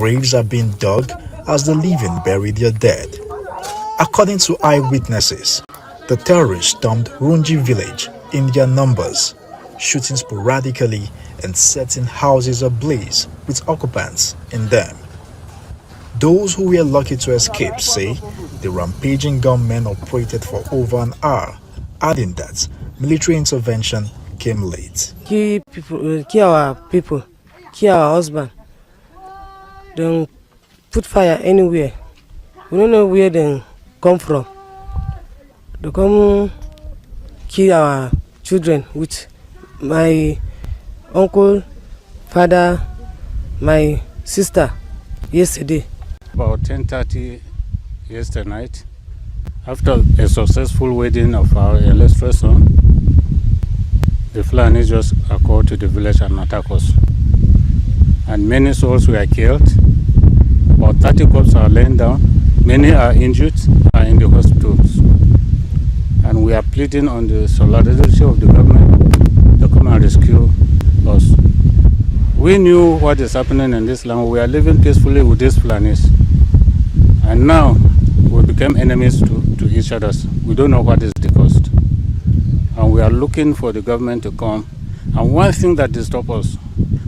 Graves are being dug as the living bury their dead. According to eyewitnesses, the terrorists stormed Runji village in their numbers, shooting sporadically and setting houses ablaze with occupants in them. Those who were lucky to escape say the rampaging gunmen operated for over an hour, adding that military intervention came late. Kill our husband. Don't put fire anywhere. We don't know where they come from. They come kill our children with my uncle, father, my sister yesterday. About 10:30 yesterday night, after a successful wedding of our eldest son, the Fulani just occurred to the village and attacked us. And many souls were killed. About 30 corpses are laying down. Many are injured, are in the hospitals. And we are pleading on the solidarity of the government to come and rescue us. We knew what is happening in this land. We are living peacefully with these Fulanis. And now we became enemies to each other. We don't know what is the cost. And we are looking for the government to come. And one thing that disturbs us,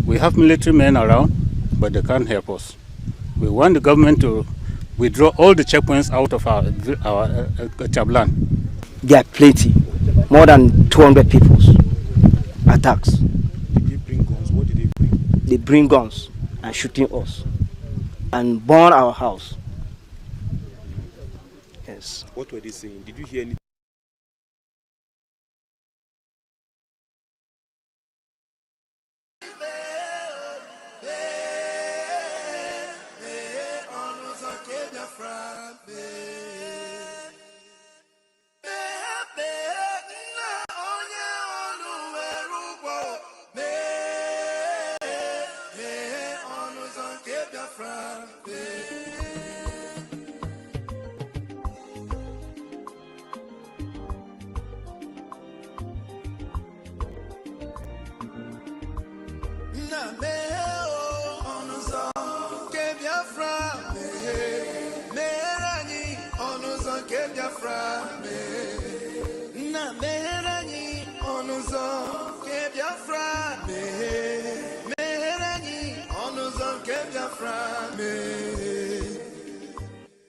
we have military men around, but they can't help us. We want the government to withdraw all the checkpoints out of our Chablan. There are plenty, more than 200 people's attacks. Did they bring guns? What did they bring? They bring guns and shooting us and burn our house. Yes. What were they saying? Did you hear anything?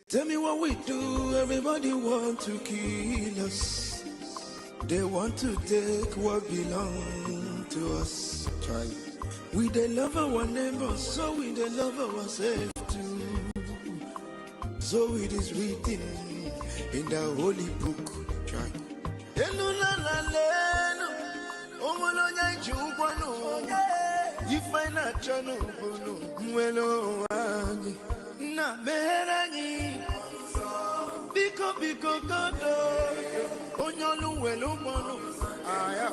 Tell me what we do, everybody want to kill us. They want to take what belongs to us. Try. We they love our neighbors, so we they love ourselves too. So it is written in the holy book. Try. You find a channel, na merani biko godo onyolu welu mono aya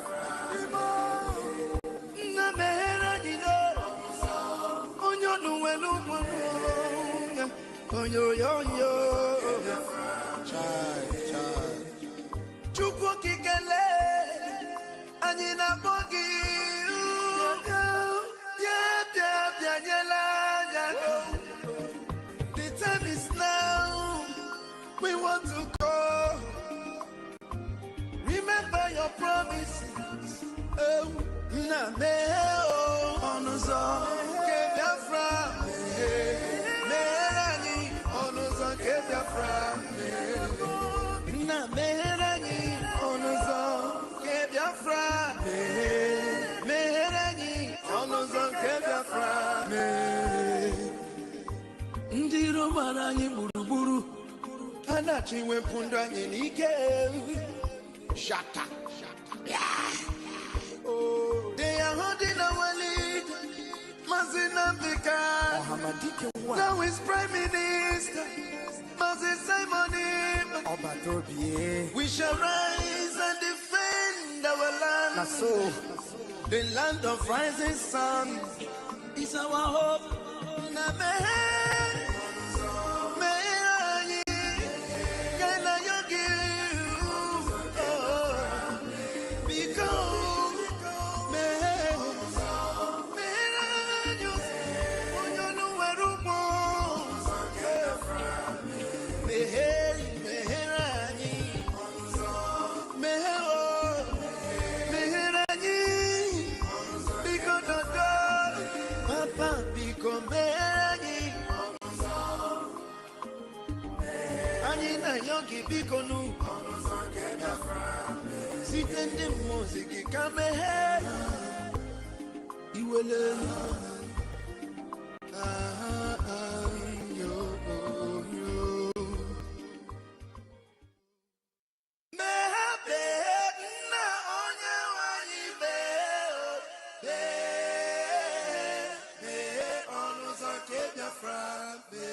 na merani do onyolu welu mono oyo chai chukwu kikele anyị na bogi ya nyela ya. The time is now. We want to go. Remember your promises. Oh, na me oh, onuzo ke Biafra me rani onuzo ke Biafra me na me rani onuzo ke Biafra me rani onuzo ke Biafra me. Ndiro maranyi buruburu anachi wepunda anyị n'ike. Shata. Oh, they are holding our lead. Mazina Bika. Now is Prime Minister. Moses Simon. We shall rise and defend our land. So, the land of rising sun is our hope. Papa biko merani Ani na yogi biko nu Sitende muziki kame Iwele yo Mehabe na onye wanyi be Onuzo ke Biafra be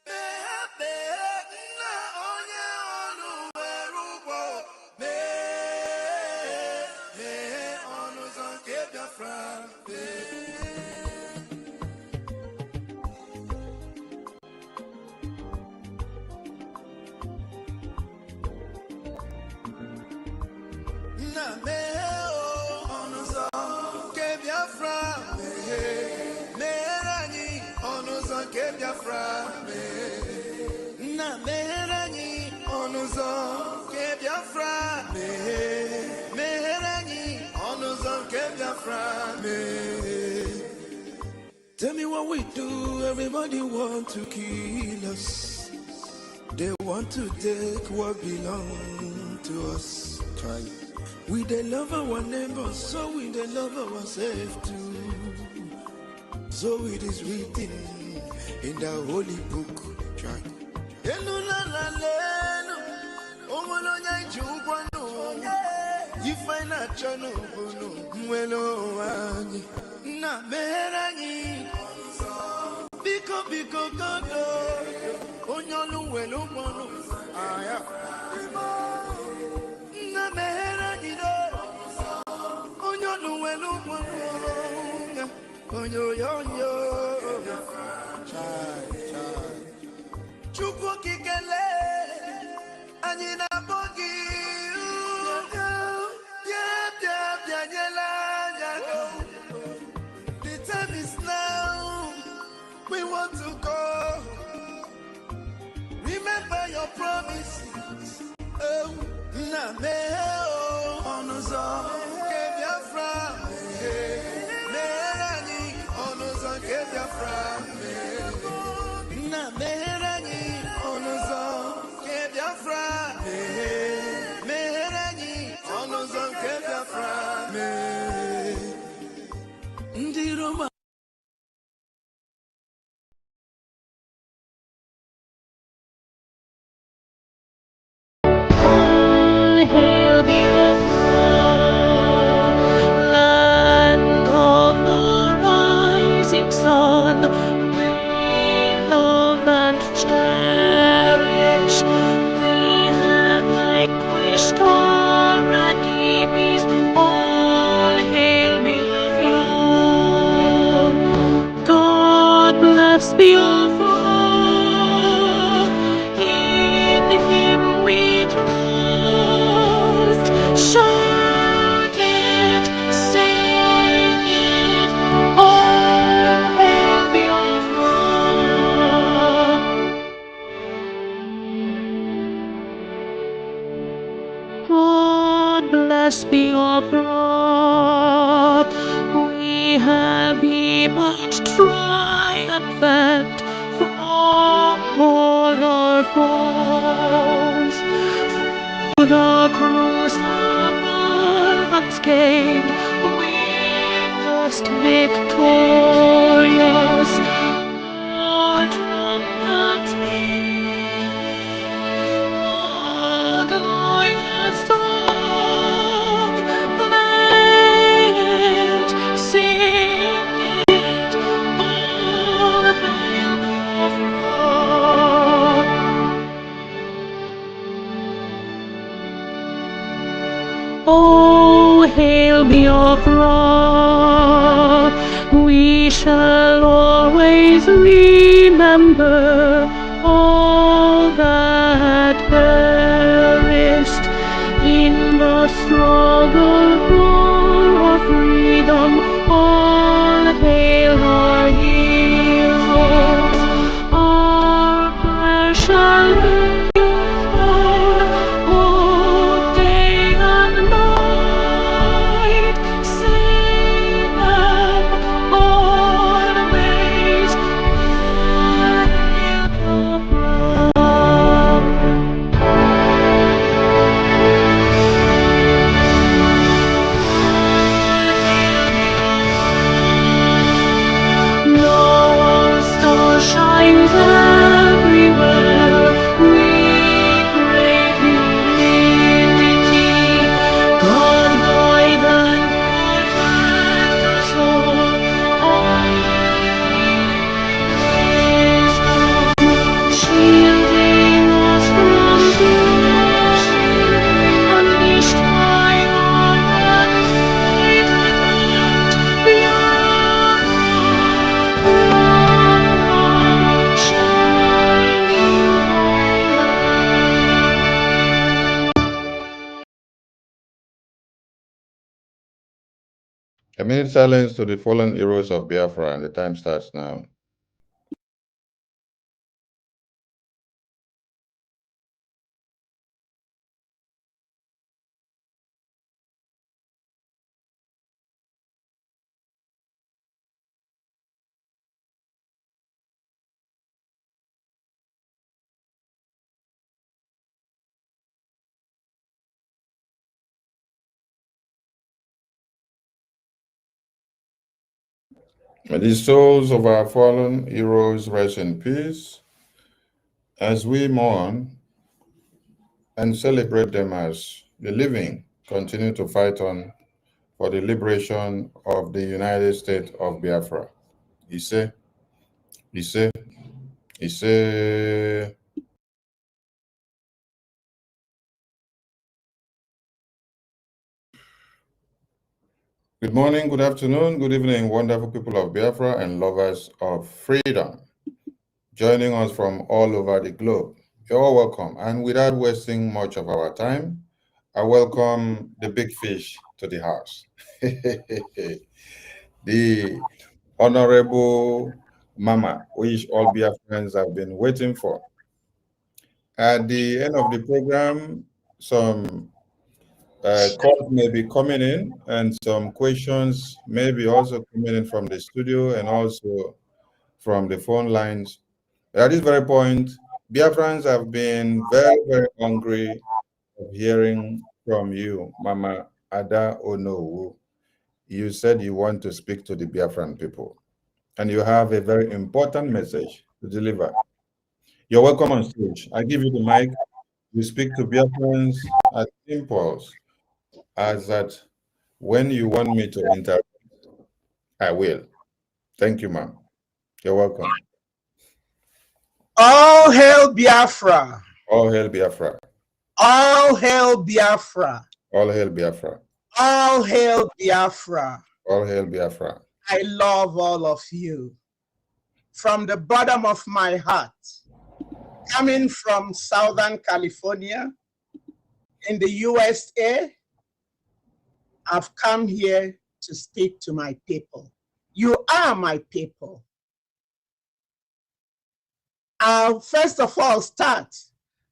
Mehabe na onye onu werubo be Onuzo ke Biafra be Na me onuzo ke Biafra me merani onuzo ke Biafra me na merani onuzo ke Biafra me merani onuzo ke Biafra me. Tell me what we do, everybody want to kill us. They want to take what belongs to us. Try. We they love our neighbors, so we they love ourselves too. So it is written in the holy book. Try. You find a channel, na merani, biko godo, onyolu welo mono, aya. Na merani do, onyolu welo mono, onyo yo yo, chai. Chukwu kikele, anina bogi, the time is now. We want to go. Remember your promises. Oh, na me onuzo ke Biafra me merani onuzo ke Biafra me na merani onuzo ke Biafra me merani onuzo ke Biafra me ndi Roma. Hail Biafra, land of the rising sun, we love and cherish. We have vanquished our enemies. All hail Biafra. God bless Biafra. In Him we trust. Shout it, sing it, all hail Biafra. God bless Biafra. We have emerged triumphant from all our foes. Through the cross of unscathed, witnessed victorious. Our trumpets glorious song, play it, sing it, all hail Biafra. Oh, hail Biafra, we shall always remember all that perished in the struggle for our freedom. All hail our heroes, our prayer shall be on day and night. Sing A minute silence to the fallen heroes of Biafra, and the time starts now. May the souls of our fallen heroes rest in peace as we mourn and celebrate them as the living continue to fight on for the liberation of the United States of Biafra. Ise, Ise, Ise. Good morning, good afternoon, good evening, wonderful people of Biafra and lovers of freedom. Joining us from all over the globe. You're all welcome. And without wasting much of our time, I welcome the big fish to the house. The Honorable Mama, which all Biafrans have been waiting for. At the end of the program, some calls may be coming in and some questions may be also coming in from the studio and also from the phone lines. At this very point, Biafrans have been very, very hungry of hearing from you, Mama Ada Onuwu. You said you want to speak to the Biafran people, and you have a very important message to deliver. You're welcome on stage. I give you the mic. You speak to Biafrans as impulse as that when you want me to interrupt, I will. Thank you, ma'am. You're welcome. All hail Biafra. All hail Biafra. All hail Biafra. All hail Biafra. All hail Biafra. All hail Biafra. I love all of you. From the bottom of my heart, coming from Southern California in the USA, I've come here to speak to my people. You are my people. I'll first of all start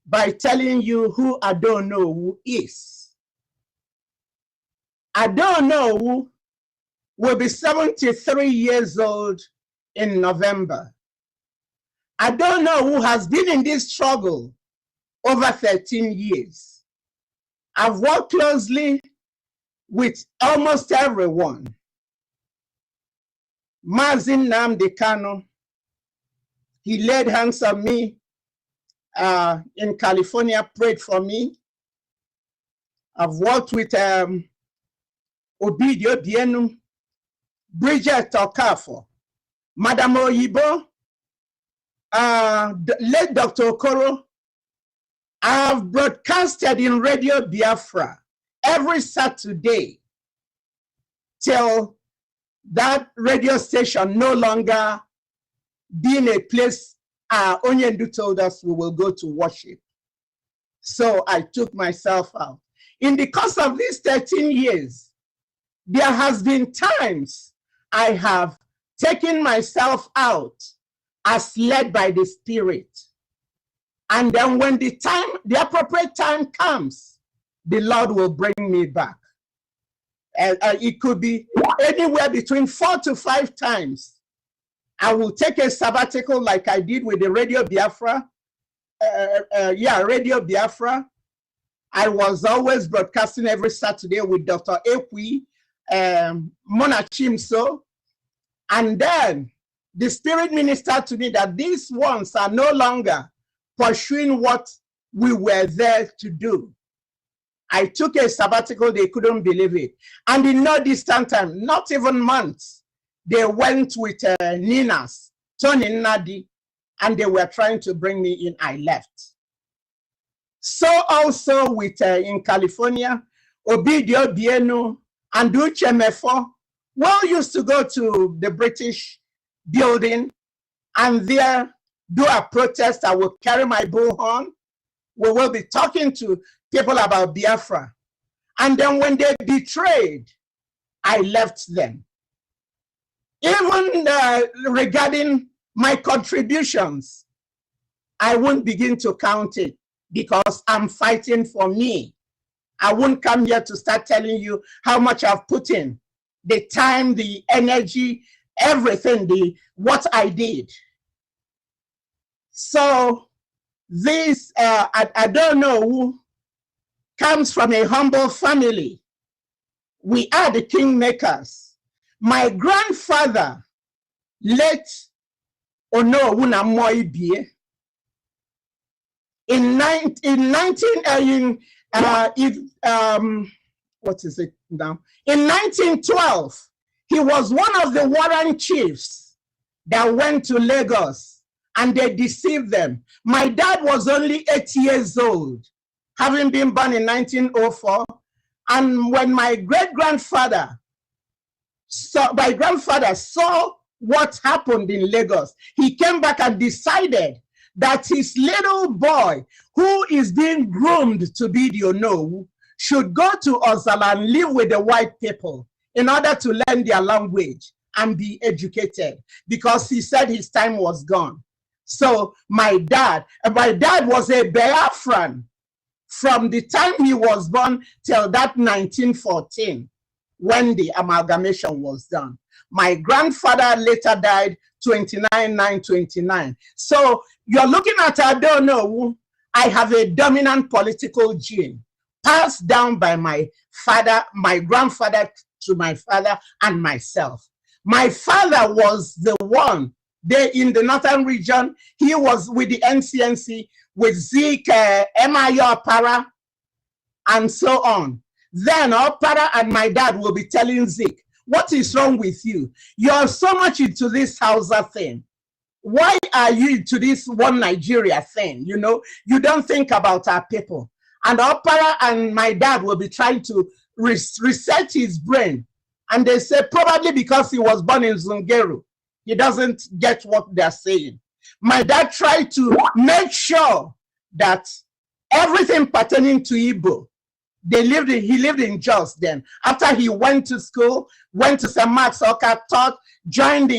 by telling you who Onuwu is. Onuwu will be 73 years old in November. Onuwu has been in this struggle over 13 years. I've worked closely with almost everyone. Mazin Nnamdi Kanu, he laid hands on me in California, prayed for me. I've worked with Obidio Dienu, Bridget Okafo, Madam Oyibo, late Dr. Okoro. I've broadcasted in Radio Biafra every Saturday till that radio station no longer being a place Onyendu told us we will go to worship. So I took myself out. In the course of these 13 years, there has been times I have taken myself out as led by the Spirit. And then when the appropriate time comes, the Lord will bring me back. It could be anywhere between 4 to 5 times. I will take a sabbatical like I did with the Radio Biafra. Radio Biafra. I was always broadcasting every Saturday with Dr. Ekpa, Mona Chimso. And then the Spirit ministered to me that these ones are no longer pursuing what we were there to do. I took a sabbatical, they couldn't believe it. And in no distant time, not even months, they went with Nina's, Tony Nadi, and they were trying to bring me in. I left. So also with in California, Obidio Dienu and Uche Mefo, we all used to go to the British building and there do a protest. I will carry my bullhorn. We will be talking to people about Biafra. And then when they betrayed I left them. Even regarding my contributions, I won't begin to count it because I'm fighting for me. I won't come here to start telling you how much I've put in, the time, the energy, everything, what I did. So this, I don't know who comes from a humble family. We are the kingmakers. My grandfather, late Onuwu na Moibie, what is it now? In 1912, he was one of the Warren chiefs that went to Lagos and they deceived them. My dad was only 8 years old, having been born in 1904. And when my great-grandfather saw what happened in Lagos, he came back and decided that his little boy, who is being groomed to be the Onuwu, should go to Ozala and live with the white people in order to learn their language and be educated, because he said his time was gone. So my dad was a Biafran from the time he was born till that 1914, when the amalgamation was done. My grandfather later died 29/9/29. So you're looking at, I don't know, I have a dominant political gene passed down by my father, my grandfather to my father and myself. My father was the one there in the northern region. He was with the NCNC, with Zeke, Emayo Opara, and so on. Then Opara and my dad will be telling Zeke, what is wrong with you? You're so much into this Hausa thing. Why are you into this one Nigeria thing? You know, you don't think about our people. And Opara and my dad will be trying to reset his brain. And they say probably because he was born in Zungeru, he doesn't get what they're saying. My dad tried to make sure that everything pertaining to Igbo, he lived in Jos then. After he went to school, went to St. Mark's Oka, taught, joined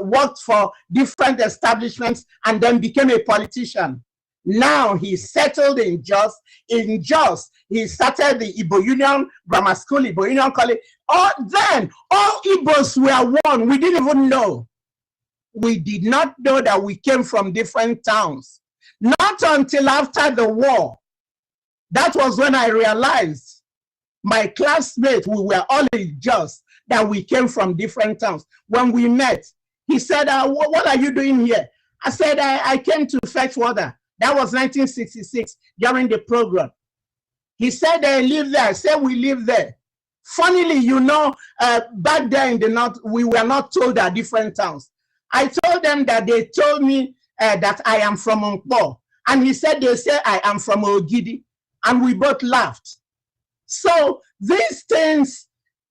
worked for different establishments, and then became a politician. Now he settled in Jos. In Jos, he started the Igbo Union Grammar School, Igbo Union College. Then all Igbos were one. We didn't even know. We did not know that we came from different towns. Not until after the war. That was when I realized, my classmates, we were all in Jos, that we came from different towns. When we met, he said, what are you doing here? I said, I came to fetch water. That was 1966, during the program. He said, they live there. I said, we live there. Funnily, you know, back there in the north, we were not told our different towns. I told them that they told me that I am from Nkpo. And he said, they say I am from Ogidi. And we both laughed. So these things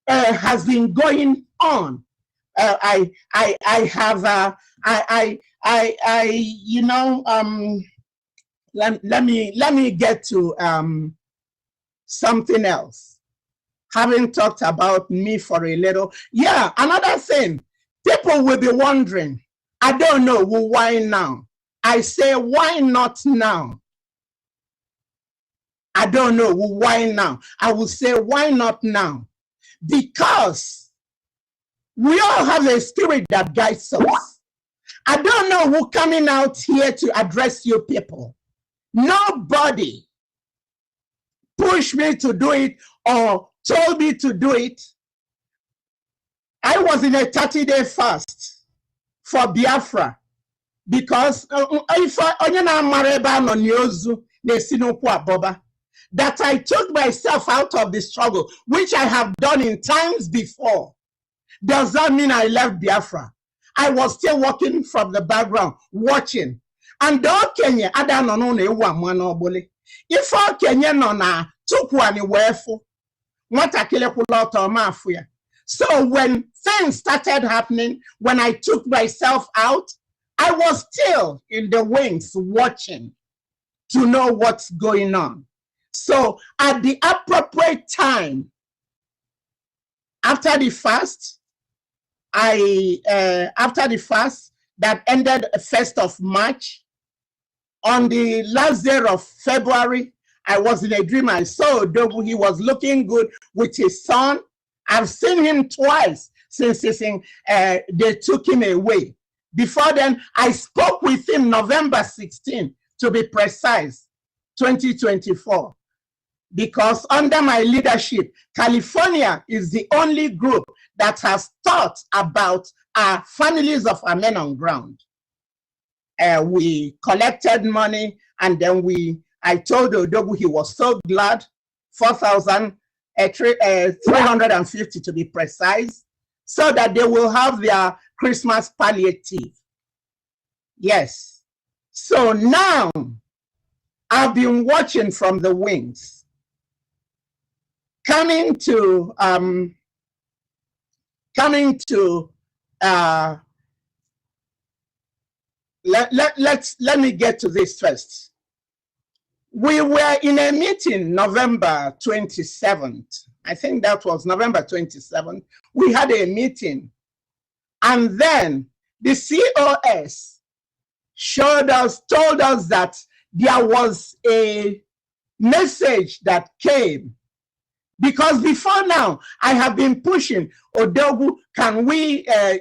has been going on. Let me get to something else. Having talked about me for a little, yeah, another thing, people will be wondering, I don't know, well, why now? I say, why not now? I don't know, well, why now? I will say, why not now? Because we all have a spirit that guides us. I don't know who coming out here to address you people. Nobody pushed me to do it or told me to do it. I was in a 30-day fast for Biafra because that I took myself out of the struggle, which I have done in times before. Does that mean I left Biafra? I was still working from the background, watching. And Kenya, I don't know if Kenya no na tukwani wefu, so when things started happening, when I took myself out, I was still in the wings watching to know what's going on. So at the appropriate time, After the fast, after the fast that ended 1st of March, on the last day of February, I was in a dream. I saw Odogu. He was looking good with his son. I've seen him twice since they took him away. Before then, I spoke with him November 16, to be precise, 2024. Because under my leadership, California is the only group that has thought about our families of our men on ground. We collected money, and then I told Odogu he was so glad, 4,350 to be precise, so that they will have their Christmas palliative. Yes. So now I've been watching from the wings. Let me get to this first. We were in a meeting November 27th. I think that was November 27th. We had a meeting, and then the COS told us that there was a message that came. Because before now, I have been pushing, Odogu,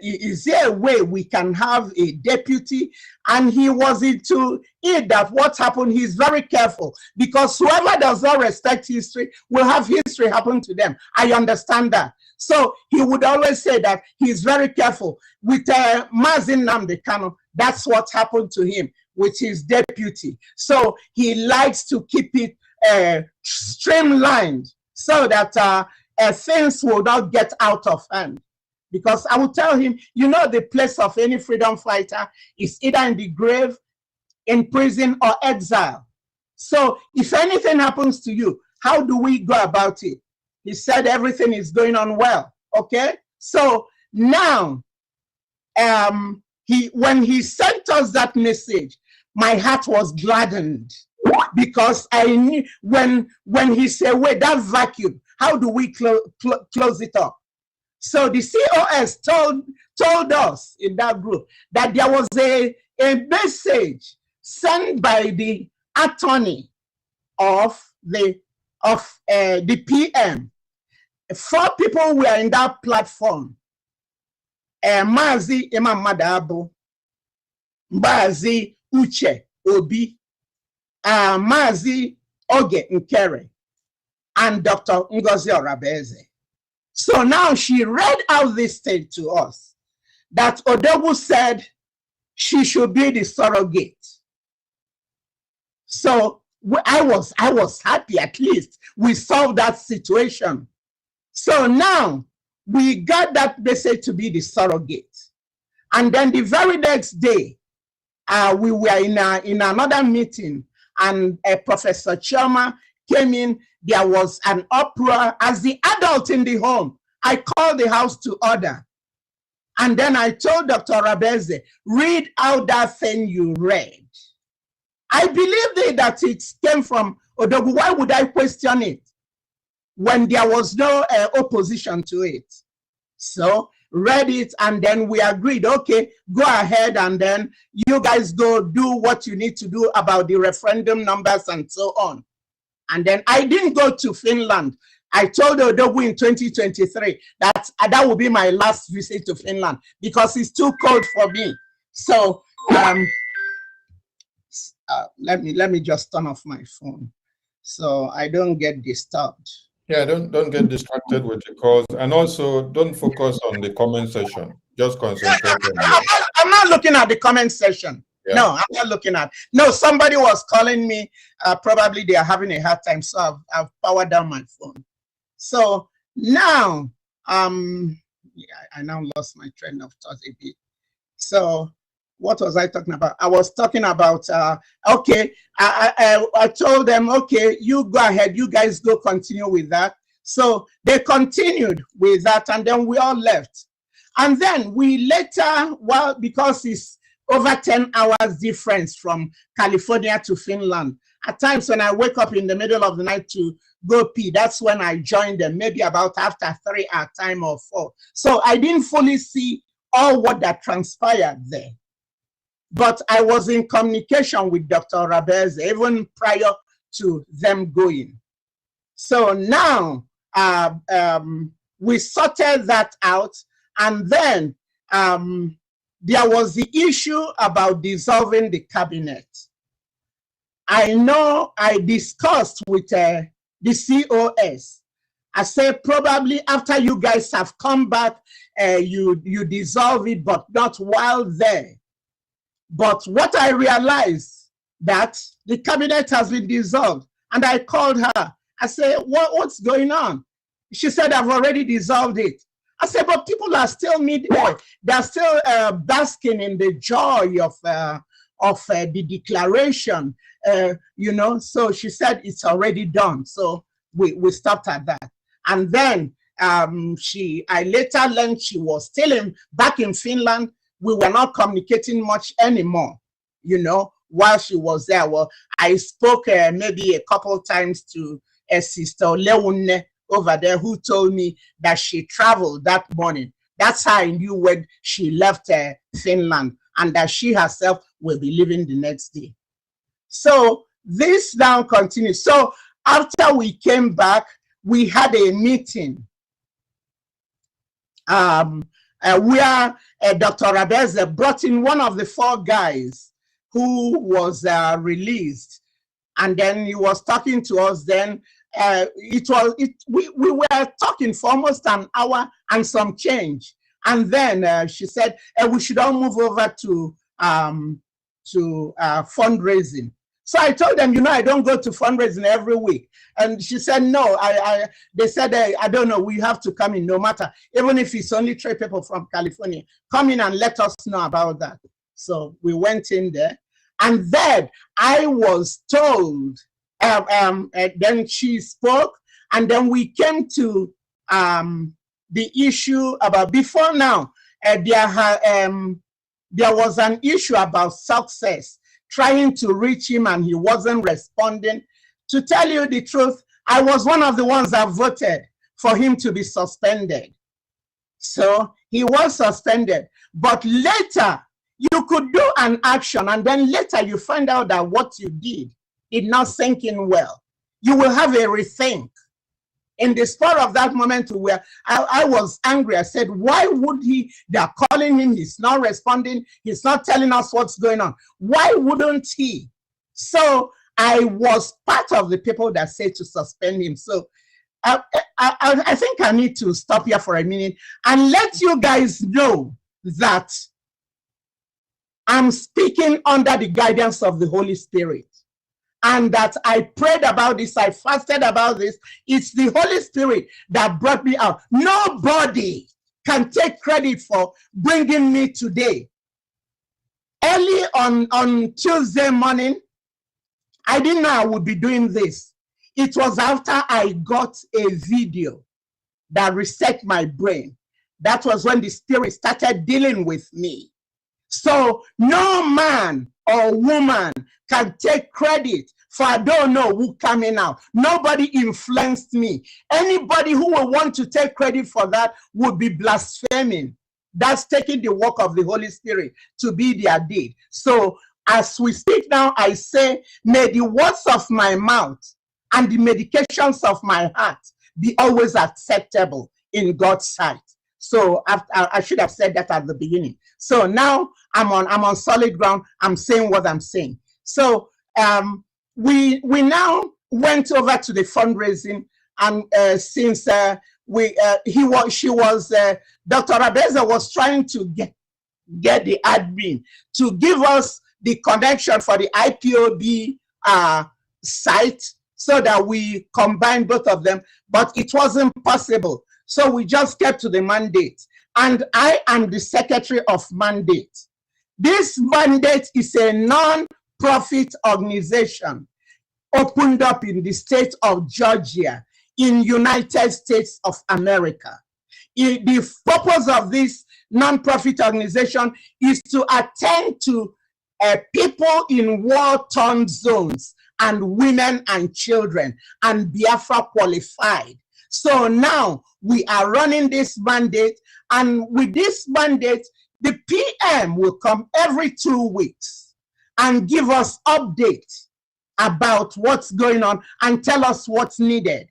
is there a way we can have a deputy? And he was into it that what happened, he's very careful. Because whoever does not respect history will have history happen to them. I understand that. So he would always say that he's very careful. With Mazin Nnamdi Kanu, that's what happened to him with his deputy. So he likes to keep it streamlined, so that things will not get out of hand. Because I will tell him, you know, the place of any freedom fighter is either in the grave, in prison, or exile. So if anything happens to you, how do we go about it? He said everything is going on well, okay? So now, when he sent us that message, my heart was gladdened. Because I knew when he said, wait, that vacuum, how do we close it up? So the COS told us in that group that there was a message sent by the attorney of the PM. 4 people were in that platform. Mazi Imam Madabo, Mbazi Uche Obi, Mazi Oge Nkere, and Dr. Ngozi Orabeze. So now she read out this thing to us, that Odogu said she should be the surrogate. So I was happy, at least we solved that situation. So now we got that message to be the surrogate. And then the very next day, we were in another meeting, and Professor Choma came in. There was an uproar. As the adult in the home, I called the house to order. And then I told Dr. Rabeze, read out that thing you read. I believed that it came from Odogu. Why would I question it when there was no opposition to it? So read it, and then we agreed, okay, go ahead, and then you guys go do what you need to do about the referendum numbers and so on. And then I didn't go to Finland. I told Odogu in 2023 that that will be my last visit to Finland because it's too cold for me. So let me just turn off my phone so I don't get disturbed. Yeah, don't get distracted with the calls, and also don't focus on the comment section. Just concentrate. I'm not looking at the comment section. Yeah. No, I'm not looking at. No, somebody was calling me. Probably they are having a hard time, so I've powered down my phone. So now, yeah, I now lost my train of thought a bit. So what was I talking about? I was talking about, okay, I told them, okay, you go ahead, you guys go continue with that. So they continued with that, and then we all left. And then we later, well, because over 10 hours difference from California to Finland. At times when I wake up in the middle of the night to go pee, that's when I join them, maybe about after 3 hour time or 4. So I didn't fully see all what that transpired there. But I was in communication with Dr. Rabez even prior to them going. So now we sorted that out, and then there was the issue about dissolving the cabinet. I know I discussed with the COS. I said probably after you guys have come back, you dissolve it, but not while there. But what I realized that the cabinet has been dissolved, and I called her. I said, what's going on? She said, I've already dissolved it. I said, but people are still they're still basking in the joy of the declaration, you know. So she said it's already done. So we stopped at that. And then I later learned she was still back in Finland. We were not communicating much anymore, you know, while she was there. Well, I spoke maybe a couple times to a sister Leone over there, who told me that she traveled that morning. That's how I knew when she left Finland, and that she herself will be leaving the next day. So this now continues. So after we came back, we had a meeting where Dr. Rabez brought in one of the 4 guys who was released, and then he was talking to us. Then we were talking for almost an hour and some change, and then she said we should all move over to fundraising. So I told them, you know, I don't go to fundraising every week. And she said, no, they said, I don't know, we have to come in no matter, even if it's only 3 people from California, come in and let us know about that. So we went in there, and then I was told, then she spoke, and then we came to the issue about, before now, there was an issue about success, trying to reach him, and he wasn't responding. To tell you the truth, I was one of the ones that voted for him to be suspended. So he was suspended. But later, you could do an action, and then later you find out that what you did not sink in well. You will have a rethink. In the spur of that moment, where I was angry, I said, why would he? They're calling him, he's not responding, he's not telling us what's going on. Why wouldn't he? So I was part of the people that said to suspend him. So I think I need to stop here for a minute and let you guys know that I'm speaking under the guidance of the Holy Spirit. And that I prayed about this, I fasted about this. It's the Holy Spirit that brought me out. Nobody can take credit for bringing me today. Early on Tuesday morning, I didn't know I would be doing this. It was after I got a video that reset my brain. That was when the Spirit started dealing with me. So no man or woman can take credit for I don't know who coming out. Nobody influenced me. Anybody who will want to take credit for that would be blaspheming. That's taking the work of the Holy Spirit to be their deed. So as we speak now, I say, may the words of my mouth and the medications of my heart be always acceptable in God's sight. So I should have said that at the beginning. So now I'm on solid ground. I'm saying what I'm saying. So we now went over to the fundraising, and since Dr. Rabeza was trying to get the admin to give us the connection for the IPOB site so that we combine both of them, but it wasn't possible. So we just kept to the mandate. And I am the secretary of mandate. This mandate is a non-profit organization opened up in the state of Georgia in United States of America. The purpose of this non-profit organization is to attend to people in war-torn zones and women and children, and Biafra qualified. So now we are running this mandate, and with this mandate, the PM will come every 2 weeks and give us updates about what's going on and tell us what's needed.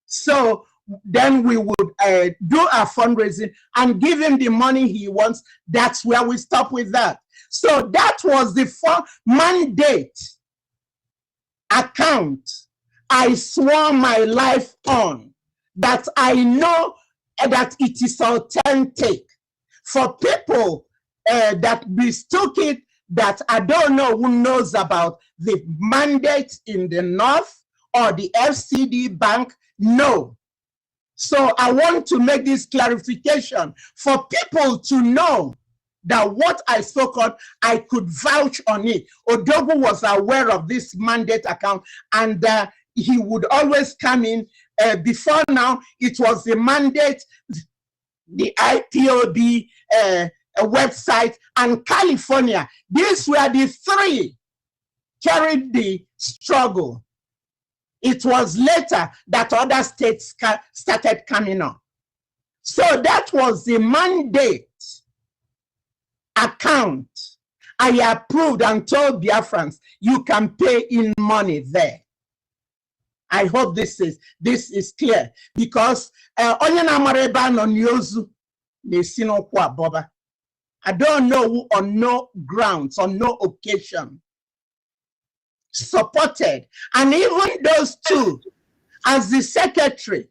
So then we would do our fundraising and give him the money he wants. That's where we stop with that. So that was the mandate account I swore my life on, that I know that it is authentic. For people that mistook it, that I don't know who knows about the mandate in the North or the FCD Bank, no. So I want to make this clarification for people to know that what I spoke on, I could vouch on it. Odogu was aware of this mandate account, and he would always come in. Before now, it was the mandate, the IPOB website, and California. These were the three carried the struggle. It was later that other states started coming up. So that was the mandate account I approved and told Biafrans, you can pay in money there. I hope this is clear, because I don't know who on no grounds, on no occasion supported. And even those two, as the secretary,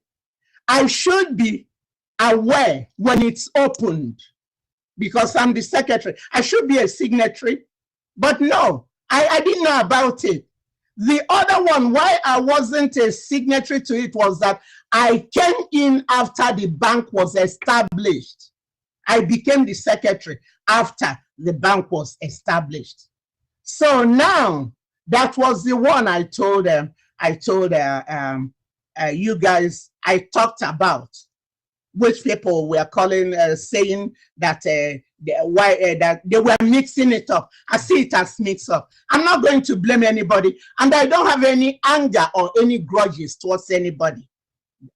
I should be aware when it's opened, because I'm the secretary. I should be a signatory, but no, I didn't know about it. The other one, why I wasn't a signatory to it, was that I came in after the bank was established. I became the secretary after the bank was established. So now, that was the one I told them. You guys, I talked about, which people were calling, saying that that they were mixing it up. I see it as mixed up. I'm not going to blame anybody, and I don't have any anger or any grudges towards anybody.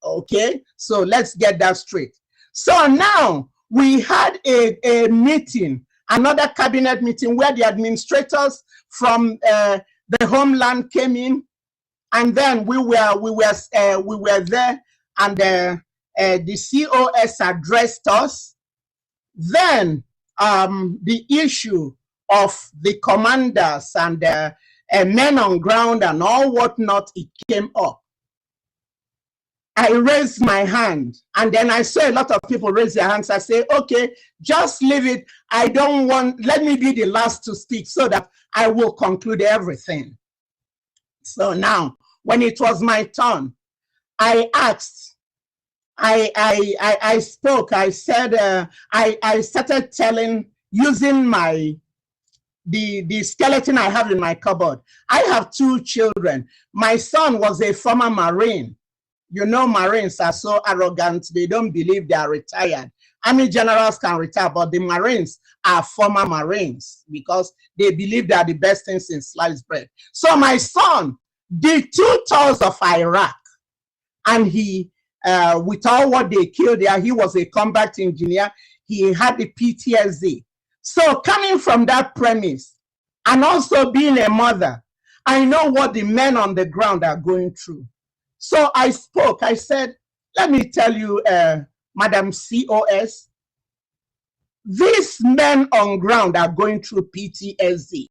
Okay, so let's get that straight. So now we had a meeting, another cabinet meeting, where the administrators from the homeland came in, and then we were there, and the COS addressed us. Then the issue of the commanders and men on ground and all whatnot, it came up. I raised my hand, and then I saw a lot of people raise their hands. I say, okay, just leave it. I don't want, let me be the last to speak so that I will conclude everything. So now, when it was my turn, I asked, I spoke, I said, I started telling, using the skeleton I have in my cupboard. I have 2 children. My son was a former Marine. You know, Marines are so arrogant, they don't believe they are retired. Army generals can retire, but the Marines are former Marines because they believe they are the best things in sliced bread. So my son did 2 tours of Iraq, and he, with all what they killed there, he was a combat engineer. He had the PTSD. So coming from that premise, and also being a mother, I know what the men on the ground are going through. So I spoke, I said, let me tell you, Madam COS, these men on ground are going through PTSD.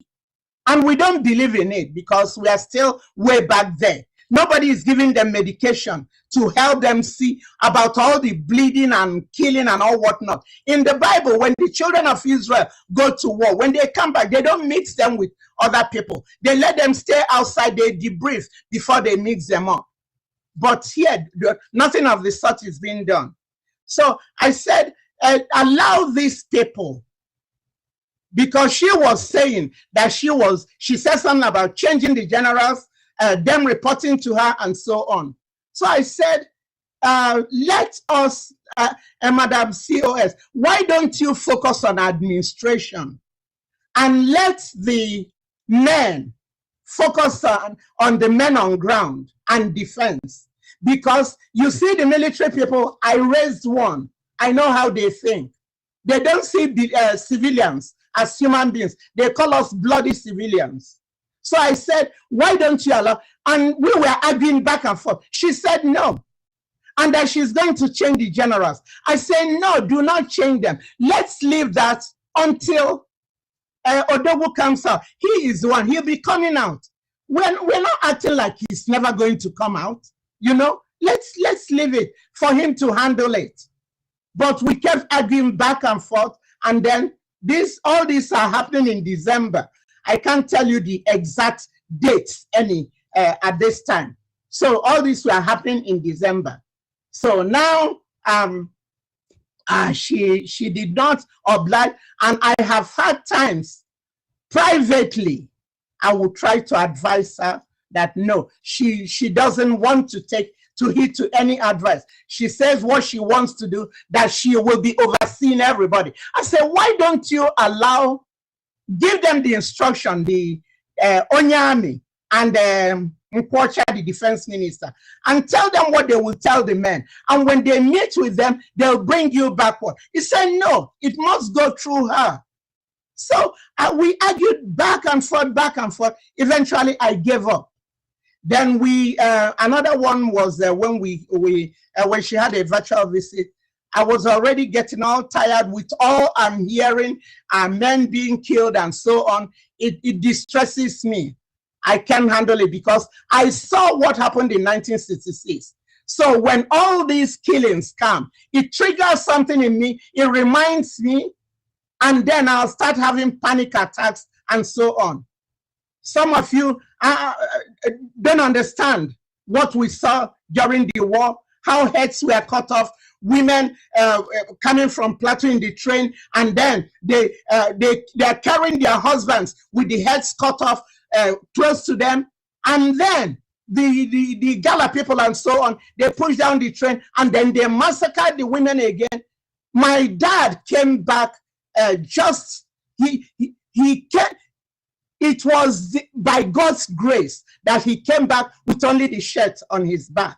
And we don't believe in it because we are still way back there. Nobody is giving them medication to help them see about all the bleeding and killing and all whatnot. In the Bible, when the children of Israel go to war, when they come back, they don't mix them with other people. They let them stay outside, they debrief before they mix them up. But here, nothing of the sort is being done. So I said, allow these people, because she was saying that she said something about changing the generals, them reporting to her and so on. So I said, let us, Madam COS, why don't you focus on administration and let the men focus on the men on ground and defense? Because you see the military people, I raised one. I know how they think. They don't see the civilians as human beings. They call us bloody civilians. So I said, why don't you allow? And we were arguing back and forth. She said no. And that she's going to change the generals. I say, no, do not change them. Let's leave that until Odogu comes out. He is one. He'll be coming out. We're not acting like he's never going to come out. You know, let's leave it for him to handle it. But we kept arguing back and forth, and then all these are happening in December. I can't tell you the exact dates at this time. So all these were happening in December. So now she did not oblige, and I have had times privately I will try to advise her that no, she doesn't want to take to heed to any advice. She says what she wants to do, that she will be overseeing everybody. I said, why don't you give them the instruction, the Onyami and Nkwocha, the defense minister, and tell them what they will tell the men. And when they meet with them, they'll bring you backward. He said, no, it must go through her. So we argued back and forth, back and forth. Eventually, I gave up. Then another one was when she had a virtual visit. I was already getting all tired with all I'm hearing, men being killed and so on. It distresses me. I can't handle it because I saw what happened in 1966. So when all these killings come, it triggers something in me. It reminds me, and then I'll start having panic attacks and so on. Some of you don't understand what we saw during the war, how heads were cut off, women coming from Plateau in the train, and then they're carrying their husbands with the heads cut off close to them, and then the Gala people and so on, they push down the train, and then they massacred the women again. My dad came back he came. It was by God's grace that he came back with only the shirt on his back.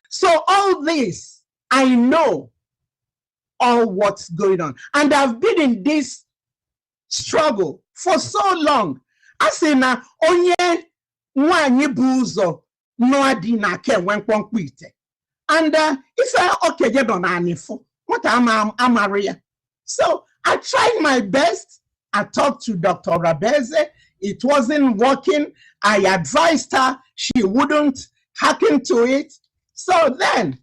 So all this, I know all what's going on. And I've been in this struggle for so long. I say now, onye nwanyi buzo no adina ke wenkwonkwite. And if I okay, you don't know what I'm Maria. So I tried my best. I talked to Dr. Rabeze. It wasn't working. I advised her. She wouldn't hearken to it. So then,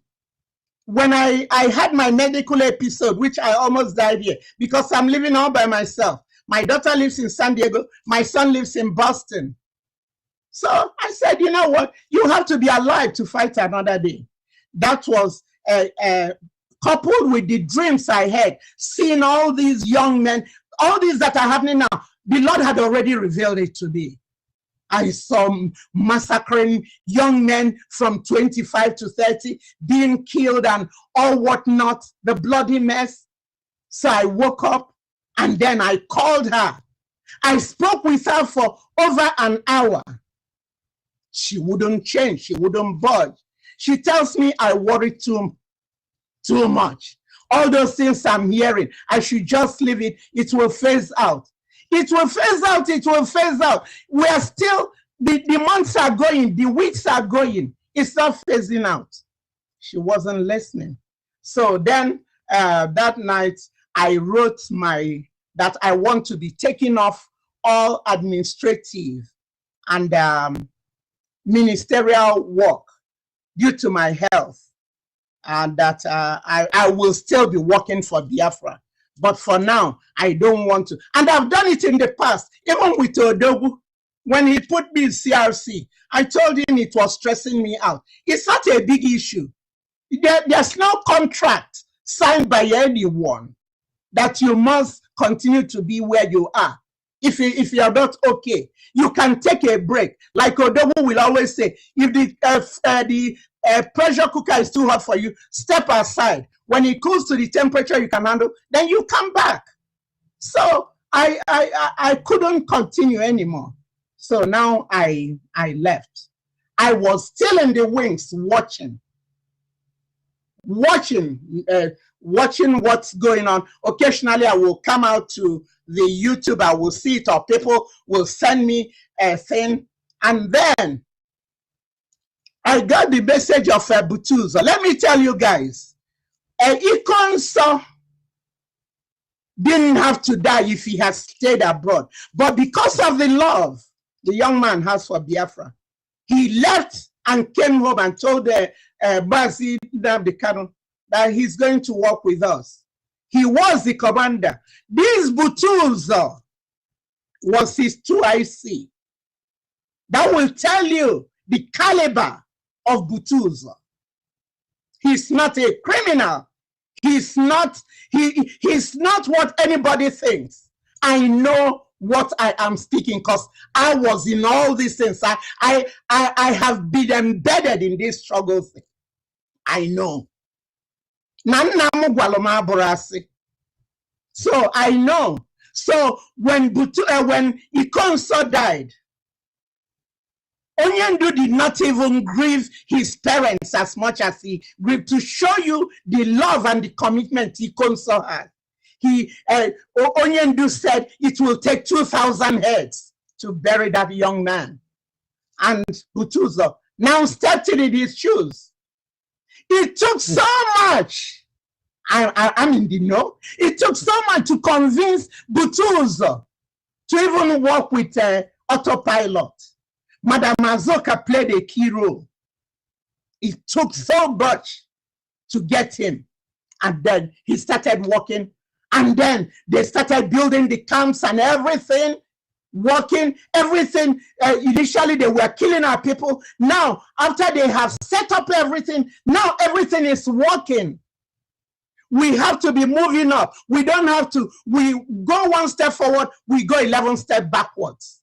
when I had my medical episode, which I almost died here, because I'm living all by myself. My daughter lives in San Diego. My son lives in Boston. So I said, you know what? You have to be alive to fight another day. That was coupled with the dreams I had, seeing all these young men, all these that are happening now. The Lord had already revealed it to me. I saw massacring young men from 25 to 30 being killed and all whatnot, the bloody mess. So I woke up and then I called her. I spoke with her for over an hour. She wouldn't change. She wouldn't budge. She tells me I worry too much. All those things I'm hearing, I should just leave it. It will phase out. It will phase out. It will phase out. We are still, the months are going, the weeks are going. It's not phasing out. She wasn't listening. So then that night, I wrote that I want to be taking off all administrative and ministerial work due to my health, and that I will still be working for Biafra. But for now, I don't want to. And I've done it in the past, even with Odogu. When he put me in CRC, I told him it was stressing me out. It's not a big issue. There's no contract signed by anyone that you must continue to be where you are. If you're not okay, you can take a break. Like Odogu will always say, if the a pressure cooker is too hot for you, step aside. When it cools to the temperature you can handle, then you come back. So I couldn't continue anymore. So now I left. I was still in the wings watching what's going on. Occasionally I will come out to the YouTube, I will see it, or people will send me a thing. And then I got the message of Butuzo. Let me tell you guys, Ikonso didn't have to die if he had stayed abroad. But because of the love the young man has for Biafra, he left and came home and told Bazi Nnamdi that he's going to work with us. He was the commander. This Butuzo was his 2IC. That will tell you the caliber of Butuzo. He's not a criminal. He's not what anybody thinks. I know what I am speaking because I was in all these things. I have been embedded in these struggles. I know. So I know. So when Ikonso died, Onyendu did not even grieve his parents as much as he grieved, to show you the love and the commitment Ikonso had. Onyendu said it will take 2,000 heads to bury that young man. And Butuzo now stepped in his shoes. It took so much. I'm in the know. It took so much to convince Butuzo to even work with autopilot. Madam Azoka played a key role. It took so much to get him. And then he started working. And then they started building the camps and everything, working, everything. Initially, they were killing our people. Now, after they have set up everything, now everything is working. We have to be moving up. We don't have to, we go one step forward, we go 11 steps backwards.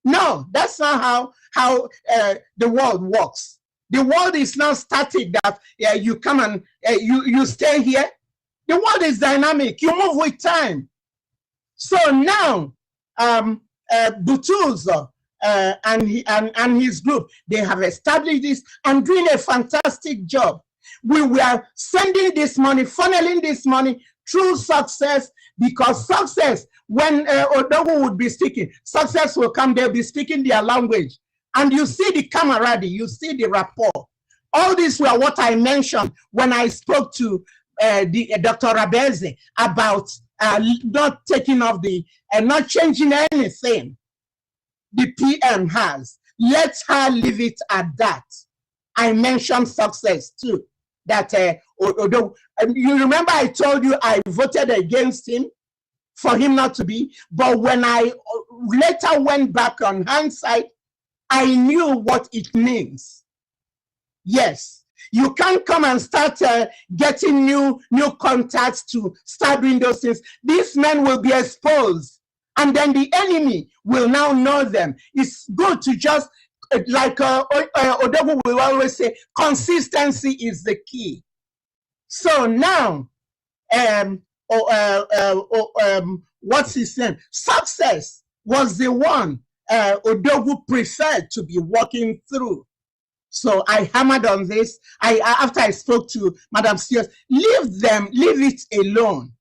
No, that's not how the world works. The world is not static that you come and you stay here. The world is dynamic. You move with time. So now, Butuzo and his group, they have established this and doing a fantastic job. We were sending this money, funneling this money through Success, because Success, when Onuwu would be speaking, Success will come, they'll be speaking their language. And you see the camaraderie, you see the rapport. All these were what I mentioned when I spoke to Dr. Rabeze about not taking off not changing anything the PM has. Let her leave it at that. I mentioned Success too. That you remember I told you I voted against him for him not to be, but when I later went back on hindsight, I knew what it means. Yes, you can't come and start getting new contacts to start doing those things. These men will be exposed, and then the enemy will now know them. It's good to just, like Odogu will always say, consistency is the key. So now, what's his name? Success was the one Odogu preferred to be working through. So I hammered on this. After I spoke to Madam Sears, leave it alone.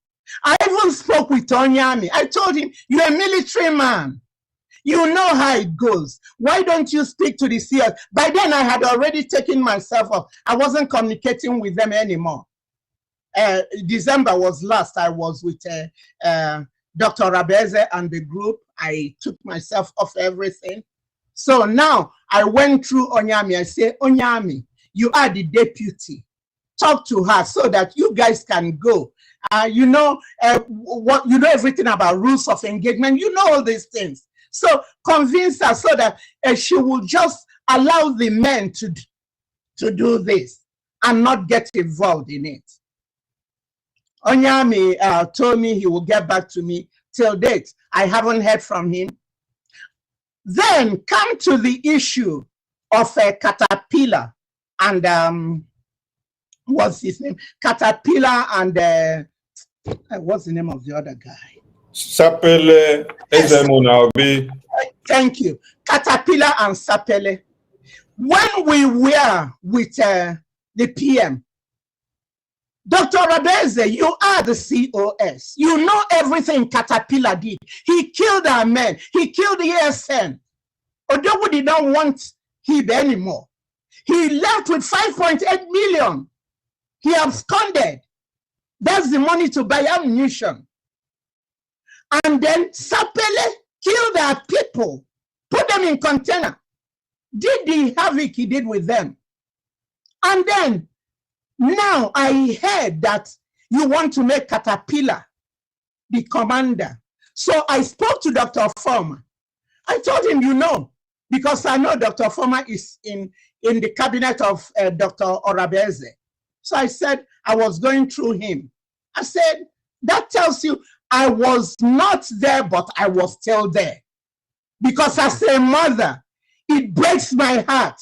I even spoke with Onyami. I told him, you're a military man. You know how it goes. Why don't you speak to the Sears? By then I had already taken myself off. I wasn't communicating with them anymore. December was last. I was with Dr. Rabeze and the group. I took myself off everything. So now I went through Onyami. I say, Onyami, you are the deputy. Talk to her so that you guys can go. You know everything about rules of engagement. You know all these things. So convince her so that she will just allow the men to do this and not get involved in it. Onyami told me he will get back to me. Till date, I haven't heard from him. Then come to the issue of Caterpillar and what's his name? Caterpillar and what's the name of the other guy? Sapele Ezemunaobi. Thank you. Caterpillar and Sapele. When we were with the PM, Dr. Rabeze, you are the COS. You know everything Caterpillar did. He killed our men. He killed the ASN. Odogu did not want him anymore. He left with 5.8 million. He absconded. That's the money to buy ammunition. And then Sapele killed our people, put them in container, did the havoc he did with them. And then now I heard that you want to make Caterpillar the commander. So I spoke to Dr. Former. I told him, you know, because I know Dr. Former is in the cabinet of Dr. Orabeze. So I said, I was going through him. I said, that tells you I was not there, but I was still there. Because as a mother, it breaks my heart.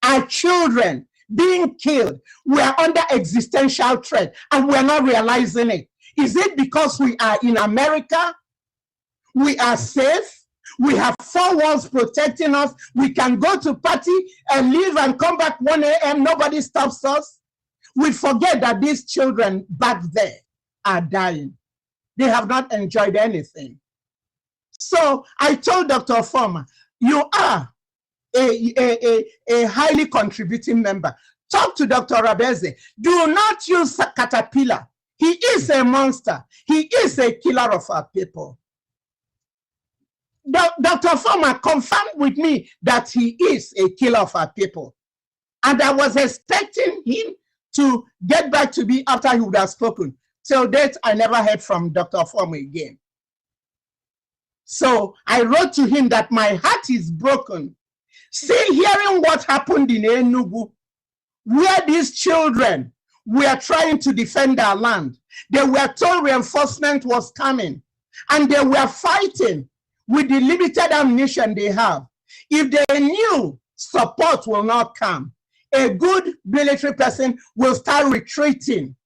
Our children being killed, we are under existential threat and we're not realizing it. Is it because we are in America? We are safe. We have 4 walls protecting us. We can go to party and leave and come back 1 a.m. Nobody stops us. We forget that these children back there are dying. They have not enjoyed anything. So I told Dr. Former, you are a highly contributing member. Talk to Dr. Rabeze. Do not use Caterpillar. He is a monster. He is a killer of our people. Dr. Former confirmed with me that he is a killer of our people. And I was expecting him to get back to me after he would have spoken. Till date, I never heard from Dr. Former again. So I wrote to him that my heart is broken. Still hearing what happened in Enugu, where these children were trying to defend our land. They were told reinforcement was coming, and they were fighting with the limited ammunition they have. If they knew support will not come, a good military person will start retreating.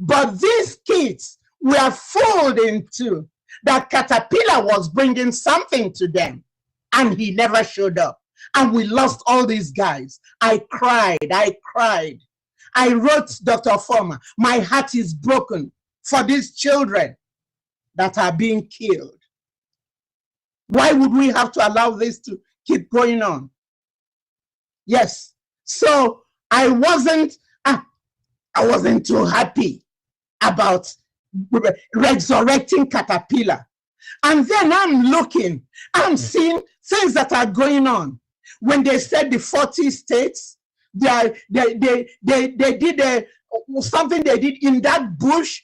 But these kids were fooled into that Caterpillar was bringing something to them, and he never showed up. And we lost all these guys. I cried. I wrote Dr. Former, my heart is broken for these children that are being killed. Why would we have to allow this to keep going on? Yes. So I wasn't too happy about resurrecting Caterpillar. And then I'm seeing things that are going on. When they said the 40 states, they did something they did in that bush.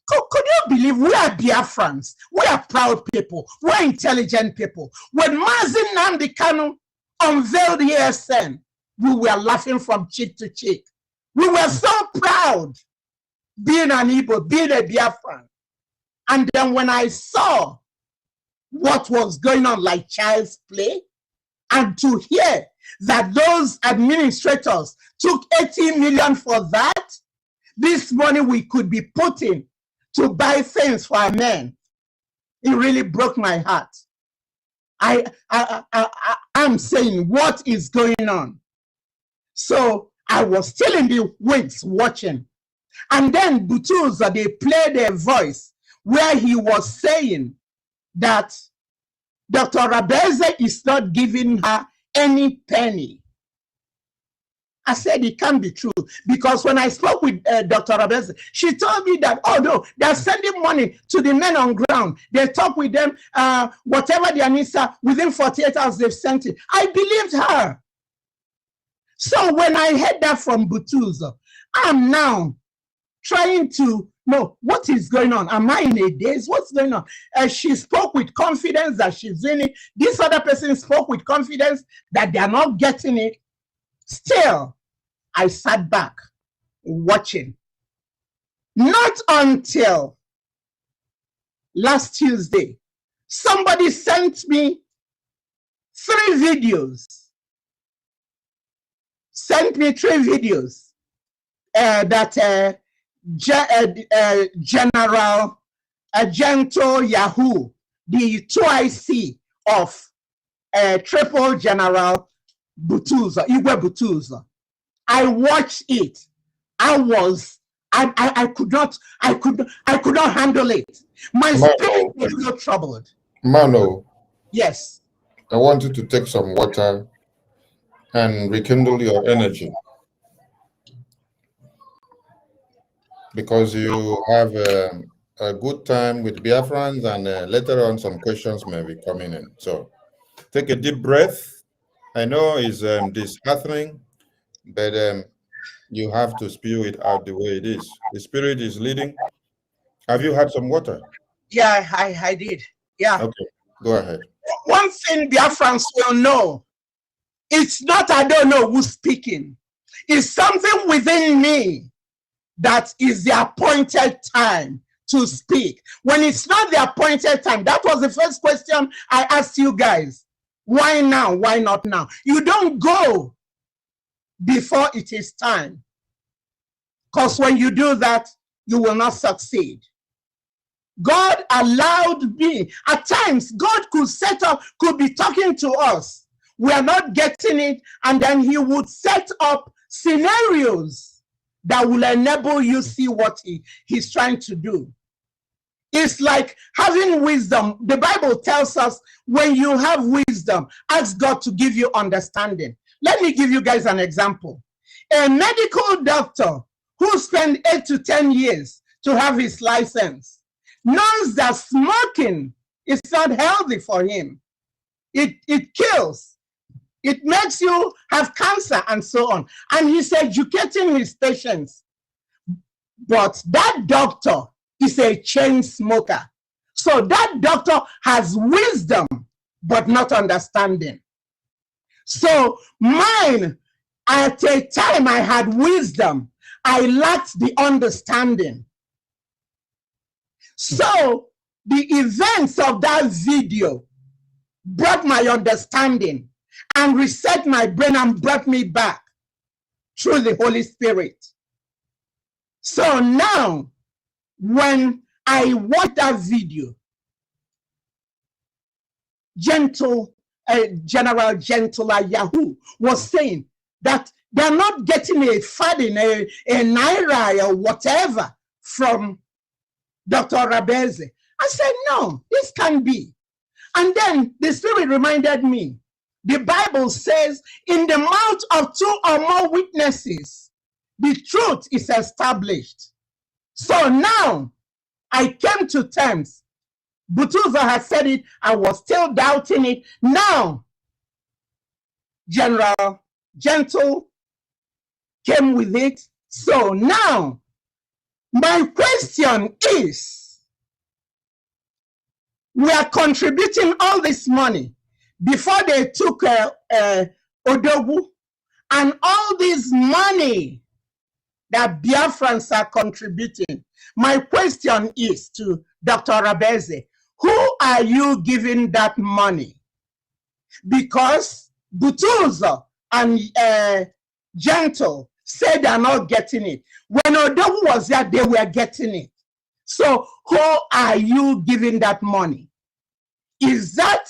Could you believe we are Biafrans? We are proud people. We're intelligent people. When Mazin Nnamdi Kanu unveiled the ASN, we were laughing from cheek to cheek. We were so proud being an Igbo, being a Biafran. And then when I saw what was going on like child's play, and to hear that those administrators took 80 million for that, this money we could be putting to buy things for our men, it really broke my heart. I'm saying, what is going on? So I was still in the wings watching. And then Butuza, they played a voice where he was saying that Dr. Rabeze is not giving her any penny. I said it can't be true, because when I spoke with Dr. Rabeze, she told me that, oh no, they're sending money to the men on ground. They talk with them, whatever their needs are, within 48 hours they've sent it. I believed her. So when I heard that from Butuzo, I'm now trying to know what is going on. Am I in a daze? What's going on? She spoke with confidence that she's in it. This other person spoke with confidence that they are not getting it. Still, I sat back watching. Not until last Tuesday, somebody sent me 3 videos sent me 3 videos that General Agento Yahoo, the 2IC of Triple General Butuza, Igwe Butuza. I watched it. I could not handle it. My spirit was so troubled. Mano. Yes. I want you to take some water and rekindle your energy, because you have a good time with Biafrans, and later on some questions may be coming in. So take a deep breath. I know it's disheartening, but you have to spew it out the way it is. The Spirit is leading. Have you had some water? Yeah, I did. Yeah. Okay, go ahead. One thing Biafrans will know, it's not I don't know who's speaking. It's something within me that is the appointed time to speak. When it's not the appointed time, that was the first question I asked you guys. Why now? Why not now? You don't go before it is time. Because when you do that, you will not succeed. God allowed me. At times, God could be talking to us. We are not getting it, and then he would set up scenarios that will enable you see what he's trying to do. It's like having wisdom. The Bible tells us when you have wisdom, ask God to give you understanding. Let me give you guys an example. A medical doctor who spent 8 to 10 years to have his license knows that smoking is not healthy for him. It kills. It makes you have cancer and so on. And he's educating his patients. But that doctor is a chain smoker. So that doctor has wisdom, but not understanding. So mine, at a time I had wisdom, I lacked the understanding. So the events of that video brought my understanding and reset my brain and brought me back through the Holy Spirit. So now, when I watch that video, General Yahoo was saying that they're not getting a fading, a naira or whatever from Dr. Rabeze. I said, no, this can't be. And then the Spirit reminded me, the Bible says, in the mouth of 2 or more witnesses, the truth is established. So now I came to terms. Butuza has said it. I was still doubting it. Now, General Gentle came with it. So now, my question is, we are contributing all this money before they took Onuwu, and all this money that Biafrans are contributing. My question is to Dr. Rabeze, who are you giving that money? Because Butuza and Gentle said they're not getting it. When Onuwu was there, they were getting it. So who are you giving that money? Is that,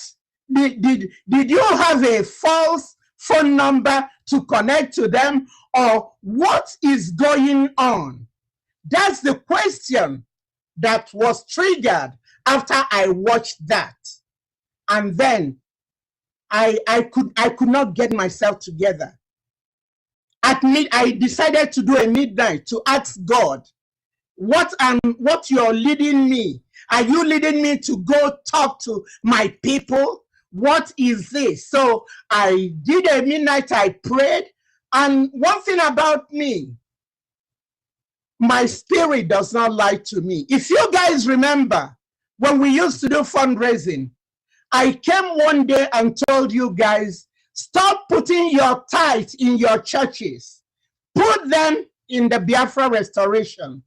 did you have a false phone number to connect to them, or what is going on? That's the question that was triggered after I watched that. And then I could not get myself together. I decided to do a midnight to ask God, what you're leading me? Are you leading me to go talk to my people? What is this? So I did a midnight, I prayed. And one thing about me, my spirit does not lie to me. If you guys remember, when we used to do fundraising, I came one day and told you guys, stop putting your tithes in your churches. Put them in the Biafra restoration.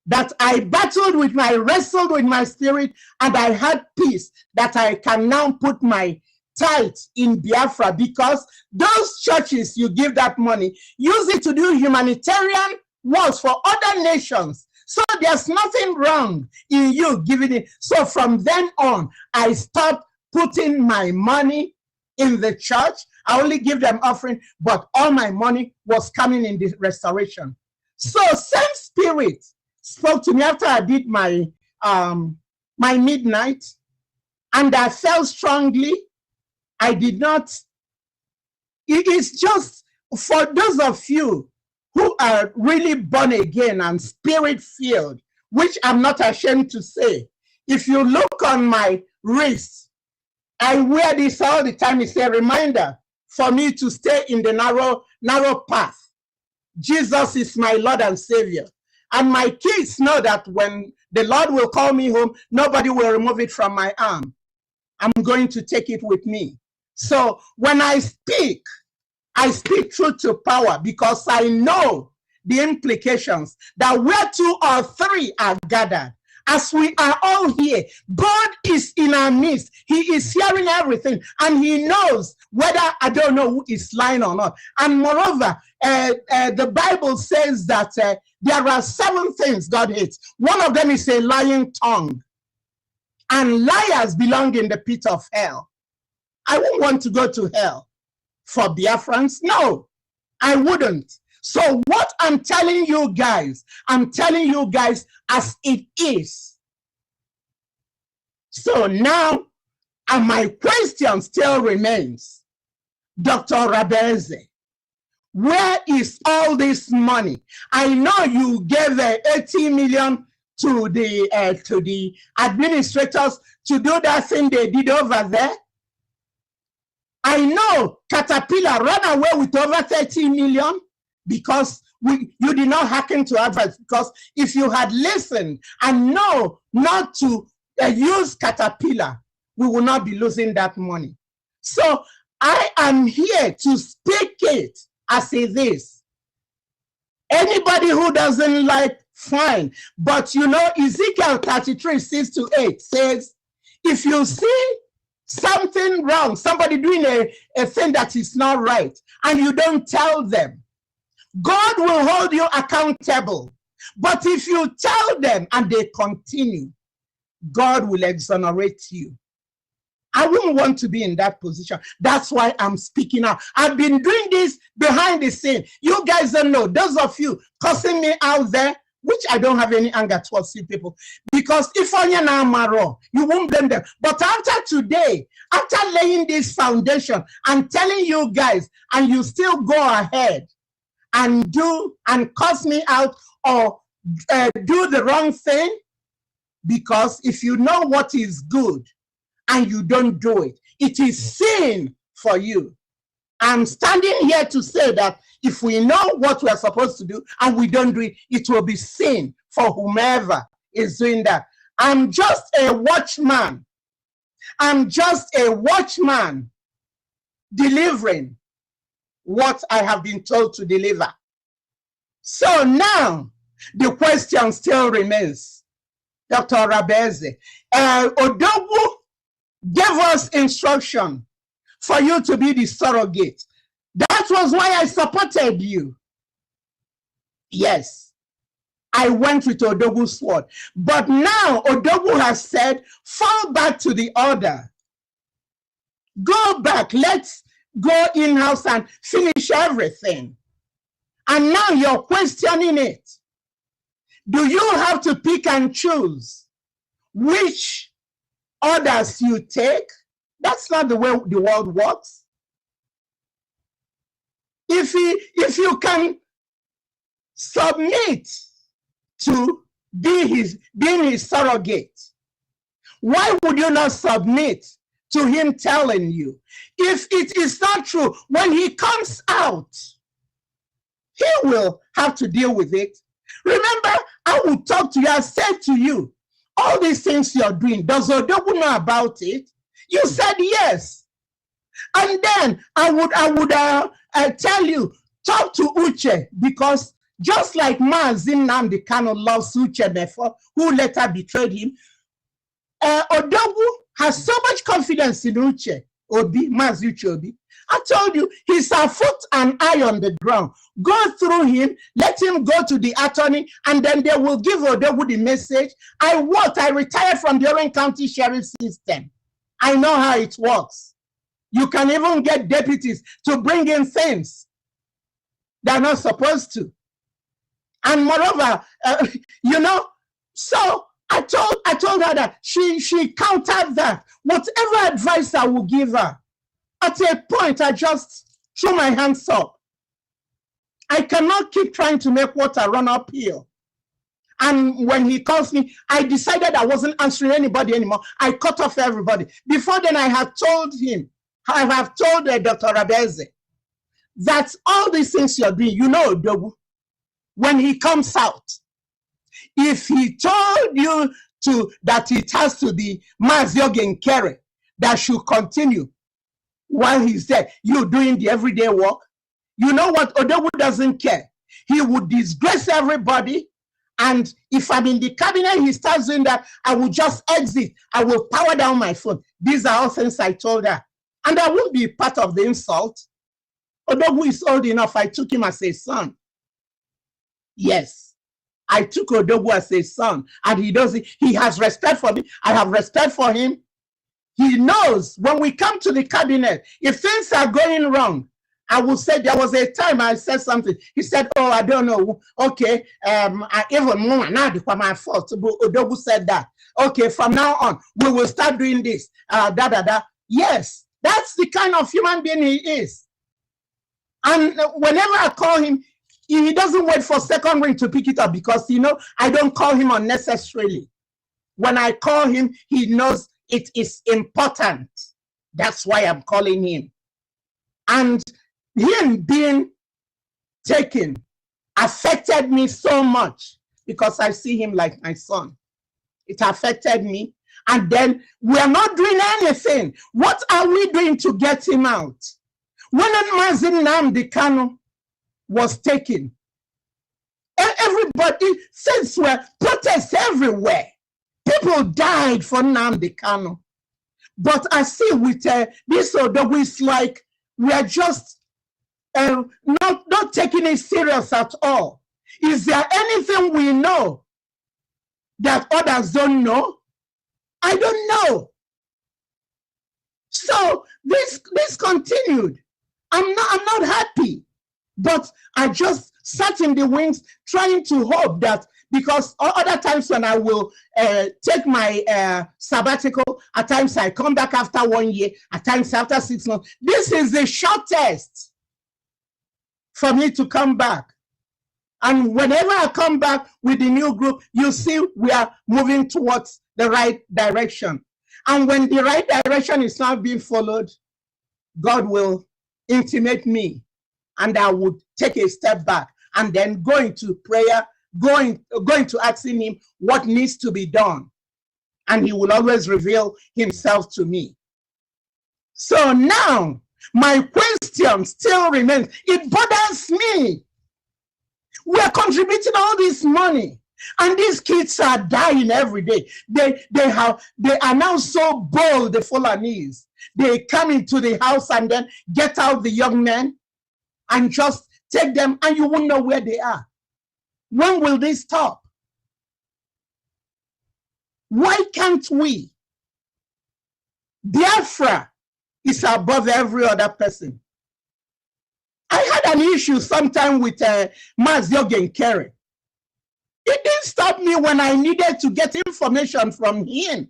That I wrestled with my spirit, and I had peace that I can now put my tithe in Biafra, because those churches you give that money, use it to do humanitarian works for other nations. So there's nothing wrong in you giving it. So from then on, I stopped putting my money in the church. I only give them offering, but all my money was coming in the restoration. So same spirit spoke to me after I did my my midnight, and I felt strongly. I did not. It is just for those of you who are really born again and spirit filled, which I'm not ashamed to say. If you look on my wrist, I wear this all the time. It's a reminder for me to stay in the narrow path. Jesus is my Lord and Savior. And my kids know that when the Lord will call me home, nobody will remove it from my arm. I'm going to take it with me. So when I speak truth to power, because I know the implications that where 2 or 3 are gathered, as we are all here, God is in our midst. He is hearing everything, and he knows whether, I don't know, who is lying or not. And moreover, the Bible says that there are 7 things God hates. One of them is a lying tongue. And liars belong in the pit of hell. I wouldn't want to go to hell for Biafrans. No, I wouldn't. So what I'm telling you guys as it is. So now, and my question still remains, Dr. Rabeze, where is all this money? I know you gave 80 million to the administrators to do that thing they did over there. I know Caterpillar ran away with over 30 million because you did not hearken to advice. Because if you had listened and know not to use Caterpillar, we will not be losing that money. So I am here to speak it as it is. Anybody who doesn't like, fine. But you know, Ezekiel 33, 6-8 says, if you see something wrong, somebody doing a thing that is not right, and you don't tell them, God will hold you accountable. But if you tell them and they continue, God will exonerate you. I wouldn't want to be in that position. That's why I'm speaking out. I've been doing this behind the scene. You guys don't know. Those of you cussing me out there, which I don't have any anger towards you people, because if you won't blame them. But after today, after laying this foundation and telling you guys, and you still go ahead and do and cuss me out or do the wrong thing, because if you know what is good and you don't do it, it is sin for you. I'm standing here to say that if we know what we're supposed to do and we don't do it, it will be sin for whomever is doing that. I'm just a watchman. I'm just a watchman delivering what I have been told to deliver. So now the question still remains, Dr. Rabeze. Onuwu gave us instruction for you to be the surrogate. That was why I supported you. Yes, I went with Onuwu's sword. But now Onuwu has said, fall back to the order. Go back. Let's go in-house and finish everything. And now you're questioning it. Do you have to pick and choose which orders you take? That's not the way the world works. If you can submit to being his surrogate, why would you not submit to him telling you? If it is not true, when he comes out, he will have to deal with it. Remember, I will talk to you. I said to you, all these things you're doing, does Onuwu know about it? You said yes. And then I would tell you, talk to Uche, because just like Maazị Nnamdi Kanu loves Uche Mefo, who later betrayed him, Onuwu has so much confidence in Uche Obi, Mazuchi Obi. I told you, he's a foot and eye on the ground. Go through him, let him go to the attorney, and then they will give Odogu the message. I retired from the Orange County Sheriff System. I know how it works. You can even get deputies to bring in things they're not supposed to. And moreover, so I told her that she countered that. Whatever advice I would give her, at a point, I just threw my hands up. I cannot keep trying to make water run uphill. And when he calls me, I decided I wasn't answering anybody anymore. I cut off everybody. Before then, I have told Dr. Rabeze, that all these things you're doing, Dogu, when he comes out, if he told you that it has to be Maziogen Kere that should continue while he's there, you doing the everyday work, you know what? Odogu doesn't care. He would disgrace everybody. And if I'm in the cabinet, he starts doing that, I will just exit. I will power down my phone. These are all things I told her. And I won't be part of the insult. Odogu is old enough. I took him as a son. Yes. I took Odogu as a son. And he has respect for me. I have respect for him. He knows when we come to the cabinet, if things are going wrong, I will say there was a time I said something. He said, oh, I don't know. Okay, even more now my fault. Odogu said that. Okay, from now on, we will start doing this. Yes, that's the kind of human being he is. And whenever I call him, he doesn't wait for second ring to pick it up because, I don't call him unnecessarily. When I call him, he knows it is important. That's why I'm calling him. And him being taken affected me so much because I see him like my son. It affected me. And then we're not doing anything. What are we doing to get him out? When Mazin Nnamdi Kanu was taken, everybody, since we're protests everywhere, people died for Nnamdi Kanu. But I see with this Odogu, it's like we're just not taking it serious at all. Is there anything we know that others don't know? I don't know. So this continued. I'm not happy, but I just sat in the wings trying to hope that, because other times when I will take my sabbatical, at times I come back after 1 year, at times after 6 months. This is the shortest for me to come back. And whenever I come back with the new group, you see we are moving towards the right direction. And when the right direction is not being followed, God will intimate me and I would take a step back and then go into prayer, going to asking him what needs to be done. And he will always reveal himself to me. So now, my question still remains. It bothers me. We are contributing all this money, and these kids are dying every day. They are now so bold, the Fulanis. They come into the house and then get out the young men and just take them, and you won't know where they are. When will this stop? Why can't we? Biafra is above every other person. I had an issue sometime with Maziogen Kere. It didn't stop me when I needed to get information from him.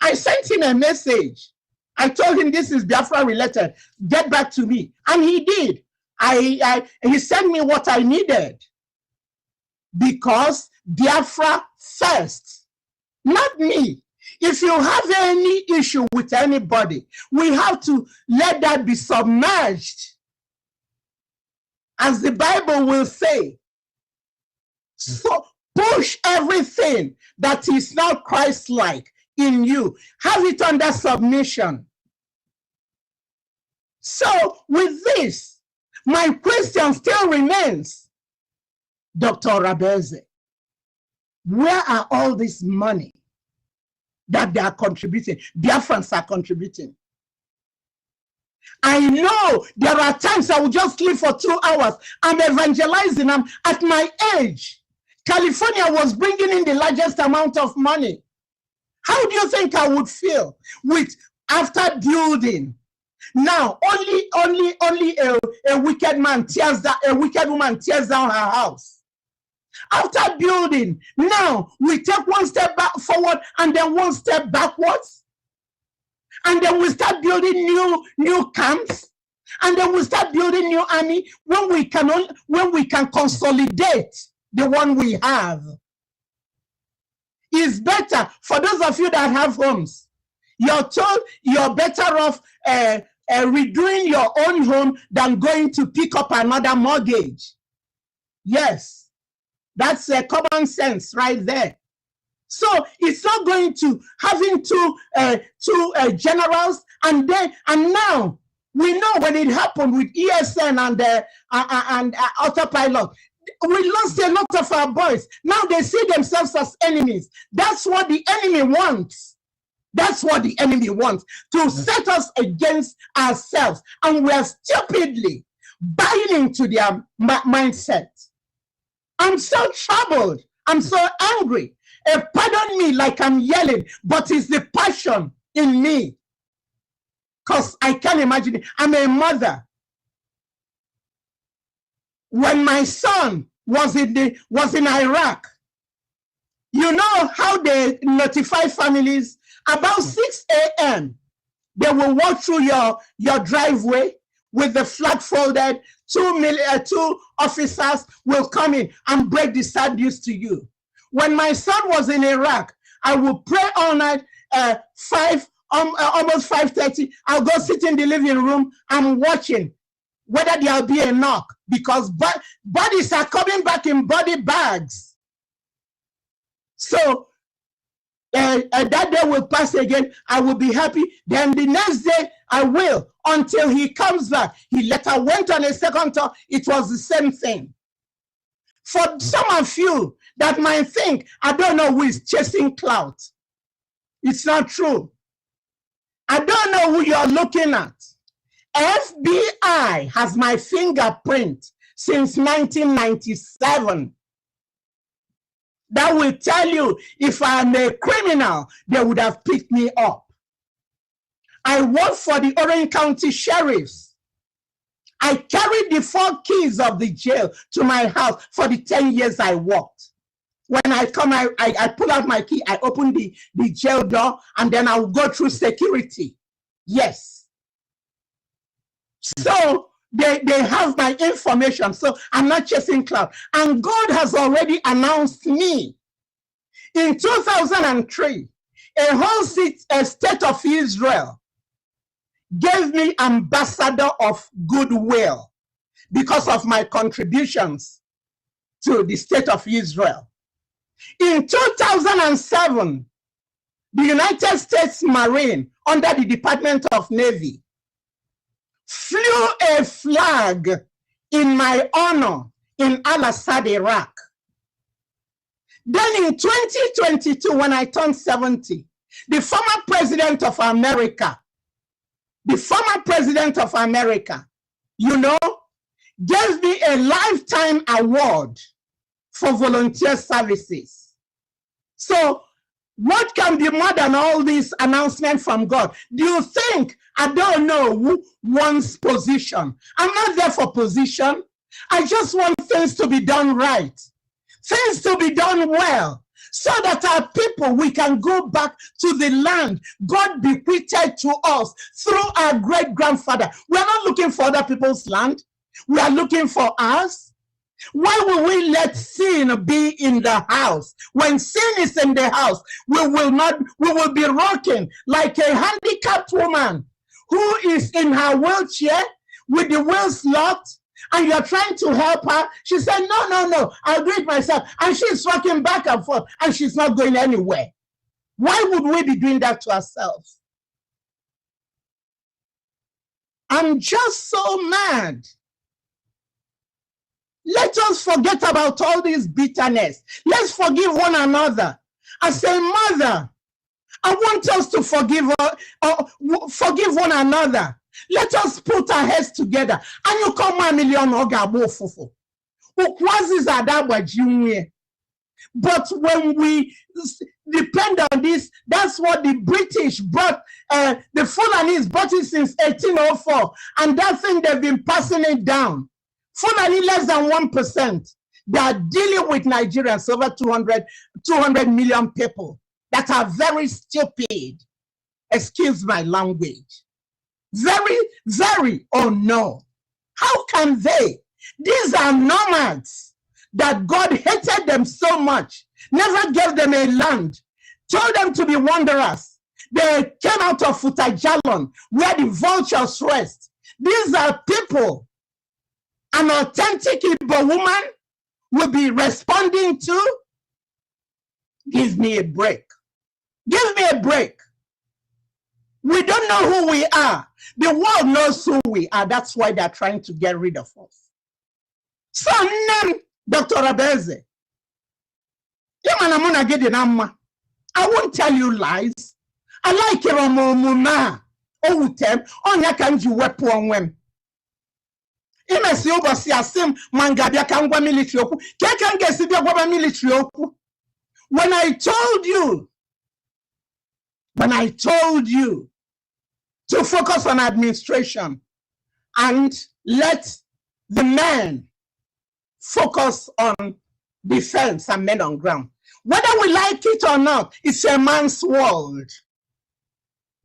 I sent him a message. I told him this is Biafra related. Get back to me. And he did. He sent me what I needed. Because Biafra first, not me. If you have any issue with anybody, we have to let that be submerged. As the Bible will say, so push everything that is not Christ-like in you. Have it under submission. So with this, my question still remains, Dr. Rabeze, where are all this money that they are contributing? Biafrans are contributing. I know there are times I will just sleep for 2 hours. I'm evangelizing. I'm at my age. California was bringing in the largest amount of money. How do you think I would feel with after building? Now only a wicked man tears down, a wicked woman tears down her house. After building, now we take one step back forward and then one step backwards. And then we start building new camps, and then we start building new army when we can consolidate the one we have. It's better for those of you that have homes. You're told you're better off redoing your own home than going to pick up another mortgage. Yes, that's common sense right there. So it's not going to having two generals, and now we know when it happened with ESN and autopilot, we lost a lot of our boys. Now they see themselves as enemies. That's what the enemy wants. That's what the enemy wants, to set us against ourselves, and we are stupidly buying into their mindset. I'm so troubled. I'm so angry. Pardon me like I'm yelling, but it's the passion in me. Because I can't imagine it. I'm a mother. When my son was in Iraq, you know how they notify families? About 6 a.m., they will walk through your driveway with the flag folded. Two officers will come in and break the sad news to you. When my son was in Iraq, I would pray all night, almost 5:30. I'll go sit in the living room. I'm watching whether there'll be a knock, because bodies are coming back in body bags. So that day will pass again. I will be happy. Then the next day I will, until he comes back. He later went on a second tour. It was the same thing. For some of you that might think, I don't know who is chasing clout. It's not true. I don't know who you're looking at. FBI has my fingerprint since 1997. That will tell you if I'm a criminal, they would have picked me up. I work for the Orange County Sheriffs. I carried the 4 keys of the jail to my house for the 10 years I worked. When I come, I pull out my key, I open the jail door, and then I'll go through security. Yes. So they have my information. So I'm not chasing clout. And God has already announced me. In 2003, a whole state of Israel gave me ambassador of goodwill because of my contributions to the state of Israel. In 2007, the United States Marine under the Department of Navy flew a flag in my honor in Al-Assad, Iraq. Then in 2022, when I turned 70, the former president of America, you know, gave me a lifetime award for volunteer services. So what can be more than all these announcements from God? Do you think I don't know who wants position? I'm not there for position. I just want things to be done right, things to be done well, so that our people, we can go back to the land God bequeathed to us through our great-grandfather. We're not looking for other people's land. We are looking for ours. Why will we let sin be in the house? When sin is in the house, we will be rocking like a handicapped woman who is in her wheelchair with the wheels locked, and you're trying to help her. She said, no, I'll do it myself. And she's rocking back and forth, and she's not going anywhere. Why would we be doing that to ourselves? I'm just so mad. Let us forget about all this bitterness. Let's forgive one another. As a mother, I want us to forgive one another. Let us put our heads together. And you come 1 million ogabo fufo. But when we depend on this, that's what the British brought, the Fulanis brought it since 1804. And that thing, they've been passing it down. Fulani less than 1%. They are dealing with Nigerians, over 200 million people that are very stupid. Excuse my language. Very, very, oh no. How can they? These are nomads that God hated them so much, never gave them a land, told them to be wanderers. They came out of Futajalon, where the vultures rest. These are people an authentic Igbo woman will be responding to. Give me a break. Give me a break. We don't know who we are. The world knows who we are. That's why they're trying to get rid of us. So, name Dr. Abeze. I won't tell you lies. I like your mama. Oh, them. On your can you weapon when. Imesi obasi asim mangabia kangwa military oku. Can get the military oku. When I told you to focus on administration and let the men focus on defense and men on ground. Whether we like it or not, it's a man's world.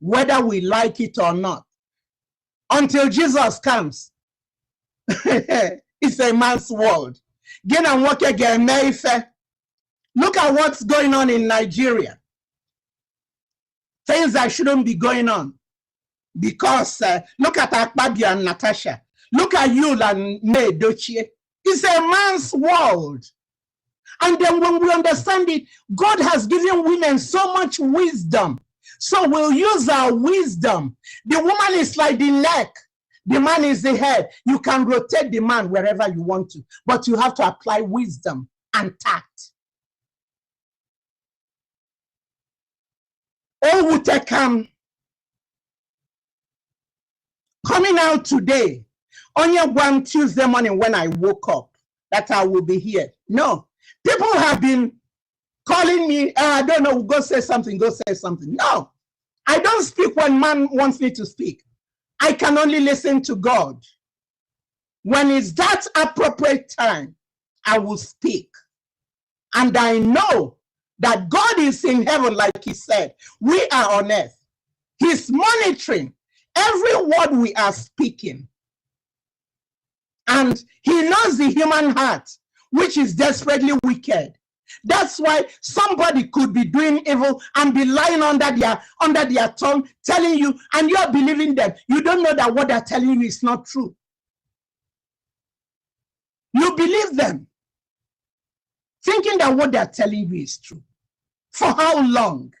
Whether we like it or not, until Jesus comes, it's a man's world. Look at what's going on in Nigeria. Things that shouldn't be going on. Because look at Ekpa and Natasha. Look at you and May Dochie. It's a man's world. And then when we understand it, God has given women so much wisdom. So we'll use our wisdom. The woman is like the neck. The man is the head. You can rotate the man wherever you want to. But you have to apply wisdom and tact. Oh, Wutekam. Coming out today, on your one Tuesday morning when I woke up, that I will be here. No, people have been calling me, I don't know, go say something, go say something. No, I don't speak when man wants me to speak. I can only listen to God. When it's that appropriate time, I will speak. And I know that God is in heaven, like he said. We are on earth. He's monitoring every word we are speaking. And he knows the human heart, which is desperately wicked. That's why somebody could be doing evil and be lying under their tongue, telling you, and you're believing them. You don't know that what they're telling you is not true. You believe them, thinking that what they're telling you is true. For how long?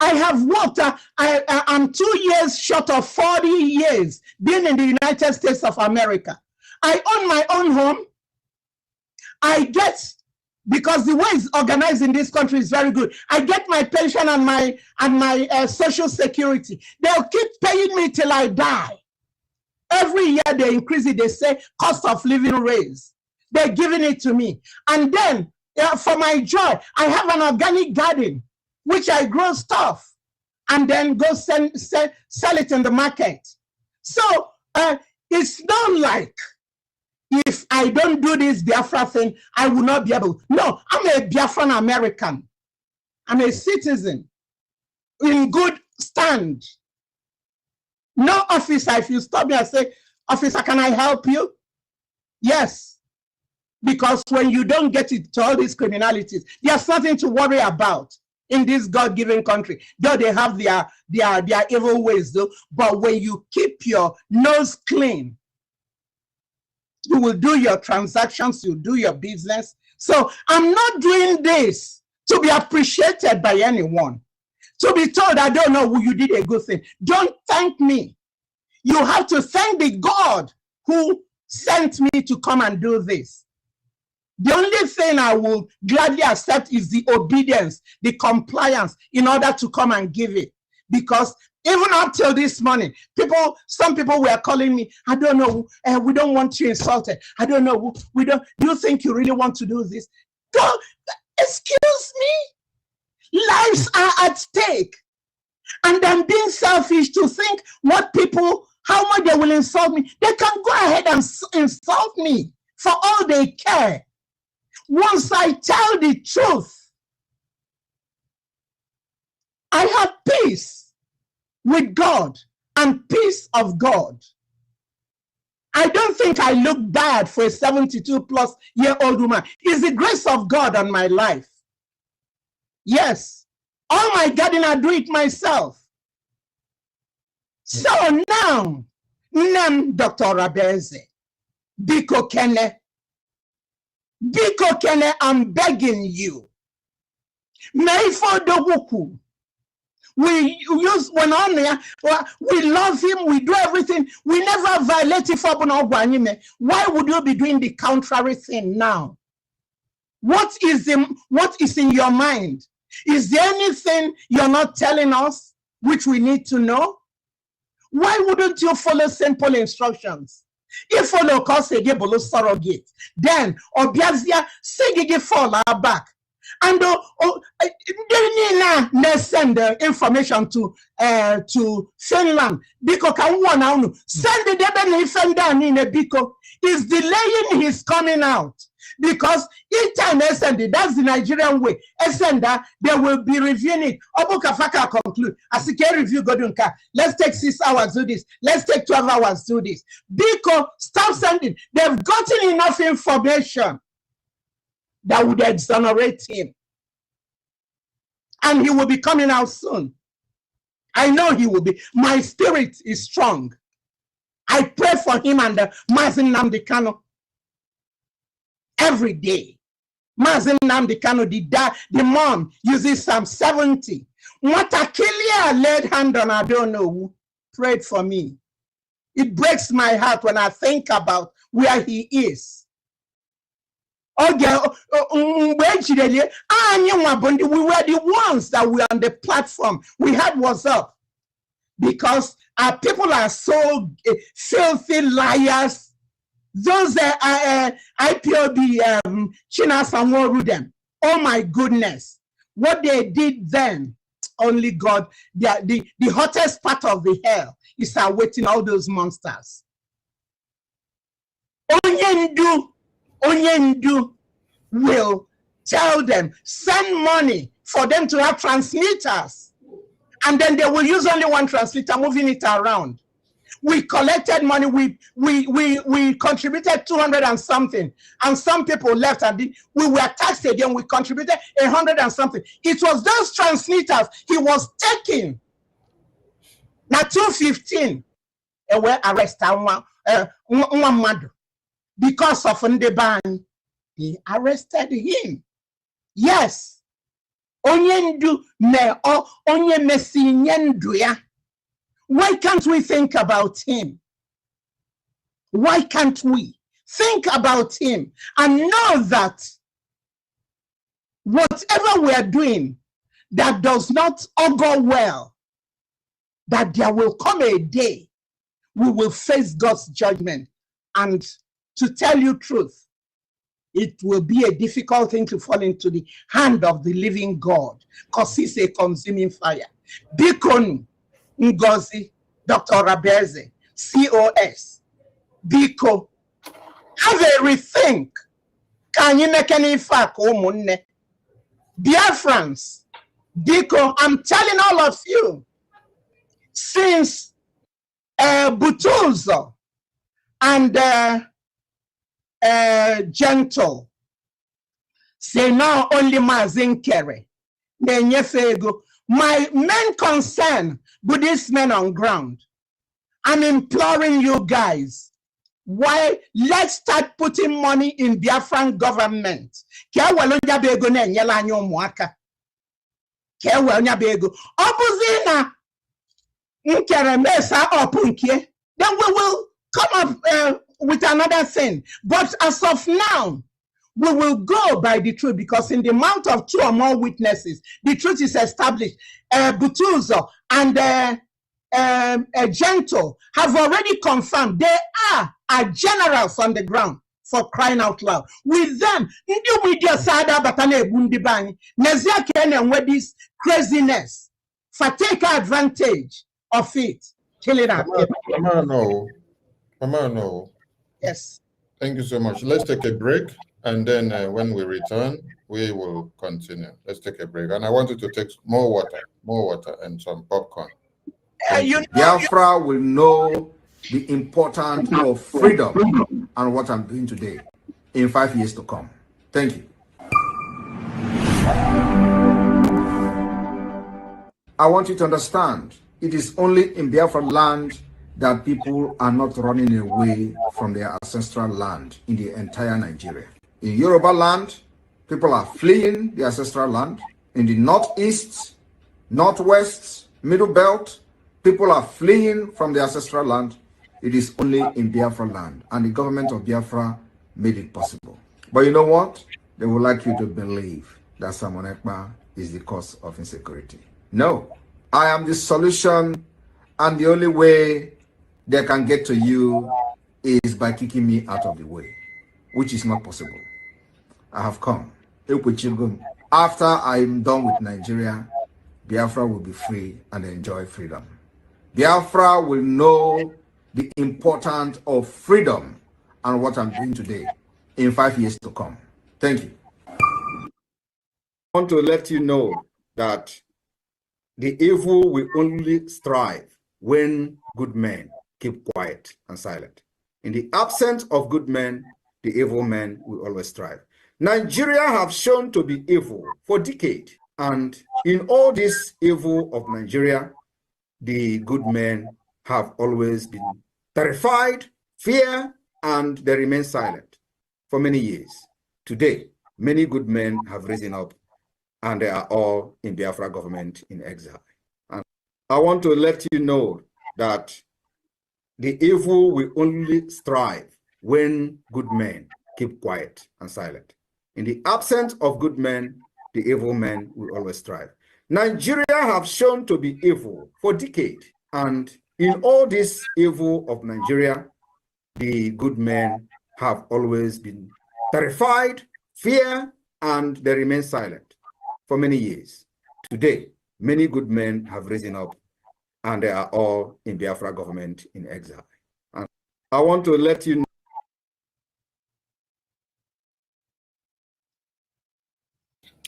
I have worked, I'm 2 years short of 40 years being in the United States of America. I own my own home. I get, because the way it's organized in this country is very good, I get my pension and my social security. They'll keep paying me till I die. Every year they increase it, they say cost of living raise. They're giving it to me. And then for my joy, I have an organic garden, which I grow stuff and then go sell it in the market. So it's not like if I don't do this Biafra thing, I will not be able. No, I'm a Biafran American. I'm a citizen in good stand. No officer, if you stop me and say, officer, can I help you? Yes. Because when you don't get it to all these criminalities, there's nothing to worry about in this God-given country. Though they have their evil ways, though. But when you keep your nose clean, you will do your transactions, you do your business. So I'm not doing this to be appreciated by anyone. To be told, I don't know, you did a good thing. Don't thank me. You have to thank the God who sent me to come and do this. The only thing I will gladly accept is the obedience, the compliance in order to come and give it. Because even up till this morning, some people were calling me, I don't know, we don't want you insulted. I don't know, do you think you really want to do this? Don't, excuse me? Lives are at stake. And I'm being selfish to think how much they will insult me. They can go ahead and insult me for all they care. Once I tell the truth, I have peace with God and peace of God. I don't think I look bad for a 72-plus-year-old woman. It's the grace of God on my life. Yes, all my gardening, I do it myself. So now, Dr. Rabeze, Biko Kene, I'm begging you. We use we love him, we do everything, we never violate it. Why would you be doing the contrary thing now? What is in your mind? Is there anything you're not telling us which we need to know? Why wouldn't you follow simple instructions? If follow cause a below surrogate, then Obiazia say fall back. And they send the information to Finland because can one send the Deben in a biko is delaying his coming out. Because each time they send it, that's the Nigerian way. They will be reviewing it. Obukafaka conclude. As a care review, Godunka, let's take 6 hours, do this. Let's take 12 hours, do this. Because stop sending. They've gotten enough information that would exonerate him. And he will be coming out soon. I know he will be. My spirit is strong. I pray for him and Mazin Nnamdi Kanu every day. Mazin Nnamdi Kanu, the mom uses Psalm 70. Watakilia laid hand on Onuwu, prayed for me. It breaks my heart when I think about where he is. We were the ones that were on the platform. We had WhatsApp because our people are so filthy liars. Those IPOB China Sanwo them. Oh my goodness. What they did then, only God, the hottest part of the hell is awaiting all those monsters. Onyendu will tell them, send money for them to have transmitters. And then they will use only one transmitter, moving it around. We collected money, we contributed 200 and something, and some people left and we were taxed again, we contributed 100 and something. It was those transmitters he was taking. Now 215, were arrested one because of Ndeban. They arrested him. Yes. Onyendu me o onye mesinyenduya. Why can't we think about him? Why can't we think about him and know that whatever we are doing that does not augur well, that there will come a day we will face God's judgment. And to tell you truth, it will be a difficult thing to fall into the hand of the living God because he's a consuming fire. Bikonu, Ngozi, Dr. Rabeze, COS, Biko, have a rethink. Can you make any fact? Biafrans, Biko, I'm telling all of you, since Butuzo and Gentle say now only Mazin Kere, my main concern, Buddhist men on ground, I'm imploring you guys, why let's start putting money in Biafran government. Then we will come up with another thing. But as of now, we will go by the truth, because in the mount of two or more witnesses, the truth is established. Butuzo and Gentle have already confirmed they are generals on the ground, for crying out loud. With them, this craziness for take advantage of it, killing our people. Mama, Yes. thank you so much. Let's take a break, and then when we return, we will continue. Let's take a break. And I want you to take more water, and some popcorn. Biafra will know the importance of freedom and what I'm doing today in 5 years to come. Thank you. I want you to understand, it is only in Biafra land that people are not running away from their ancestral land in the entire Nigeria. In Yoruba land, people are fleeing the ancestral land. In the northeast, northwest, middle belt, people are fleeing from the ancestral land. It is only in Biafra land, and the government of Biafra made it possible. But you know what? They would like you to believe that Simon Ekpa is the cause of insecurity. No, I am the solution, and the only way they can get to you is by kicking me out of the way, which is not possible. I have come. After I'm done with Nigeria, Biafra will be free and enjoy freedom. Biafra will know the importance of freedom and what I'm doing today in 5 years to come. Thank you. I want to let you know that the evil will only strive when good men keep quiet and silent. In the absence of good men, the evil men will always strive. Nigeria have shown to be evil for decades, and in all this evil of Nigeria, the good men have always been terrified, fear, and they remain silent for many years. Today, many good men have risen up, and they are all in Biafra government in exile. And I want to let you know that the evil will only strive when good men keep quiet and silent. In the absence of good men, the evil men will always strive. Nigeria have shown to be evil for decades, and in all this evil of Nigeria, the good men have always been terrified, fear, and they remain silent for many years. Today, many good men have risen up, and they are all in Biafra government in exile. And I want to let you know.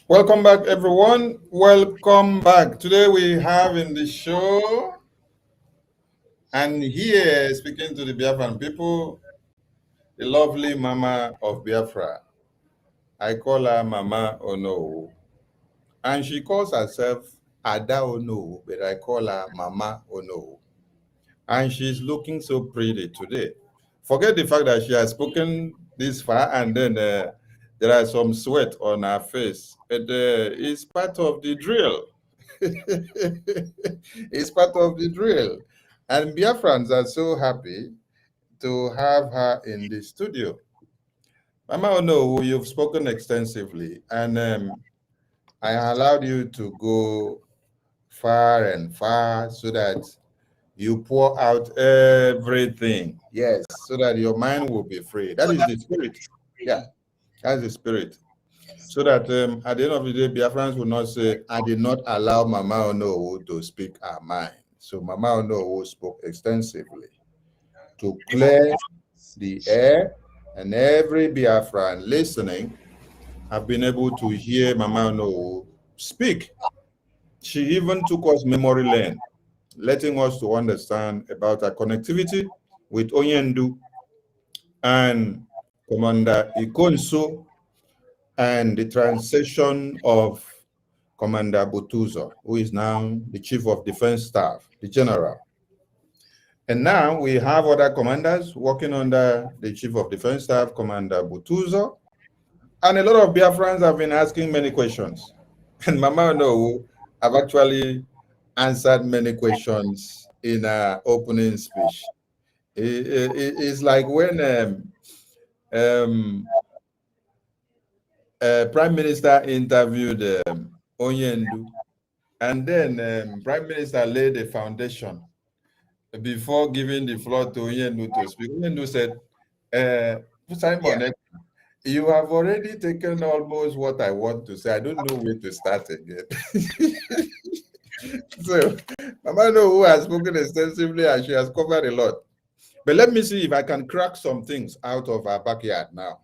Welcome back, everyone. Welcome back. Today we have in the show, and here speaking to the Biafran people, the lovely Mama of Biafra. I call her Mama Onuwu, and she calls herself Ada Onuwu, but I call her Mama Onuwu. And she's looking so pretty today. Forget the fact that she has spoken this far, and then there are some sweat on her face, but it's part of the drill. It's part of the drill. And Biafrans are so happy to have her in the studio. Mama Onuwu, you've spoken extensively, and I allowed you to go far and far so that you pour out everything. Yes, so that your mind will be free. That is the spirit. Yeah, that's the spirit. So that at the end of the day, Biafrans will not say, I did not allow Mama Onuwu to speak her mind. So Mama Onuwu spoke extensively to clear the air, and every Biafran listening have been able to hear Mama Onuwu speak. She even took us memory lane, letting us to understand about our connectivity with Onyendu and Commander Ikonso, and the transition of Commander Butuzo, who is now the Chief of Defense Staff, the General. And now we have other commanders working under the Chief of Defense Staff, Commander Butuzo. And a lot of Biafrans have been asking many questions. And Mama Onuwu have actually answered many questions in her opening speech. It's like when Prime Minister interviewed Onyendu, and then Prime Minister laid a foundation before giving the floor to Onyendu to speak. Onyendu said, Simon, you have already taken almost what I want to say. I don't know where to start again. So, Mama know who has spoken extensively and she has covered a lot. But let me see if I can crack some things out of our backyard now.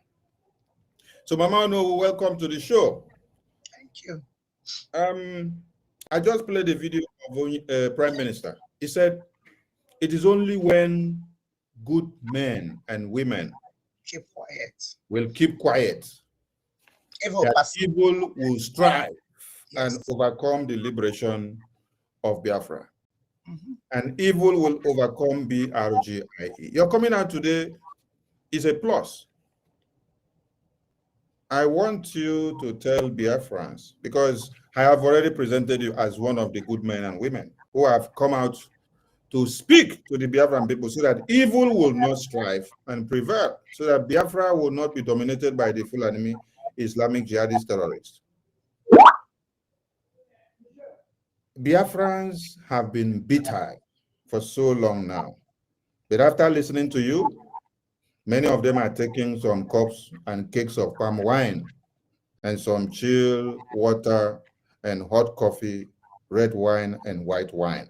So, Mama know, welcome to the show. Thank you. I just played a video of Prime Minister. He said, it is only when good men and women keep quiet will keep quiet evil will strive and overcome the liberation of Biafra. And evil will overcome BRGIE. Your coming out today is a plus. I want you to tell Biafrans, because I have already presented you as one of the good men and women who have come out to speak to the Biafran people so that evil will not strive and prevail, so that Biafra will not be dominated by the full enemy Islamic jihadist terrorists. Biafrans have been bitter for so long now, but after listening to you, many of them are taking some cups and cakes of palm wine and some chill water and hot coffee, red wine and white wine.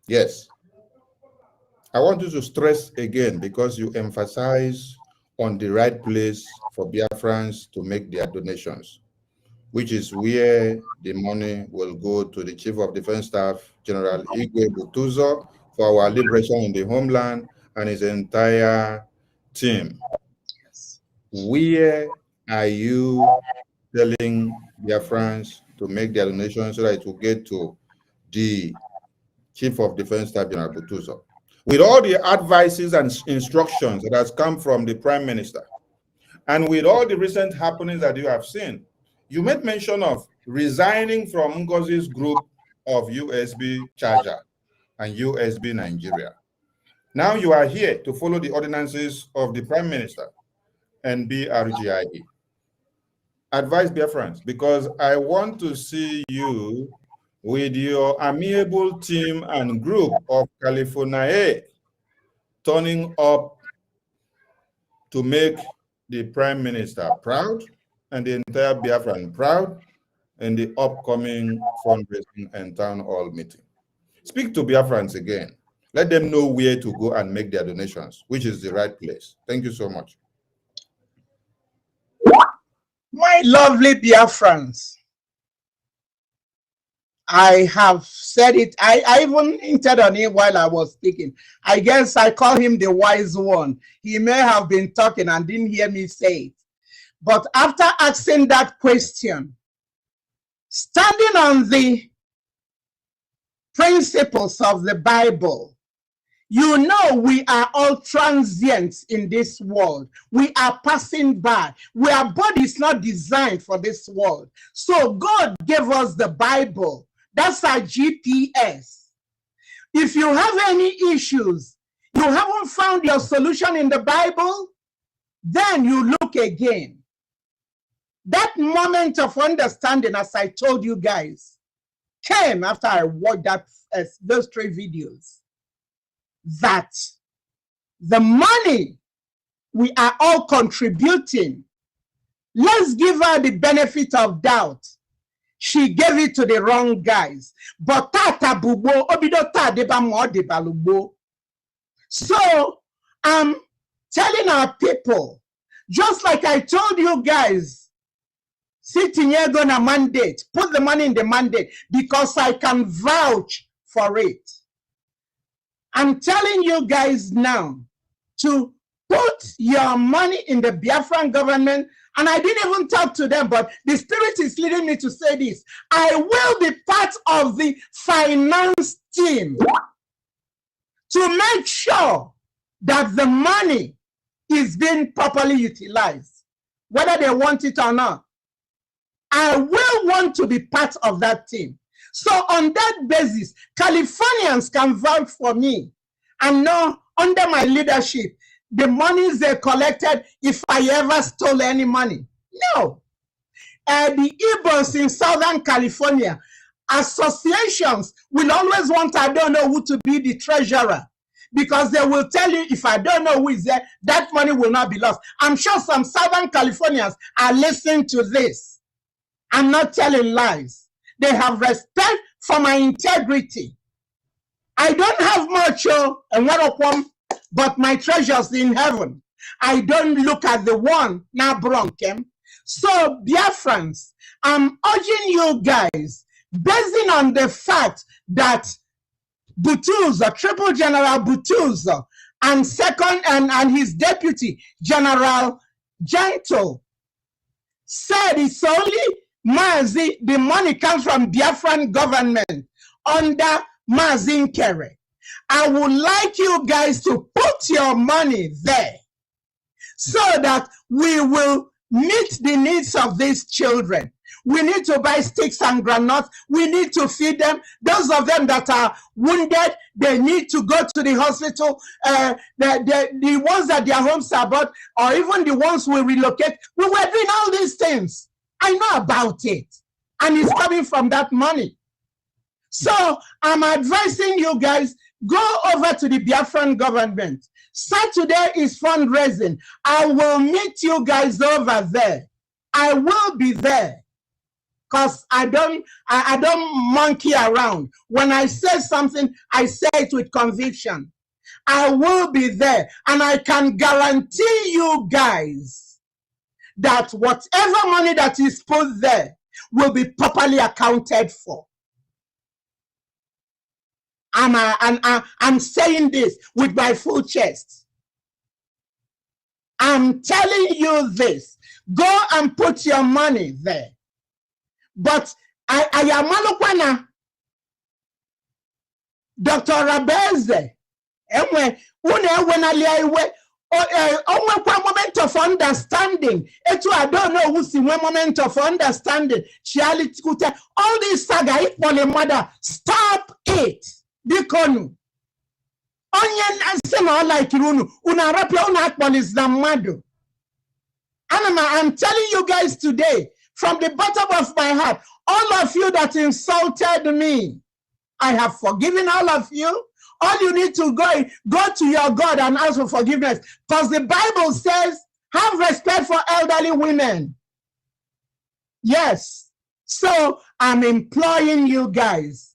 Yes, I want you to stress again, because you emphasize on the right place for Biafrans to make their donations, which is where the money will go to the Chief of Defense Staff, General Igwe Butuzo, for our liberation in the homeland and his entire team. Where are you telling Biafrans to make their donations so that it will get to the Chief of Defense Staff, General Butuzo? With all the advices and instructions that has come from the Prime Minister, and with all the recent happenings that you have seen, you made mention of resigning from Ngozi's group of USB Charger and USB Nigeria. Now you are here to follow the ordinances of the Prime Minister and BRGIE. Advise Biafrans, because I want to see you with your amiable team and group of California turning up to make the Prime Minister proud and the entire Biafran proud in the upcoming fundraising and town hall meeting. Speak to Biafrans again. Let them know where to go and make their donations, which is the right place. Thank you so much. My lovely Biafrans, I have said it. I even hinted on it while I was speaking. I guess I call him the wise one. He may have been talking and didn't hear me say it. But after asking that question, standing on the principles of the Bible, you know we are all transients in this world. We are passing by. Our body is not designed for this world. So God gave us the Bible. That's our GPS. If you have any issues, you haven't found your solution in the Bible, then you look again. That moment of understanding, as I told you guys, came after I watched those 3 videos. That the money we are all contributing, let's give her the benefit of doubt. She gave it to the wrong guys. But tata bubo obidota deba mo deba lubo. So I'm telling our people, just like I told you guys, sitting here gonna mandate, put the money in the mandate, because I can vouch for it. I'm telling you guys now to put your money in the Biafran government. And I didn't even talk to them, but the Spirit is leading me to say this. I will be part of the finance team to make sure that the money is being properly utilized, whether they want it or not. I will want to be part of that team. So on that basis, Californians can vouch for me and know under my leadership, the monies they collected if I ever stole any money. No. The Igbos in Southern California, associations will always want I don't know who to be the treasurer, because they will tell you if I don't know who is there, that money will not be lost. I'm sure some Southern Californians are listening to this. I'm not telling lies. They have respect for my integrity. I don't have much, but my treasures in heaven. I don't look at the one now bronkem. So, Biafrans, I'm urging you guys, basing on the fact that Butuza, Triple General Butuza, and second and his deputy, General Gentle, said it's only Mazi, the money comes from Biafran government under Mazin Kere. I would like you guys to put your money there so that we will meet the needs of these children. We need to buy sticks and granuts. We need to feed them. Those of them that are wounded, they need to go to the hospital. The ones that their homes are bought, or even the ones we relocate, we were doing all these things. I know about it. And it's coming from that money. So I'm advising you guys, go over to the Biafran government. Saturday is fundraising. I will meet you guys over there. I will be there. Because I don't monkey around. When I say something, I say it with conviction. I will be there. And I can guarantee you guys that whatever money that is put there will be properly accounted for. I'm saying this with my full chest. I'm telling you this. Go and put your money there. But I am Malukwana, Dr. Rabeze, moment of understanding. I don't know who's in one moment of understanding. All this saga, mother, stop it. Dikonu. Onion and sema like Runu. Unarapia unakbal is namado. I'm telling you guys today, from the bottom of my heart, all of you that insulted me, I have forgiven all of you. All you need to go to your God and ask for forgiveness. Because the Bible says, have respect for elderly women. Yes. So I'm imploring you guys,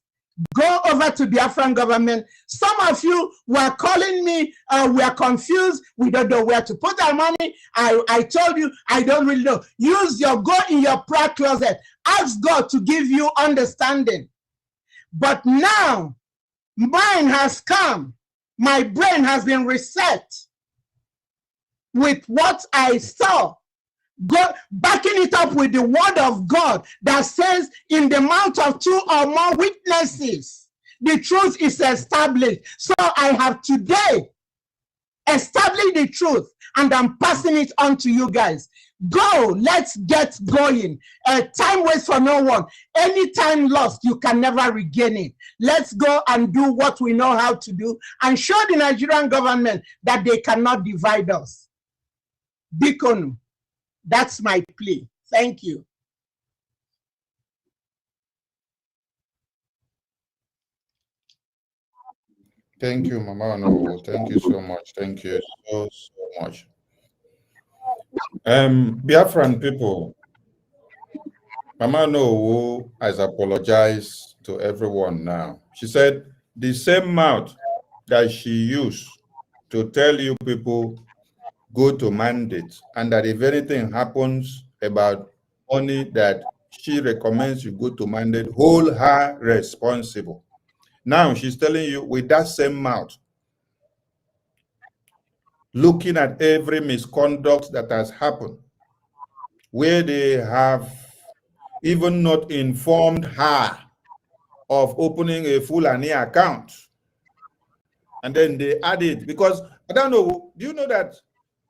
go over to the Biafran government. Some of you were calling me, we are confused. We don't know where to put our money. I told you, I don't really know. Go in your prayer closet. Ask God to give you understanding. But now, mine has come. My brain has been reset with what I saw. Go backing it up with the word of God that says, in the mouth of two or more witnesses, the truth is established. So I have today established the truth, and I'm passing it on to you guys. Go, let's get going. Time waits for no one. Any time lost, you can never regain it. Let's go and do what we know how to do and show the Nigerian government that they cannot divide us. Bikonu. That's my plea. Thank you. Thank you, Mama Onuwu. Thank you so much. Thank you so much. Biafran people, Mama Onuwu has apologized to everyone now. She said the same mouth that she used to tell you people go to mandate, and that if anything happens about money that she recommends you go to mandate, hold her responsible. Now she's telling you with that same mouth, looking at every misconduct that has happened, where they have even not informed her of opening a Fulani account. And then they added, because I don't know, do you know that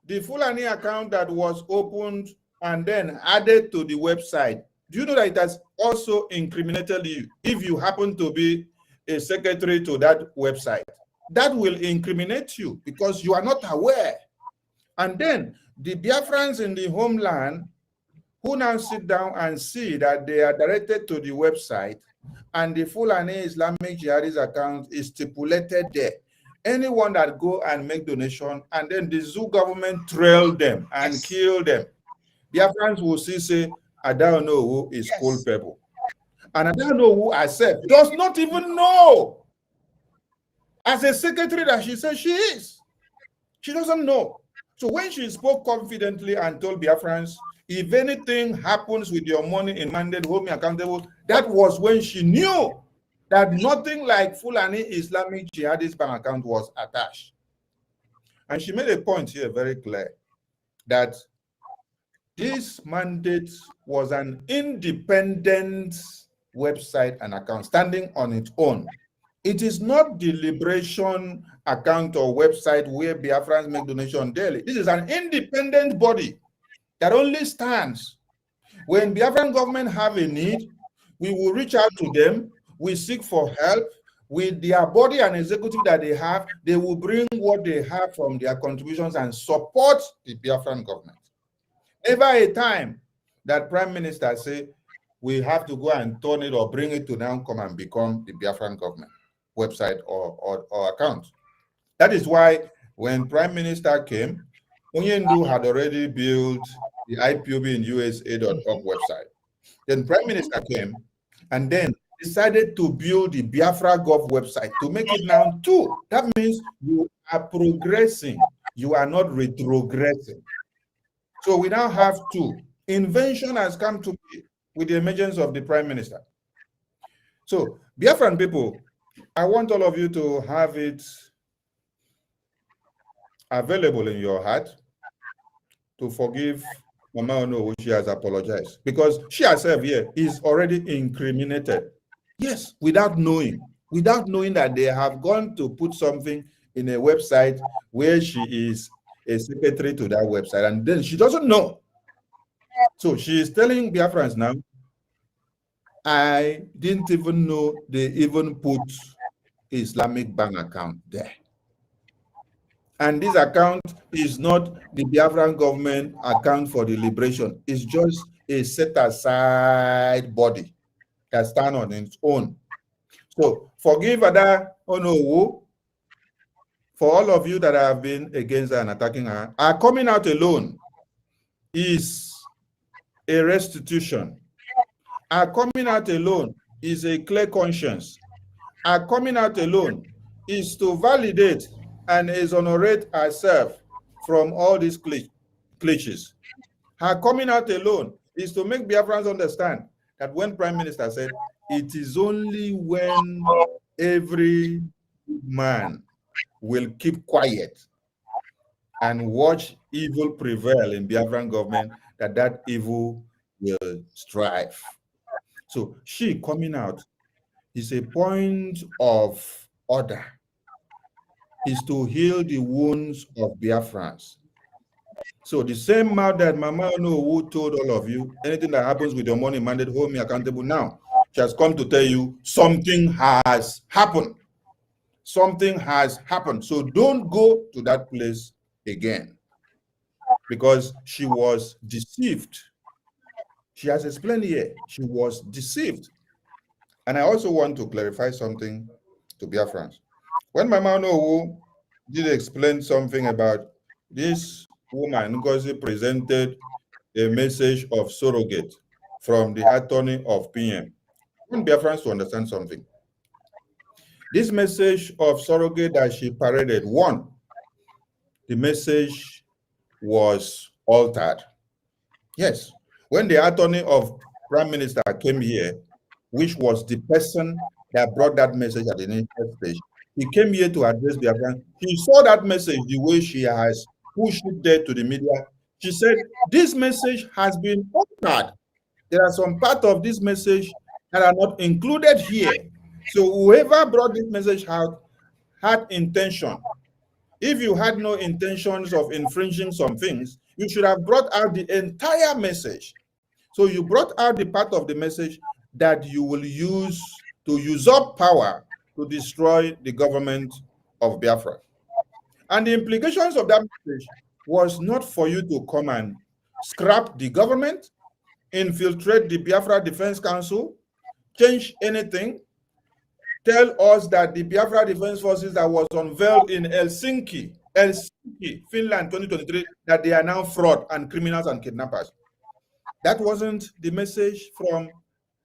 the Fulani account that was opened and then added to the website, do you know that it has also incriminated you if you happen to be a secretary to that website? That will incriminate you because you are not aware And then the Biafrans in the homeland who now sit down and see that they are directed to the website and the Fulani Islamic Jihadist account is stipulated there. Anyone that go and make donation and then the zoo government trail them and kill them, Biafrans will see say, I don't know who is cold pebble. And I don't know who herself does not even know. As a secretary that she says she is. She doesn't know. So when she spoke confidently and told Biafrans, if anything happens with your money in mandate, hold me accountable, that was when she knew that nothing like Fulani Islamic Jihadist bank account was attached. And she made a point here very clear that this mandate was an independent website and account standing on its own. It is not the liberation account or website where Biafrans make donation daily. This is an independent body that only stands. When Biafran government have a need, we will reach out to them, we seek for help. With their body and executive that they have, they will bring what they have from their contributions and support the Biafran government. Never a time that Prime Minister say, we have to go and turn it or bring it to now come and become the Biafran government website or account. That is why when Prime Minister came, Onyendu had already built the IPOB in USA.org website. Then Prime Minister came and then decided to build the Biafra Gov website to make it now two. That means you are progressing. You are not retrogressing. So we now have two. Invention has come to be with the emergence of the Prime Minister. So Biafran people, I want all of you to have it available in your heart to forgive Mama Onuwu. She has apologized because she herself here is already incriminated. Yes, without knowing that they have gone to put something in a website where she is a secretary to that website, and then she doesn't know. So she is telling Biafrans now, I didn't even know they even put Islamic bank account there. And this account is not the Biafran government account for the liberation. It's just a set-aside body that stands on its own. So forgive Ada Onuwu for all of you that have been against her and attacking her. Her coming out alone is a restitution. Her coming out alone is a clear conscience. Her coming out alone is to validate and exonerate herself from all these cliches. Her coming out alone is to make Biafrans understand that when Prime Minister said, it is only when every man will keep quiet and watch evil prevail in Biafran government, that evil will strive. So she coming out is a point of order, is to heal the wounds of Biafrans. So the same mouth that Mama Onuwu told all of you, anything that happens with your money mandate, hold me accountable now. She has come to tell you something has happened. Something has happened. So don't go to that place again, because she was deceived. She has explained here, she was deceived. And I also want to clarify something to Biafrans. When Mama Onuwu did explain something about this woman, Ngozi presented a message of surrogate from the attorney of PM. I want Biafrans to understand something. This message of surrogate that she paraded, one, the message was altered. Yes, when the attorney of Prime Minister came here, which was the person that brought that message at the initial stage, he came here to address Biafran. He saw that message the way she has pushed it there to the media. She said, this message has been altered. There are some parts of this message that are not included here. So whoever brought this message out had intention. If you had no intentions of infringing some things, you should have brought out the entire message. So you brought out the part of the message that you will use to usurp power to destroy the government of Biafra. And the implications of that message was not for you to come and scrap the government, infiltrate the Biafra Defense Council, change anything, tell us that the Biafra Defense Forces that was unveiled in Helsinki, Finland 2023, that they are now fraud and criminals and kidnappers. That wasn't the message from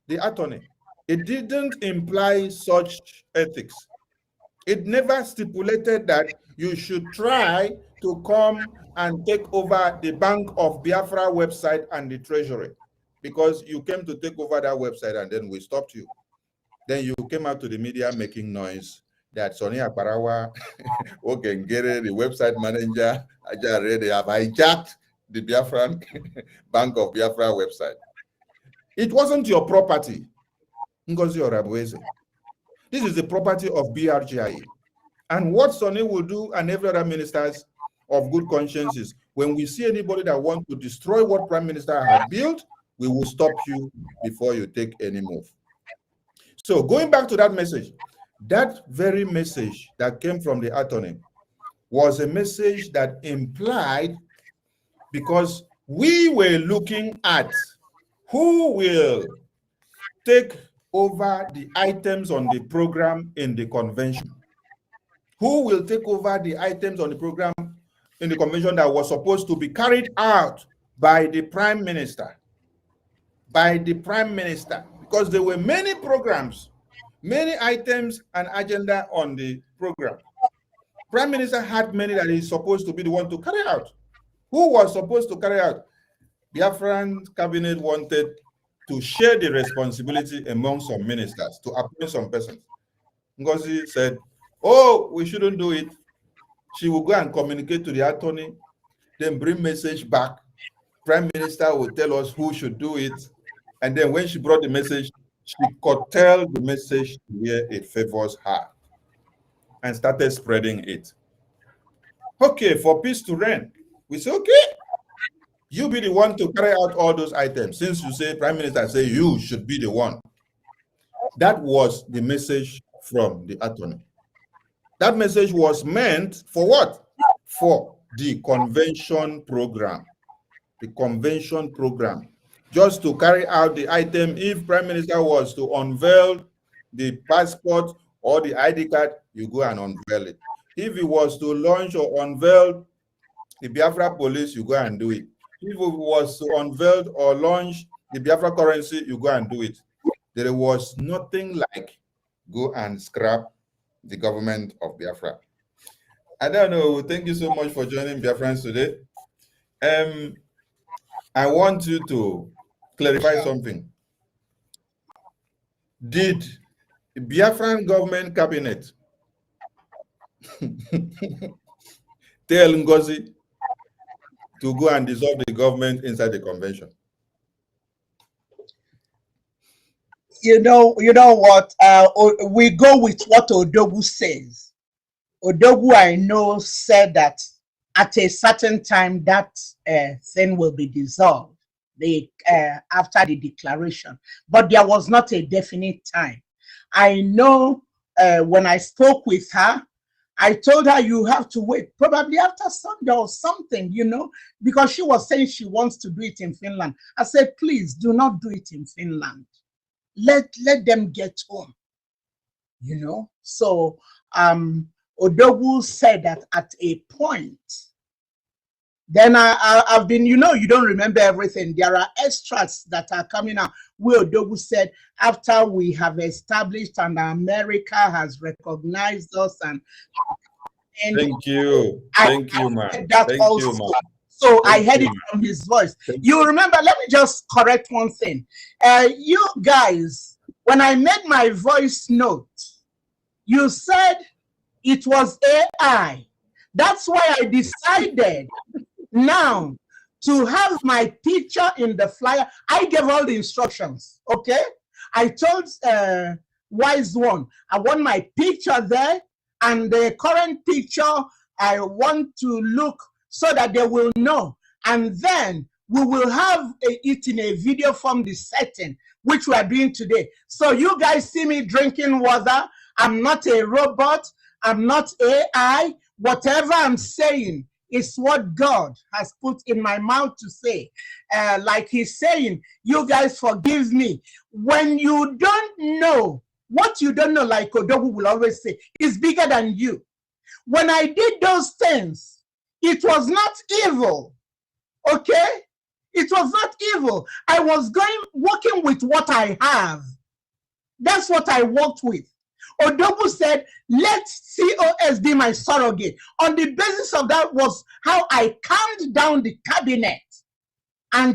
the attorney. It didn't imply such ethics. It never stipulated that you should try to come and take over the Bank of Biafra website and the treasury, because you came to take over that website and then we stopped you. Then you came out to the media making noise that Sonny Akbarawa, Okengere, the website manager, they have hijacked the Biafran Bank of Biafra website. It wasn't your property, Ngozi Orabueze. This is the property of BRGIA. And what Sonny will do, and every other ministers of good conscience, is when we see anybody that wants to destroy what Prime Minister has built, we will stop you before you take any move. So going back to that message, that very message that came from the attorney was a message that implied, because we were looking at who will take over the items on the program in the convention. Who will take over the items on the program in the convention that was supposed to be carried out by the Prime Minister? By the Prime Minister. Because there were many programs, many items and agenda on the program. Prime Minister had many that he's supposed to be the one to carry out. Who was supposed to carry out? Biafran cabinet wanted to share the responsibility among some ministers, to appoint some persons. Ngozi said, oh, we shouldn't do it. She will go and communicate to the attorney, then bring message back. Prime Minister will tell us who should do it. And then when she brought the message, she curtailed the message to where it favors her and started spreading it. Okay, for peace to reign, we say, okay, you be the one to carry out all those items. Since you say, Prime Minister say you should be the one. That was the message from the attorney. That message was meant for what? For the convention program. The convention program. Just to carry out the item, if Prime Minister was to unveil the passport or the ID card, you go and unveil it. If he was to launch or unveil the Biafra police, you go and do it. If it was to unveil or launch the Biafra currency, you go and do it. There was nothing like go and scrap the government of Biafra. I don't know. Thank you so much for joining Biafrans today. I want you to clarify something. Did the Biafran government cabinet tell Ngozi to go and dissolve the government inside the convention? You know what? We go with what Odogu says. Odogu, I know, said that at a certain time that thing will be dissolved. After the declaration, but there was not a definite time. I know when I spoke with her, I told her you have to wait, probably after Sunday or something, you know, because she was saying she wants to do it in Finland. I said, please do not do it in Finland. Let them get home, you know. So Odogu said that at a point. Then I've been, you know, you don't remember everything. There are extracts that are coming out where Odogu said, after we have established and America has recognized us and thank you, ma. That thank also. you, ma. So I heard it from his voice. You remember, let me just correct one thing. You guys, when I made my voice note, you said it was AI. That's why I decided now to have my picture in the flyer. I gave all the instructions, okay? I told Wise One, I want my picture there, and the current picture, I want to look so that they will know. And then we will have it in a video from the setting, which we are doing today. So you guys see me drinking water. I'm not a robot. I'm not AI. Whatever I'm saying is what God has put in my mouth to say. Like he's saying, you guys forgive me. When you don't know, what you don't know, like Odogu will always say, is bigger than you. When I did those things, it was not evil. Okay? It was not evil. I was working with what I have. That's what I worked with. Odogu said, let COS be my surrogate. On the basis of that was how I calmed down the cabinet and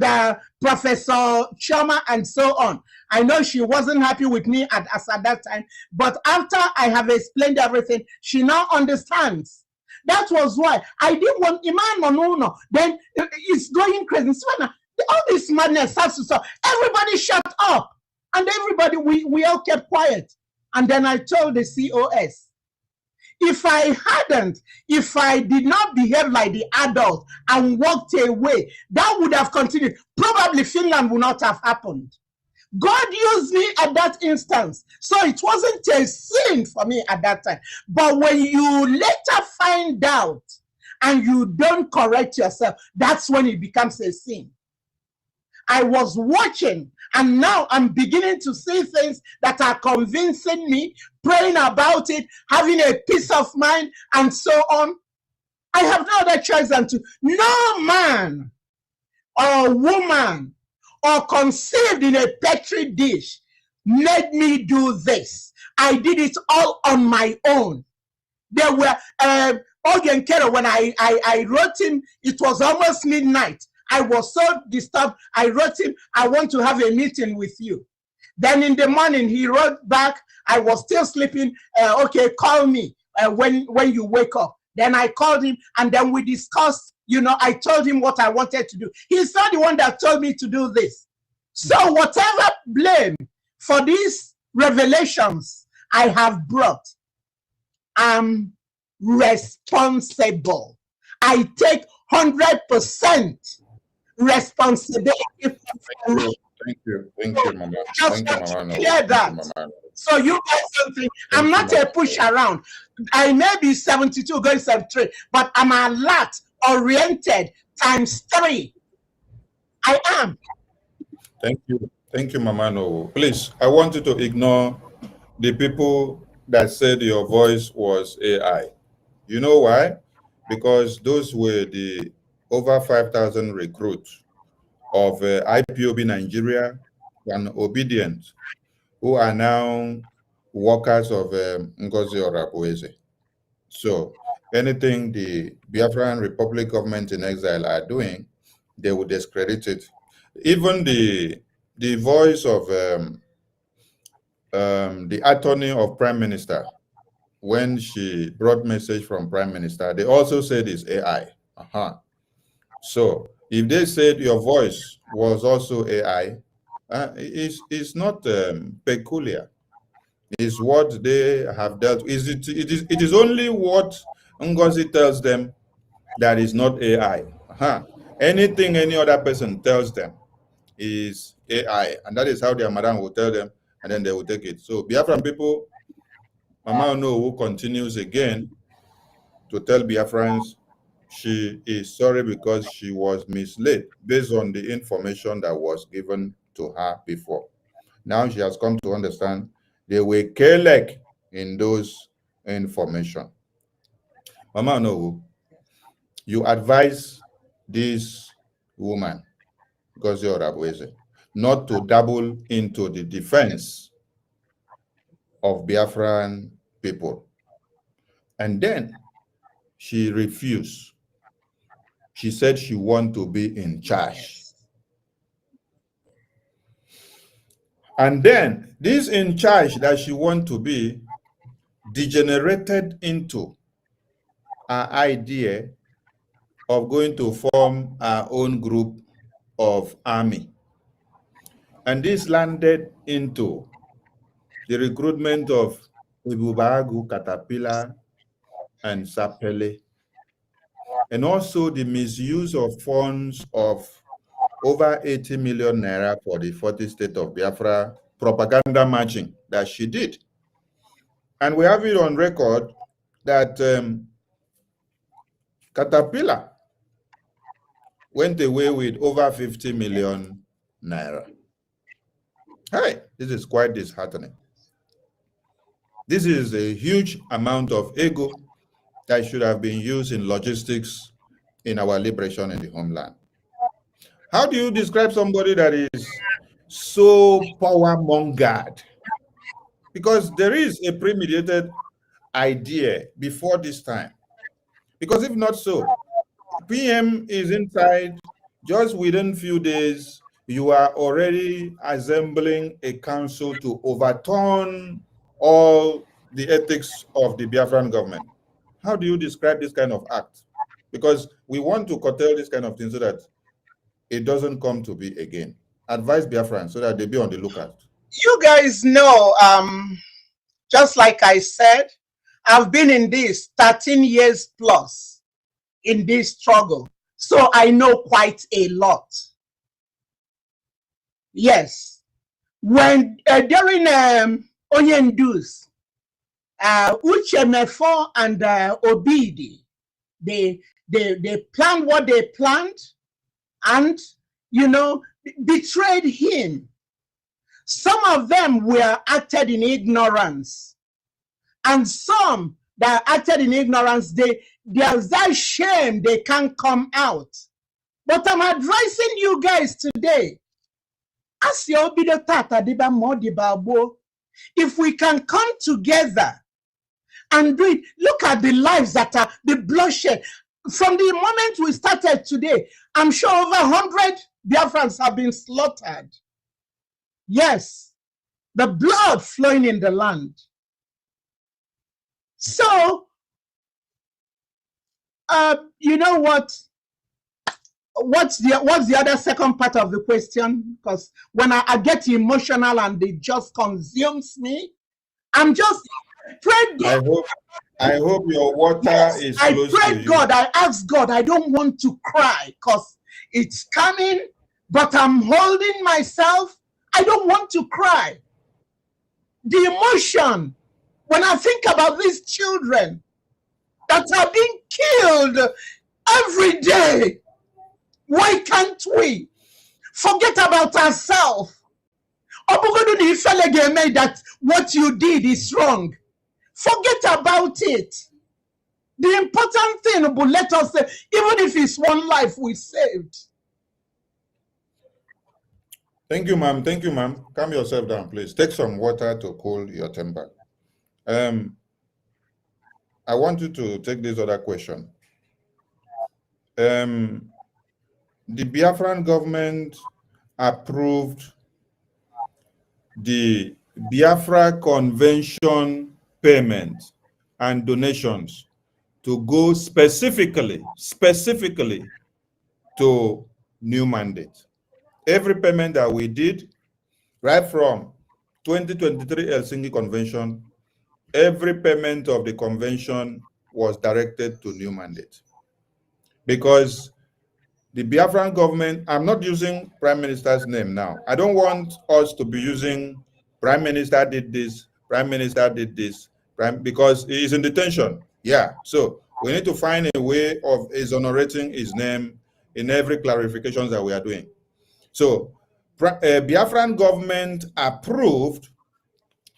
Professor Choma and so on. I know she wasn't happy with me at that time, but after I have explained everything, she now understands. That was why I didn't want Iman Onuwu. Then it's going crazy. All this madness has to stop. Everybody shut up. And everybody, we all kept quiet. And then I told the COS, if I did not behave like the adult and walked away, that would have continued. Probably Finland would not have happened. God used me at that instance. So it wasn't a sin for me at that time. But when you later find out and you don't correct yourself, that's when it becomes a sin. I was watching, and now I'm beginning to see things that are convincing me, praying about it, having a peace of mind, and so on. I have no other choice than to. No man or woman or conceived in a petri dish made me do this. I did it all on my own. There were Ogen Kero, when I wrote him, it was almost midnight. I was so disturbed. I wrote him, I want to have a meeting with you. Then in the morning, he wrote back, I was still sleeping. Okay, call me when you wake up. Then I called him, and then we discussed, I told him what I wanted to do. He's not the one that told me to do this. So whatever blame for these revelations I have brought, I'm responsible. I take 100% responsibility. Thank you, Mama. Just Thank you, Mama. clear that. So you guys don't think I'm not a push around. I may be 72 going 73, but I'm alert, oriented, ×3. I am. Thank you, Mama. No, please, I want you to ignore the people that said your voice was AI. You know why? Because those were the over 5,000 recruits of IPOB Nigeria and Obedient, who are now workers of Ngozi Orabueze. So anything the Biafran Republic government in exile are doing, they will discredit it. Even the voice of the attorney of Prime Minister, when she brought message from Prime Minister, they also said it's AI. So if they said your voice was also AI, it's not peculiar. It's what they have dealt. It is only what Ngozi tells them that is not AI. Anything any other person tells them is AI, and that is how their madam will tell them, and then they will take it. So Biafran people, Mama Onuwu continues again to tell Biafrans she is sorry because she was misled based on the information that was given to her before. Now she has come to understand they were careless in those information. Mama Onuwu, you advise this woman, Ngozi Orabueze, not to dabble into the defense of Biafran people. And then she refused. She said she wants to be in charge. And then this in charge that she wants to be degenerated into an idea of going to form our own group of army. And this landed into the recruitment of Ibubagu, Caterpillar, and Sapele, and also the misuse of funds of over 80 million naira for the 40th state of Biafra propaganda marching that she did. And we have it on record that Caterpillar went away with over 50 million naira. Hey, this is quite disheartening. This is a huge amount of ego that should have been used in logistics in our liberation in the homeland. How do you describe somebody that is so power-mongered? Because there is a premeditated idea before this time. Because if not so, PM is inside, just within few days, you are already assembling a council to overturn all the ethics of the Biafran government. How do you describe this kind of act? Because we want to curtail this kind of thing so that it doesn't come to be again. Advise Biafran so that they be on the lookout. You guys know, just like I said, I've been in this 13 years plus in this struggle. So I know quite a lot. Yes. When during Onyendu's, Uchemefo and Obidi, they planned what they planned and, you know, betrayed him. Some of them were acted in ignorance. And some that acted in ignorance, there's that shame they can't come out. But I'm advising you guys today, as if we can come together and do it, look at the lives that are the bloodshed. From the moment we started today, I'm sure over 100 Biafrans have been slaughtered. Yes, the blood flowing in the land. So, you know what? What's the other second part of the question? Because when I get emotional and it just consumes me, I'm just praying. I hope your water is close to you. I pray God, I ask God, I don't want to cry because it's coming, but I'm holding myself. I don't want to cry. The emotion, when I think about these children that are being killed every day, why can't we forget about ourselves? That what you did is wrong. Forget about it. The important thing, but let us say, even if it's one life we saved. Thank you, ma'am. Thank you, ma'am. Calm yourself down, please. Take some water to cool your temper. I want you to take this other question. The Biafran government approved the Biafra Convention payment and donations to go specifically to New Mandate. Every payment that we did, right from 2023 Helsinki Convention, every payment of the convention was directed to New Mandate. Because the Biafran government, I'm not using Prime Minister's name now. I don't want us to be using Prime Minister did this, Prime Minister did this, because he is in detention. Yeah, so we need to find a way of exonerating his name in every clarifications that we are doing. So Biafran government approved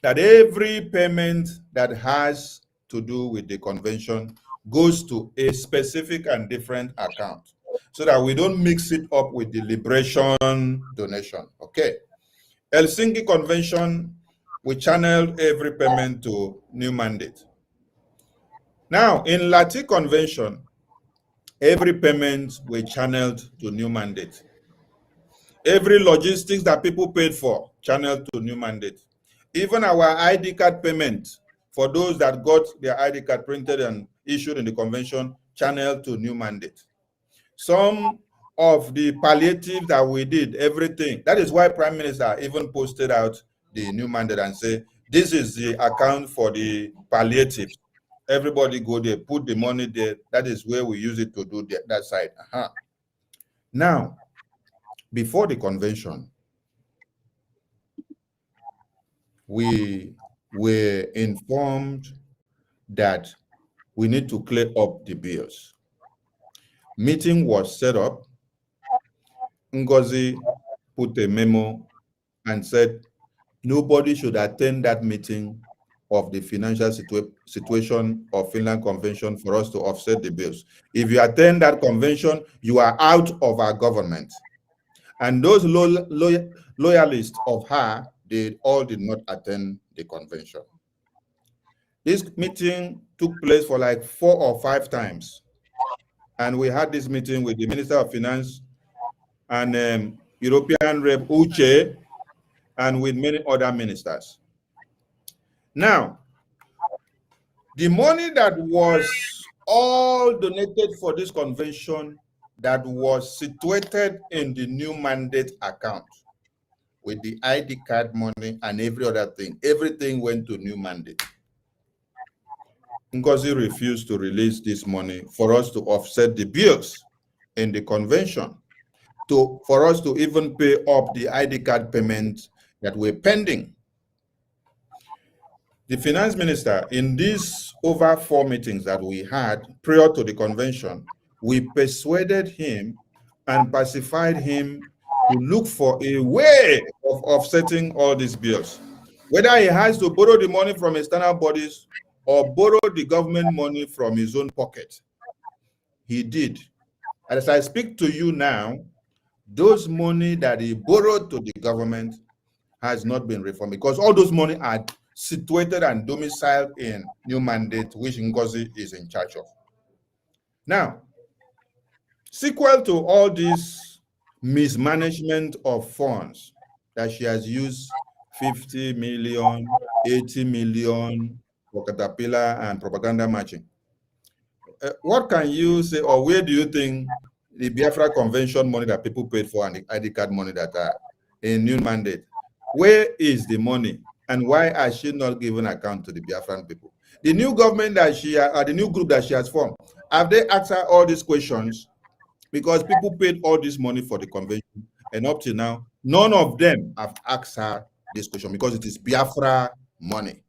that every payment that has to do with the convention goes to a specific and different account so that we don't mix it up with the liberation donation. Okay. Helsinki Convention, we channeled every payment to New Mandate. Now, in Lati Convention, every payment we channeled to New Mandate. Every logistics that people paid for, channeled to New Mandate. Even our ID card payment for those that got their ID card printed and issued in the convention, channeled to New Mandate. Some of the palliative that we did, everything. That is why Prime Minister even posted out the New Mandate and say, this is the account for the palliative. Everybody go there, put the money there. That is where we use it to do that side. Now, before the convention, we were informed that we need to clear up the bills. meeting was set up, Ngozi put a memo and said nobody should attend that meeting of the financial situation of Finland Convention for us to offset the bills. If you attend that convention, you are out of our government. And those loyalists of her, they all did not attend the convention. This meeting took place for like 4 or 5 times. And we had this meeting with the Minister of Finance and European Rep Uche, and with many other ministers. Now, the money that was all donated for this convention that was situated in the new mandate account with the ID card money and every other thing, everything went to new mandate. Ngozi refused to release this money for us to offset the bills in the convention, for us to even pay up the ID card payments that were pending. The finance minister, in these over 4 meetings that we had prior to the convention, we persuaded him and pacified him to look for a way of offsetting all these bills. Whether he has to borrow the money from external bodies or borrow the government money from his own pocket, he did. As I speak to you now, those money that he borrowed to the government has not been reformed because all those money are situated and domiciled in new mandate, which Ngozi is in charge of. Now, sequel to all this mismanagement of funds that she has used 50 million, 80 million for Caterpillar and propaganda matching, what can you say, or where do you think the Biafra convention money that people paid for and the ID card money that are in new mandate, where is the money? And why are she not giving account to the Biafran people? The new government that the new group that she has formed, have they asked her all these questions? Because people paid all this money for the convention, and up to now, none of them have asked her this question because it is Biafra money.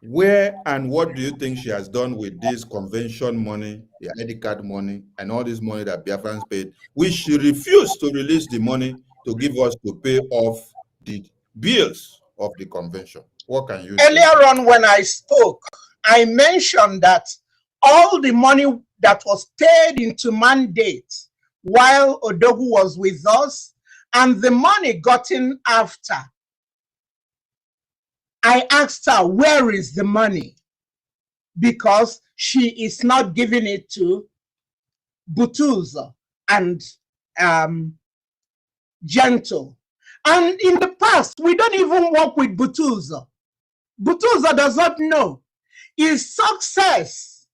Where and what do you think she has done with this convention money, the ID card money, and all this money that Biafrans paid, which she refused to release the money to give us to pay off the bills of the convention? What can you Earlier say? on when I spoke, I mentioned that all the money that was paid into mandate while Odogu was with us and the money gotten after, I asked her, where is the money? Because she is not giving it to Butuza and Gentle. And in the past, we don't even work with Butuza. Butuza does not know. It's Success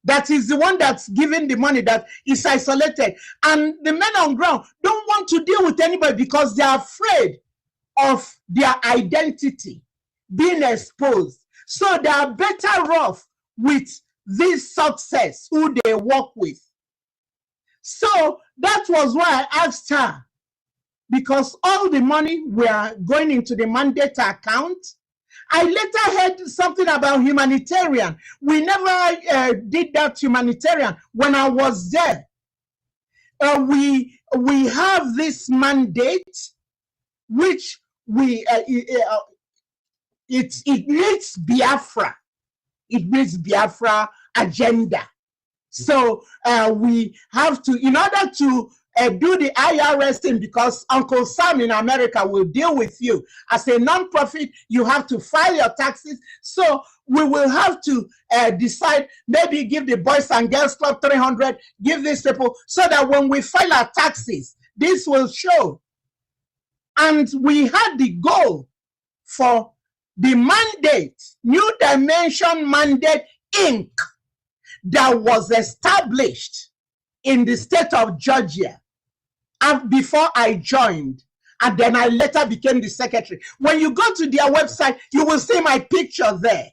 that is the one that's giving the money that is isolated. And the men on ground don't want to deal with anybody because they are afraid of their identity being exposed. So they are better off with this Success who they work with. So that was why I asked her, because all the money were going into the mandate account. I later heard something about humanitarian. We never did that humanitarian when I was there. We have this mandate, which it needs Biafra. It needs Biafra agenda. So we have to, in order to do the IRS thing, because Uncle Sam in America will deal with you. As a non-profit, you have to file your taxes. So we will have to decide, maybe give the Boys and Girls Club 300, give these people, so that when we file our taxes, this will show. And we had the goal for the mandate, New Dimension Mandate Inc., that was established in the state of Georgia before I joined, and then I later became the secretary. When you go to their website, you will see my picture there.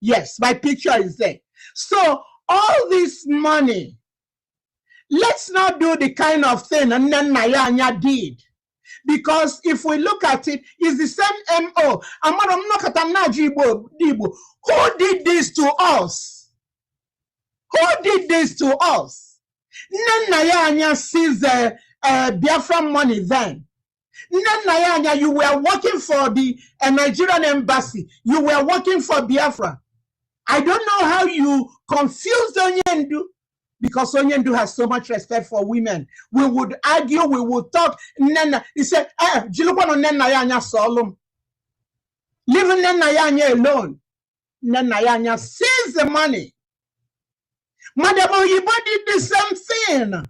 Yes, my picture is there. So all this money, let's not do the kind of thing and then Nayanya did. Because if we look at it, it's the same MO. Who did this to us? Who did this to us? Nene sees Biafran money then. Nene, you were working for the Nigerian embassy. You were working for Biafra. I don't know how you confused Onyendu, because Onyendu has so much respect for women. We would argue, we would talk. Nena, he said, Jilupano Nenayanya Solom. Leaving Nenayanya alone. Nenayanya seized the money. Madam Oyibo did the same thing.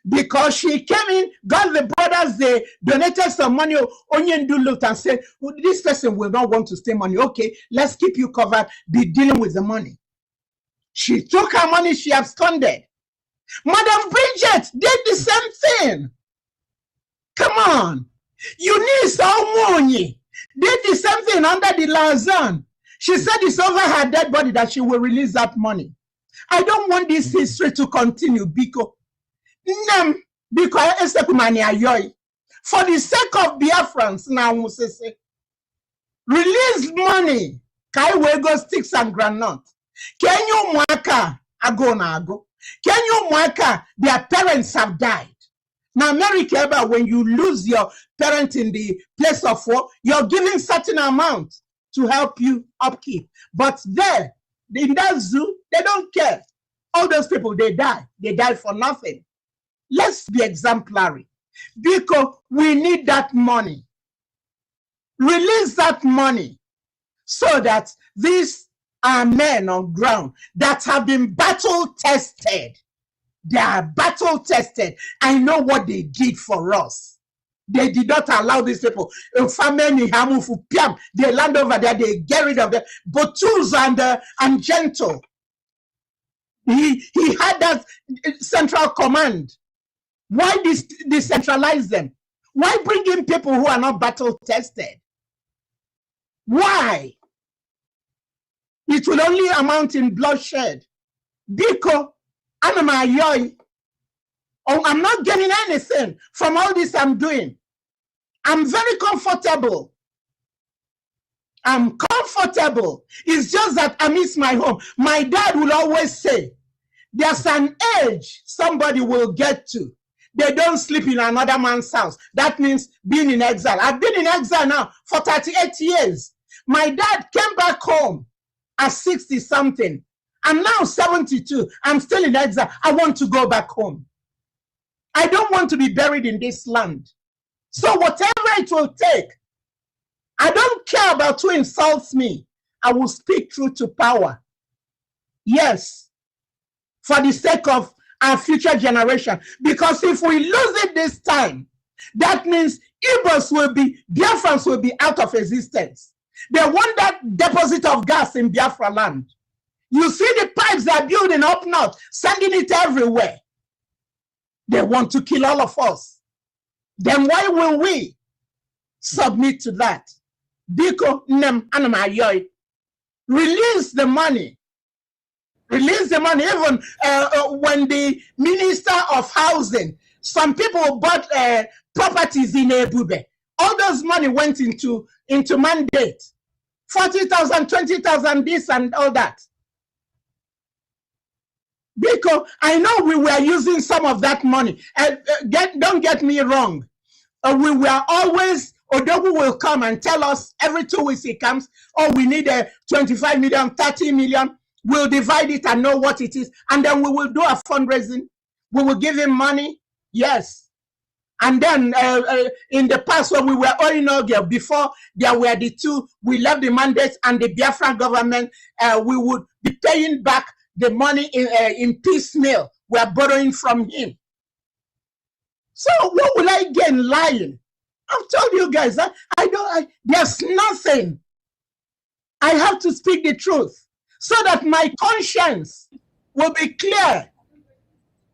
Because she came in, got the brothers, they donated some money. Onyendu looked and said, well, this person will not want to stay money. Okay, let's keep you covered. Be dealing with the money. She took her money, she absconded. Madam Bridget did the same thing. Come on. Eunice Omonyi did the same thing under the Lausanne. She said it's over her dead body that she will release that money. I don't want this history to continue because for the sake of Biafrans now, release money. Kai go sticks and granite. Can you mwaka ago na ago? Can you mwaka their parents have died? Now, America, when you lose your parent in the place of war, you're giving certain amount to help you upkeep. But there, in that zoo, they don't care. All those people, they die. They die for nothing. Let's be exemplary because we need that money. Release that money so that these are men on ground that have been battle tested. They are battle tested. I know what they did for us. They did not allow these people. They land over there, they get rid of them. Botus and Gentle. He had that central command. Why decentralize them? Why bring in people who are not battle tested? Why? It will only amount in bloodshed. Biko, I'm not getting anything from all this I'm doing. I'm very comfortable. I'm comfortable. It's just that I miss my home. My dad will always say, there's an age somebody will get to. They don't sleep in another man's house. That means being in exile. I've been in exile now for 38 years. My dad came back home at 60 something. I'm now 72. I'm still in exile. I want to go back home. I don't want to be buried in this land. So whatever it will take, I don't care about who insults me. I will speak truth to power. Yes, for the sake of our future generation. Because if we lose it this time, that means Biafrans will be out of existence. They want that deposit of gas in Biafra land. You see the pipes they're building up north, sending it everywhere. They want to kill all of us. Then why will we submit to that? Biko nem anamayoy. Release the money. Release the money. Even when the Minister of Housing, some people bought properties in Ebube. All those money went into mandate. 40,000, 20,000, this and all that. Because I know we were using some of that money. Don't get me wrong. We were always, Odogu will come and tell us every 2 weeks he comes, oh, we need 25 million, 30 million. We'll divide it and know what it is. And then we will do a fundraising. We will give him money. Yes. And then in the past when we were Orinogia, before there were the two, we left the mandates and the Biafran government, we would be paying back the money in piecemeal. We are borrowing from him. So what will I gain lying? I've told you guys that there's nothing. I have to speak the truth so that my conscience will be clear.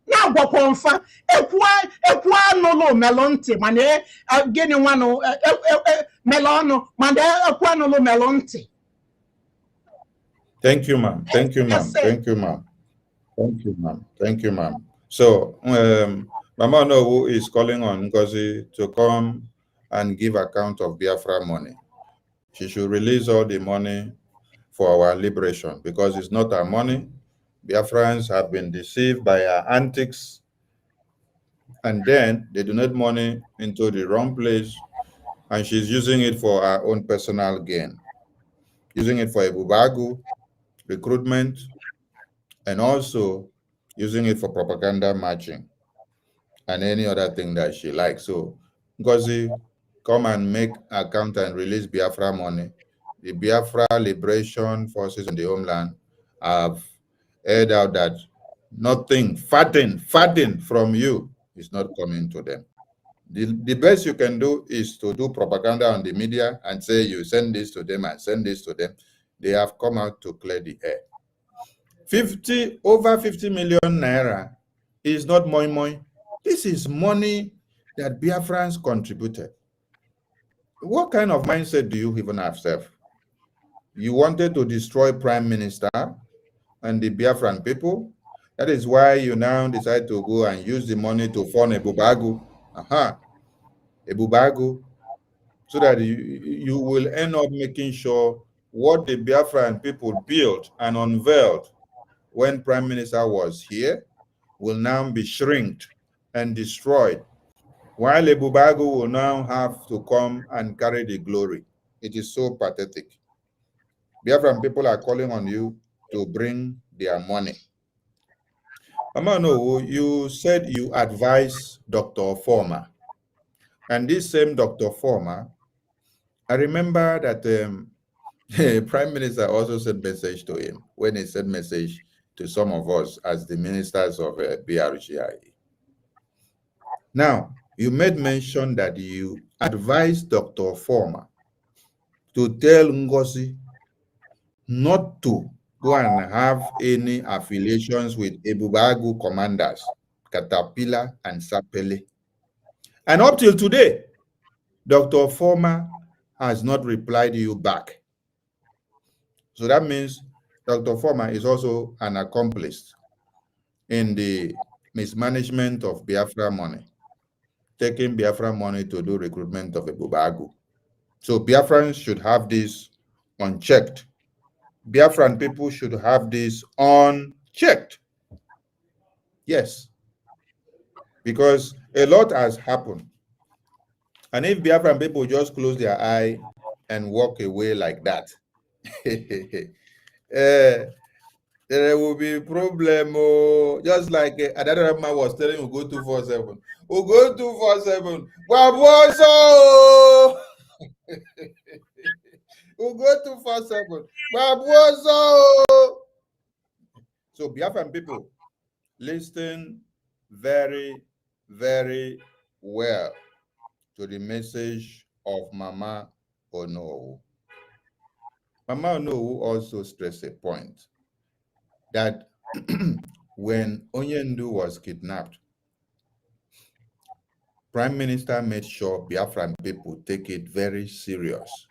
Now, Wakonfa, Ekwa no melonte, mane geni wano melono, mane Ekwa no melonte. Thank you, ma'am. Thank you, ma'am. Thank you, ma'am. Thank you, ma'am. Thank you, ma'am. So, Mama Onuwu is calling on Ngozi to come and give account of Biafra money. She should release all the money for our liberation because it's not our money. Biafrans have been deceived by her antics, and then they donate money into the wrong place, and she's using it for her own personal gain, using it for a bubagu, recruitment, and also using it for propaganda marching and any other thing that she likes. So, Ngozi, come and make account and release Biafra money. The Biafra Liberation Forces in the homeland have aired out that nothing, farting from you is not coming to them. The best you can do is to do propaganda on the media and say you send this to them and send this to them. They have come out to clear the air. Over 50 million naira is not moi moi. This is money that Biafrans contributed. What kind of mindset do you even have, self? You wanted to destroy Prime Minister and the Biafran people. That is why you now decide to go and use the money to fund a bubagu. A bubagu, so that you will end up making sure what the Biafran people built and unveiled when Prime Minister was here will now be shrinked and destroyed, while a bubagu will now have to come and carry the glory. It is so pathetic. Biafran people are calling on you to bring their money. Mama Onuwu, you said you advise Dr. Former, and this same Dr. Former, I remember that Prime Minister also sent message to him when he sent message to some of us as the ministers of BRGI. Now, you made mention that you advised Dr. Former to tell Ngozi not to go and have any affiliations with Ebubagu commanders, Caterpillar and Sapele. And up till today, Dr. Former has not replied you back. So that means Dr. Former is also an accomplice in the mismanagement of Biafra money, taking Biafra money to do recruitment of a Bubagu. So Biafrans should have this unchecked. Biafran people should have this unchecked. Yes. Because a lot has happened. And if Biafran people just close their eye and walk away like that, there will be a problem. Just like another man was telling you, go 247. Oh, go 247. Babuoso! Oh, go 247. Babuoso! So, Biafran people, listen very, very well to the message of Mama Onuwu. Mama Onuwu also stressed a point that when Onyendu was kidnapped, Prime Minister made sure Biafran people take it very serious.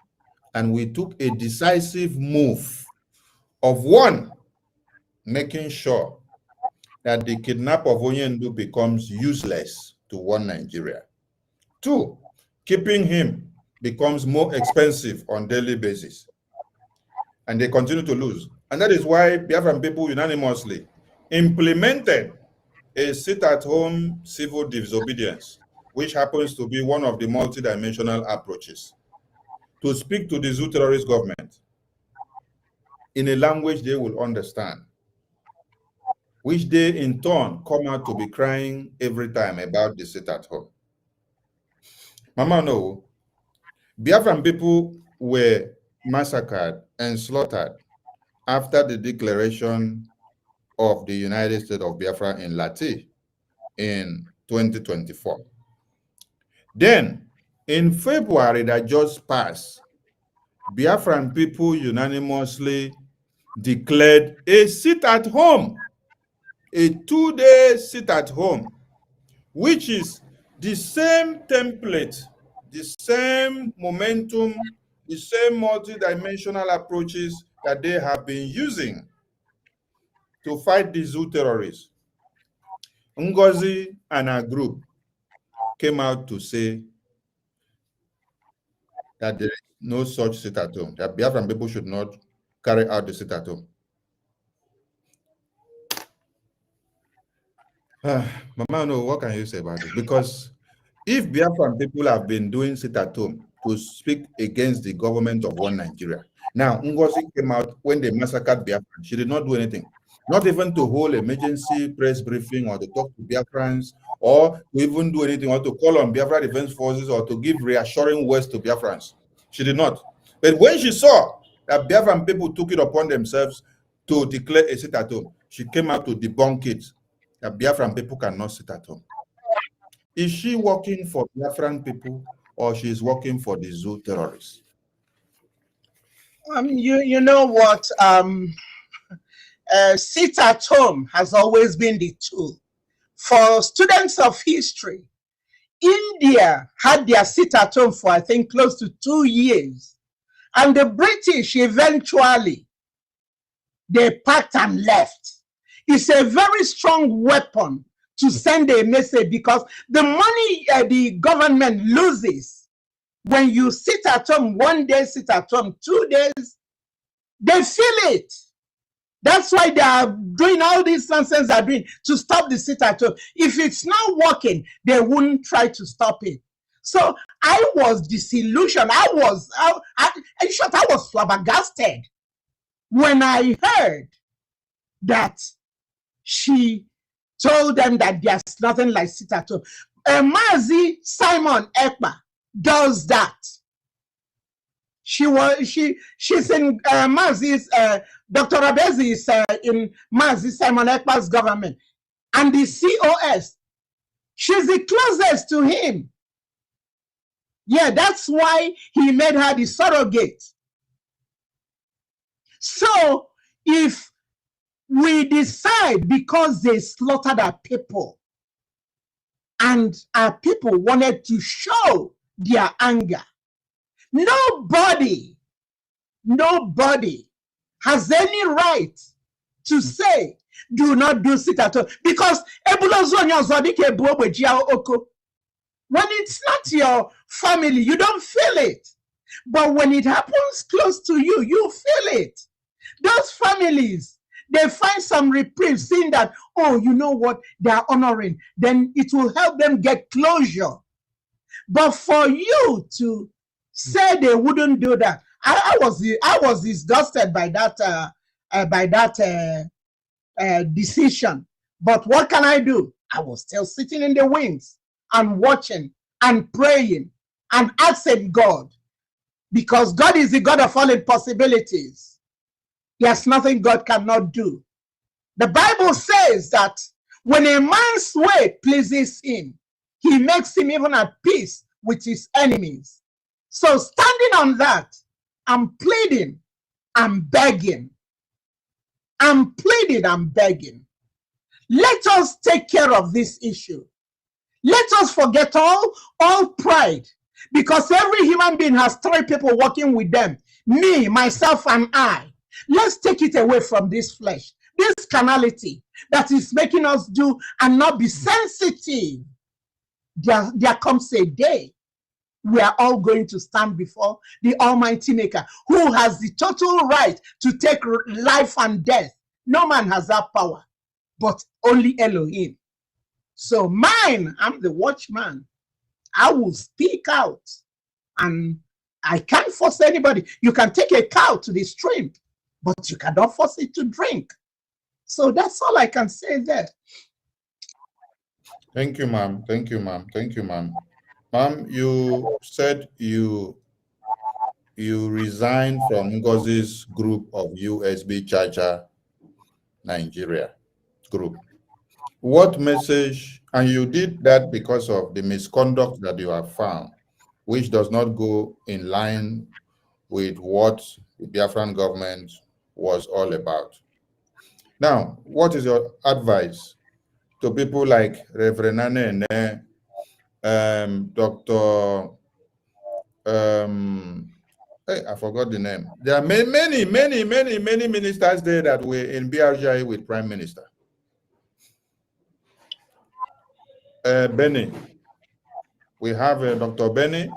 And we took a decisive move of one, making sure that the kidnap of Onyendu becomes useless to one Nigeria. Two, keeping him becomes more expensive on daily basis. And they continue to lose. And that is why Biafran people unanimously implemented a sit-at-home civil disobedience, which happens to be one of the multidimensional approaches to speak to the Zoo terrorist government in a language they will understand, which they in turn come out to be crying every time about the sit-at-home. Mama, no, Biafran people were massacred and slaughtered after the declaration of the United States of Biafra in Lati in 2024. Then, in February that just passed, Biafran people unanimously declared a sit-at-home, a 2-day sit-at-home, which is the same template, the same momentum, the same multidimensional approaches that they have been using to fight the Zoo terrorists. Ngozi and her group came out to say that there is no such sit-at-home, that Biafran people should not carry out the sit-at-home. Mama, no, what can you say about it? Because if Biafran people have been doing sit at home to speak against the government of one Nigeria, now Ngozi came out when they massacred Biafran. She did not do anything, not even to hold emergency press briefing or to talk to Biafrans or to even do anything or to call on Biafra Defense Forces or to give reassuring words to Biafrans. She did not. But when she saw that Biafran people took it upon themselves to declare a sit at home, she came out to debunk it, that Biafran people cannot sit at home. Is she working for Biafran people or she's working for the zoo terrorists? You know what? Sit at home has always been the tool. For students of history, India had their sit at home for, I think, close to 2 years. And the British eventually, they packed and left. It's a very strong weapon to send a message, because the money the government loses when you sit at home, 1 day sit at home, 2 days, they feel it. That's why they are doing all these nonsense they're doing to stop the sit at home. If it's not working, they wouldn't try to stop it. So I was disillusioned. In short, I was flabbergasted when I heard that she told them that there's nothing like sit at home. Mazi Simon Ekpa does that. She's in Mazi's, Dr. Abezi is in Mazi Simon Ekpa's government, and the COS, she's the closest to him. Yeah, that's why he made her the surrogate. So if we decide, because they slaughtered our people and our people wanted to show their anger, nobody has any right to say do not do sit at home, because when it's not your family, you don't feel it. But when it happens close to you, you feel it. Those families, they find some reprieve, seeing that, oh, you know what, they are honoring, then it will help them get closure. But for you to say they wouldn't do that, I was disgusted by that decision. But what can I do? I was still sitting in the wings and watching and praying and asking God, because God is the God of all impossibilities. There's nothing God cannot do. The Bible says that when a man's way pleases him, he makes him even at peace with his enemies. So standing on that, I'm pleading, I'm begging. I'm pleading, I'm begging. Let us take care of this issue. Let us forget all pride, because every human being has 3 people working with them, me, myself, and I. Let's take it away from this flesh, this carnality that is making us do and not be sensitive. There comes a day we are all going to stand before the Almighty Maker, who has the total right to take life and death. No man has that power, but only Elohim. So mine, I'm the watchman. I will speak out, and I can't force anybody. You can take a cow to the stream, but you cannot force it to drink. So that's all I can say there. Thank you, ma'am. Thank you, ma'am. Thank you, ma'am. Ma'am, you said you resigned from Ngozi's group of USB Charger Nigeria group. What message, and you did that because of the misconduct that you have found, which does not go in line with what the Biafran government was all about. Now, what is your advice to people like Reverend Nane, Dr. Hey, I forgot the name. There are many ministers there that were in BRGI with Prime Minister. Benny. We have Dr. Benny.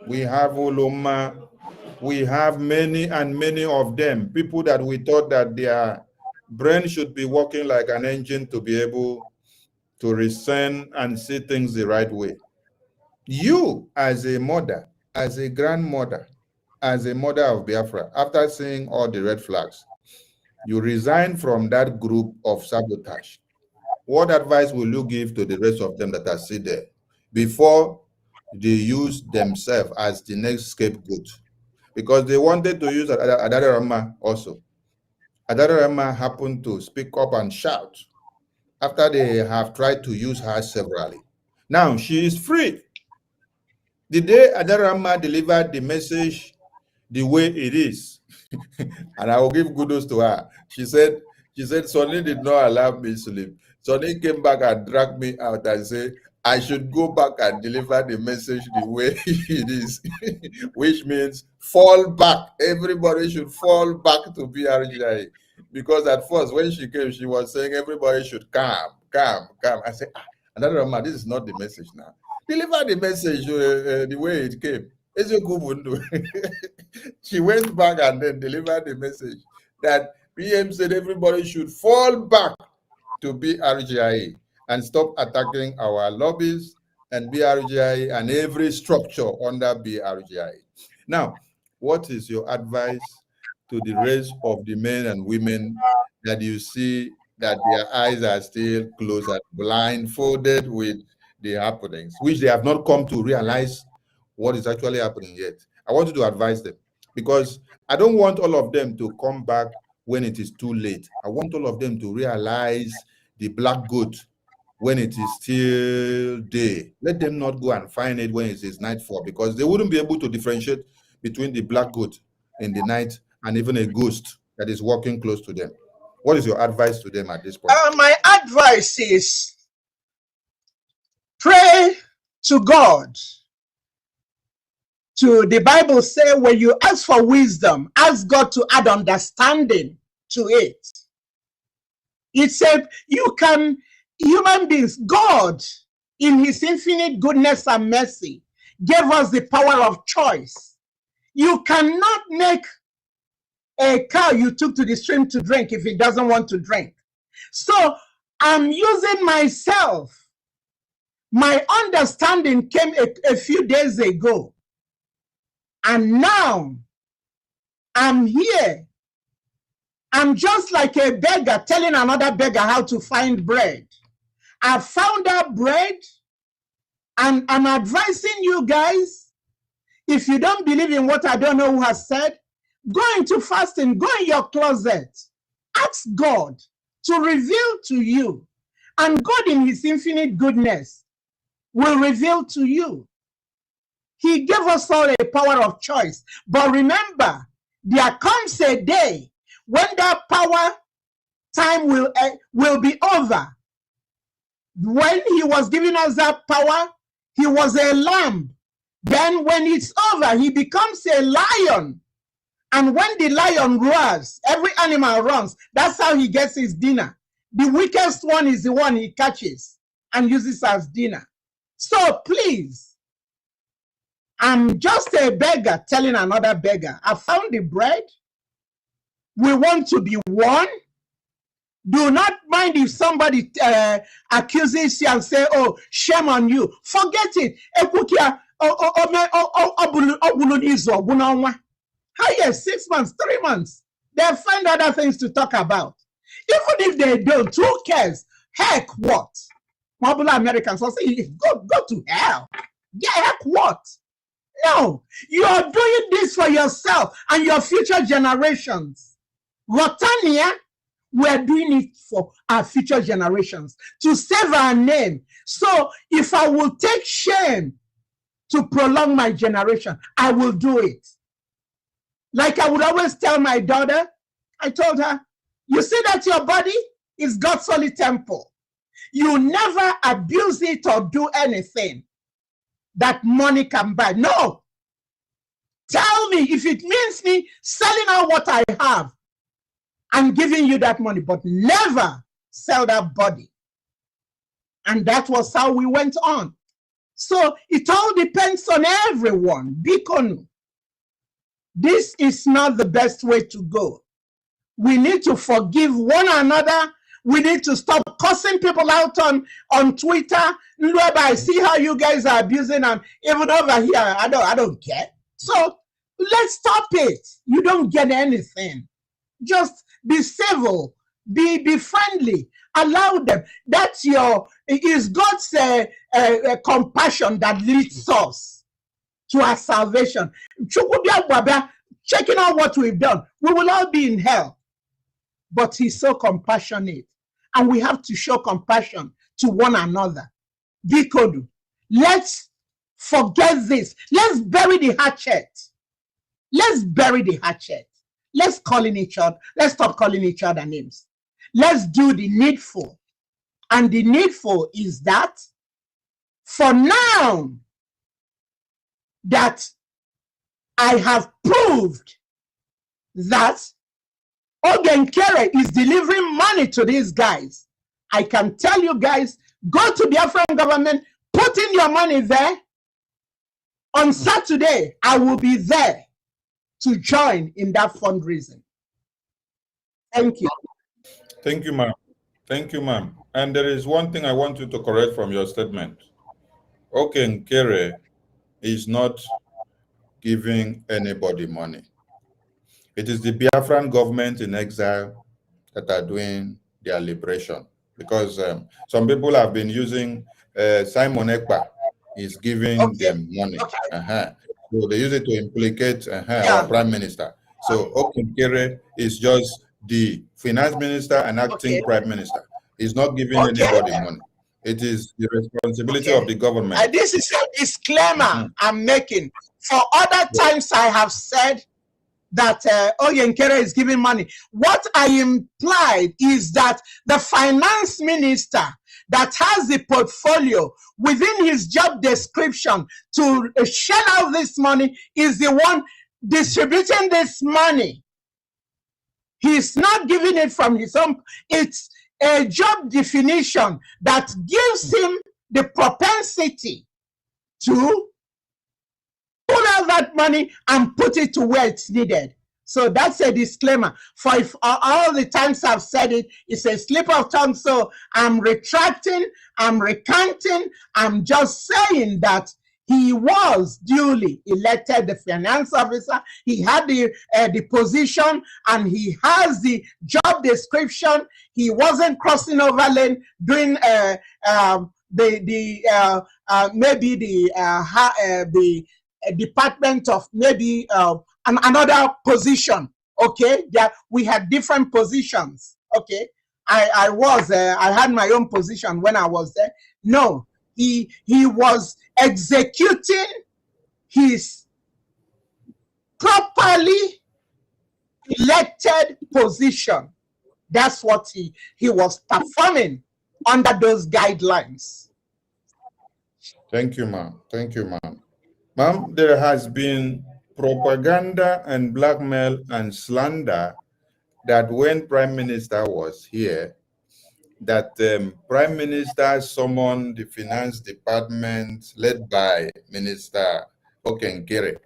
We have Oloma. We have many and many of them, people that we thought that their brain should be working like an engine to be able to reason and see things the right way. You, as a mother, as a grandmother, as a mother of Biafra, after seeing all the red flags, you resign from that group of sabotage. What advice will you give to the rest of them that are still there before they use themselves as the next scapegoat? Because they wanted to use Adarama also. Adarama happened to speak up and shout after they have tried to use her severally. Now she is free. The day Adarama delivered the message the way it is, and I will give kudos to her. She said, Sonny did not allow me to sleep. Sonny came back and dragged me out and said, I should go back and deliver the message the way it is, which means fall back. Everybody should fall back to BRGI. Because at first, when she came, she was saying everybody should calm. I said, another man, this is not the message now. Deliver the message the way it came. She went back and then delivered the message that PM said everybody should fall back to BRGI and stop attacking our lobbies and BRGI and every structure under BRGI. Now, what is your advice to the rest of the men and women that you see that their eyes are still closed and blindfolded with the happenings, which they have not come to realize what is actually happening yet? I want you to advise them, because I don't want all of them to come back when it is too late. I want all of them to realize the black goat when it is still day. Let them not go and find it when it is nightfall, because they wouldn't be able to differentiate between the black goat in the night and even a ghost that is walking close to them. What is your advice to them at this point? My advice is pray to God. The Bible says, when you ask for wisdom, ask God to add understanding to it. It said human beings, God, in his infinite goodness and mercy, gave us the power of choice. You cannot make a cow you took to the stream to drink if it doesn't want to drink. So I'm using myself. My understanding came a few days ago. And now I'm here. I'm just like a beggar telling another beggar how to find bread. I found out bread, and I'm advising you guys, if you don't believe in what I don't know who has said, go into fasting, go in your closet, ask God to reveal to you, and God in his infinite goodness will reveal to you. He gave us all a power of choice. But remember, there comes a day when that power time will be over. When he was giving us that power, he was a lamb. Then when it's over, he becomes a lion. And when the lion roars, every animal runs. That's how he gets his dinner. The weakest one is the one he catches and uses as dinner. So please, I'm just a beggar telling another beggar, I found the bread. We want to be one. Do not mind if somebody accuses you and say, oh, shame on you. Forget it. How yes, 6 months, 3 months. They'll find other things to talk about. Even if they don't, who cares? Heck what? Mobile Americans will say, go to hell. Yeah, heck what? No, you are doing this for yourself and your future generations. Rotania, we are doing it for our future generations to save our name. So if I will take shame to prolong my generation, I will do it. Like I would always tell my daughter, I told her, you see that your body is God's holy temple. You never abuse it or do anything that money can buy. No. Tell me if it means me selling out what I have and giving you that money, but never sell that body. And that was how we went on. So it all depends on everyone. Bikonu. This is not the best way to go. We need to forgive one another. We need to stop cussing people out on Twitter. I see how you guys are abusing, and even over here, I don't care. So let's stop it. You don't get anything. Just be civil, be friendly, allow them. That's is God's compassion that leads us to our salvation. Checking out what we've done, we will all be in hell. But he's so compassionate, and we have to show compassion to one another. Bikodu, let's forget this. Let's bury the hatchet. Let's bury the hatchet. Let's stop calling each other names. Let's do the needful. And the needful is that for now that I have proved that Ogenkere is delivering money to these guys, I can tell you guys, go to the Biafran government, put in your money there. On Saturday, I will be there to join in that fundraising. Thank you. Thank you, ma'am. Thank you, ma'am. And there is one thing I want you to correct from your statement. Okenkere is not giving anybody money. It is the Biafran government in exile that are doing their liberation. Because some people have been using Simon Ekpa is giving them money. So they use it to implicate our prime minister. So Okenkere is just the finance minister and acting prime minister. He's not giving anybody money. It is the responsibility of the government. This is a disclaimer I'm making. For other times I have said that Oyenkere is giving money. What I implied is that the finance minister that has the portfolio within his job description to shell out this money is the one distributing this money. He's not giving it from his own. It's a job definition that gives him the propensity to pull out that money and put it to where it's needed. So that's a disclaimer. For if all the times I've said it, it's a slip of tongue. So I'm retracting, I'm recanting, I'm just saying that he was duly elected the finance officer. He had the position, and he has the job description. He wasn't crossing over lane doing maybe the department of maybe another position. Okay, yeah, we had different positions. Okay, I had my own position when I was there. No, he was executing his properly elected position. That's what he was performing under those guidelines. Thank you, ma'am. Thank you, ma'am. Ma'am, there has been propaganda and blackmail and slander that when Prime Minister was here, that Prime Minister summoned the finance department led by Minister Okenkere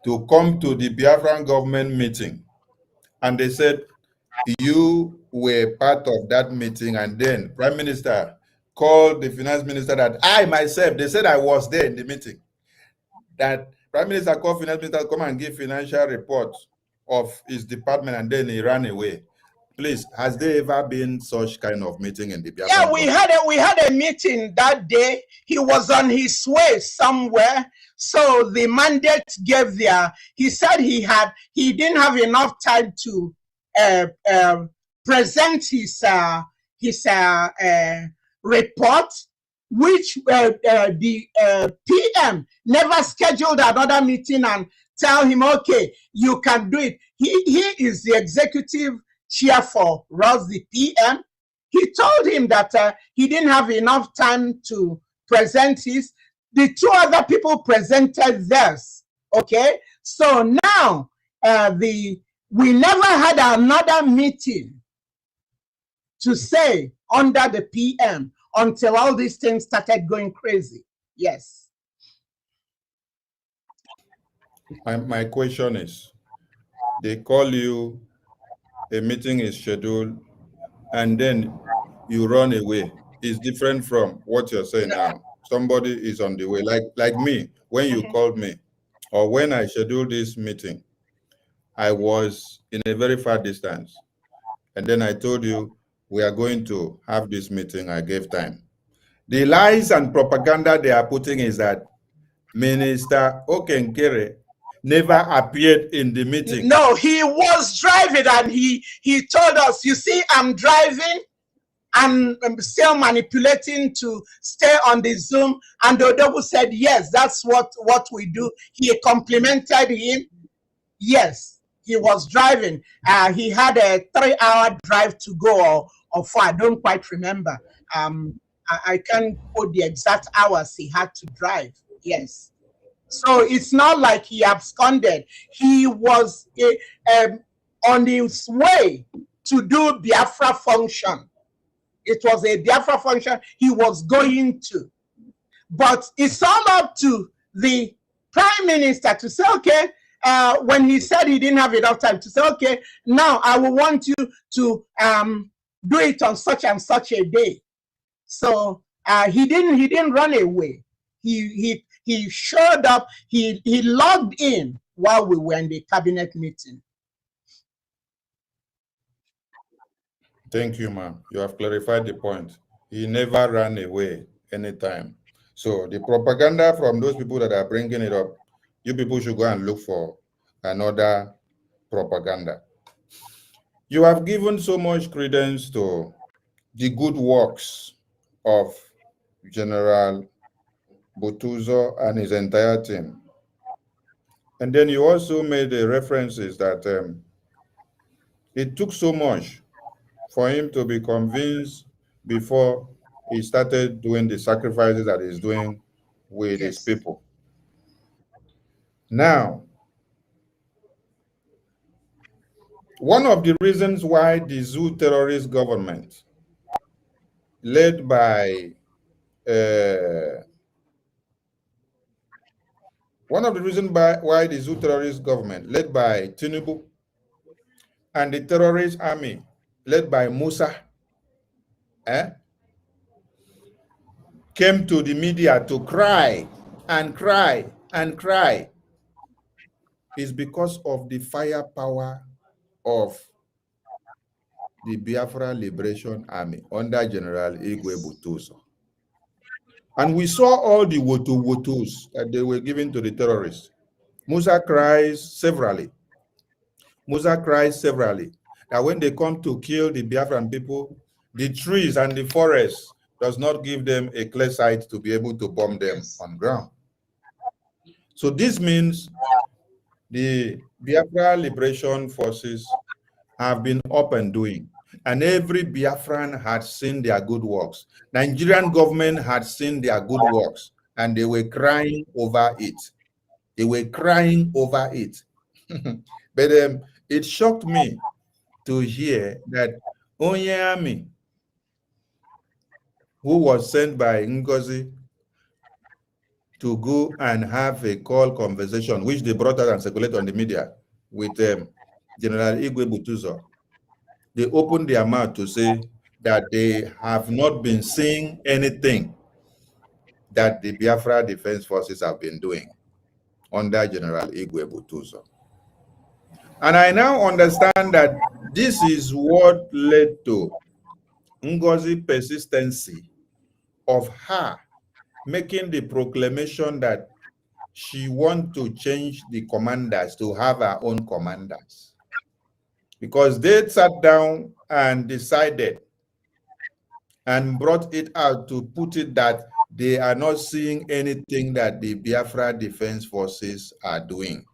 to come to the Biafran government meeting. And they said, you were part of that meeting, and then Prime Minister called the finance minister that I myself, they said I was there in the meeting, that Prime Minister called finance minister to come and give financial report of his department, and then he ran away. Please, has there ever been such kind of meeting in the Biafran? Yeah, we had a meeting that day. He was on his way somewhere. So the mandate gave he said he didn't have enough time to present his report, which the PM never scheduled another meeting and tell him, okay, you can do it. He is the executive chair for Ross, the PM. He told him that he didn't have enough time to present his. The two other people presented theirs. Okay, so now we never had another meeting to say under the PM until all these things started going crazy. Yes. My question is, they call you, a meeting is scheduled, and then you run away. It's different from what you're saying now. Somebody is on the way, like me. When you called me, or when I scheduled this meeting, I was in a very far distance. And then I told you, we are going to have this meeting. I gave time. The lies and propaganda they are putting is that Minister Okenkere never appeared in the meeting. No, he was driving, and he told us, you see, I'm driving and I'm still manipulating to stay on the Zoom. And Odogu said, yes, that's what we do. He complimented him. Yes, he was driving. He had a 3-hour drive to go, or 4. I don't quite remember. I can't quote the exact hours he had to drive. Yes. So it's not like he absconded. He was on his way to do Biafra function. It was a Biafra function he was going to. But it's all up to the prime minister to say, okay, when he said he didn't have enough time, to say, okay, now I will want you to do it on such and such a day. So he didn't run away. He showed up. He logged in while we were in the cabinet meeting. Thank you, ma'am. You have clarified the point. He never ran away anytime. So the propaganda from those people that are bringing it up, you people should go and look for another propaganda. You have given so much credence to the good works of General Butuzo and his entire team. And then you also made the references that it took so much for him to be convinced before he started doing the sacrifices that he's doing with his people. Now, one of the reasons why the Zoo terrorist government, led by why the Zoo terrorist government, led by Tinubu, and the terrorist army, led by Musa, came to the media to cry and cry and cry, is because of the firepower of the Biafra Liberation Army under General Igwe Butuzo. And we saw all the wotos that they were giving to the terrorists. Musa cries severally. That when they come to kill the Biafran people, the trees and the forests does not give them a clear sight to be able to bomb them on ground. So this means the Biafra Liberation Forces have been up and doing, and every Biafran had seen their good works. Nigerian government had seen their good works, and they were crying over it. But it shocked me to hear that Onyami, who was sent by Ngozi to go and have a call conversation, which they brought out and circulated on the media with General Igwe Butuzo, they opened their mouth to say that they have not been seeing anything that the Biafra Defense Forces have been doing under General Igwe Butuzo. And I now understand that this is what led to Ngozi's persistency of her making the proclamation that she wants to change the commanders to have her own commanders. Because they sat down and decided and brought it out to put it that they are not seeing anything that the Biafra Defense Forces are doing.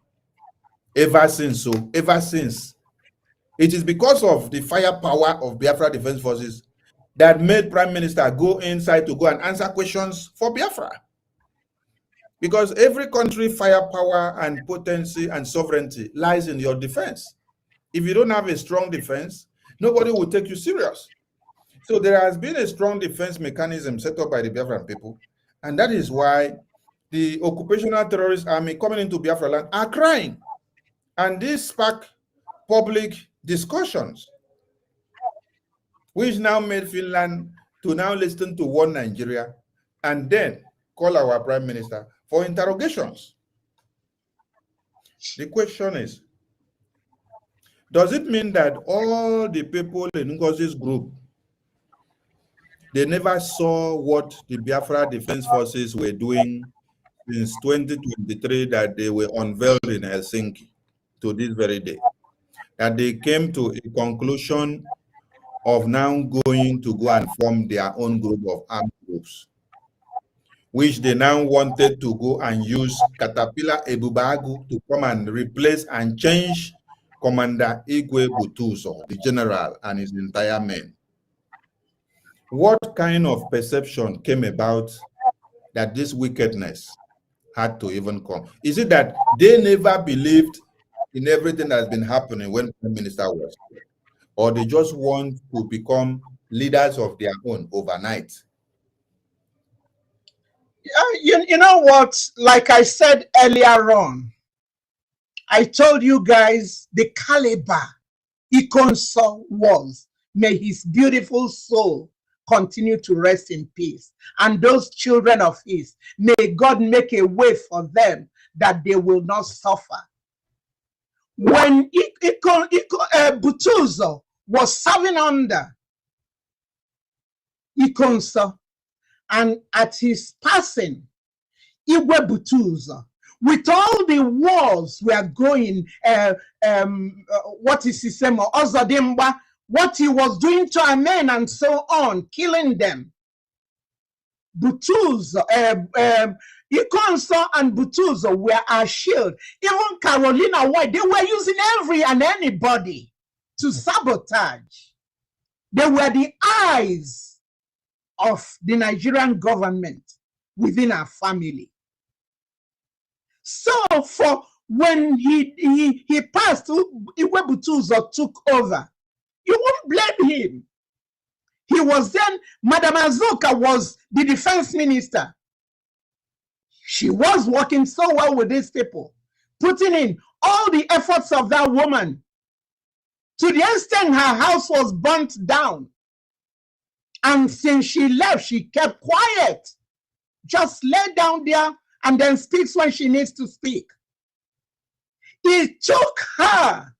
Ever since, it is because of the firepower of Biafra Defense Forces that made Prime Minister go inside to go and answer questions for Biafra. Because every country firepower and potency and sovereignty lies in your defense. If you don't have a strong defense, nobody will take you serious. So there has been a strong defense mechanism set up by the Biafran people, and that is why the occupational terrorist army coming into Biafra land are crying. And this sparked public discussions which now made Finland to now listen to one Nigeria and then call our prime minister for interrogations. The question is, does it mean that all the people in Ngozi's group, they never saw what the Biafra Defense Forces were doing since 2023 that they were unveiled in Helsinki to this very day? That they came to a conclusion of now going to go and form their own group of armed groups, which they now wanted to go and use Caterpillar Ebubagu to come and replace and change Commander Igwe Butuzo, the general, and his entire men. What kind of perception came about that this wickedness had to even come? Is it that they never believed in everything that's been happening when Prime Minister was here? Or they just want to become leaders of their own overnight? You know what? Like I said earlier on, I told you guys the caliber Ikonso was. May his beautiful soul continue to rest in peace. And those children of his, may God make a way for them that they will not suffer. When Butuzo was serving under Ikonso, and at his passing, Igwe Butuzo, with all the wars we are going, what is his name, Ozodimba, what he was doing to our men and so on, killing them. Butuzo, Ikonso and Butuzo were our shield. Even Carolina White, they were using every and anybody to sabotage. They were the eyes of the Nigerian government within our family. So for when he passed, Igwe Butuzo took over. You won't blame him. He was then, Madam Azuka was the defense minister. She was working so well with these people, putting in all the efforts of that woman to the extent her house was burnt down. And since she left, she kept quiet, just lay down there and then speaks when she needs to speak. It took her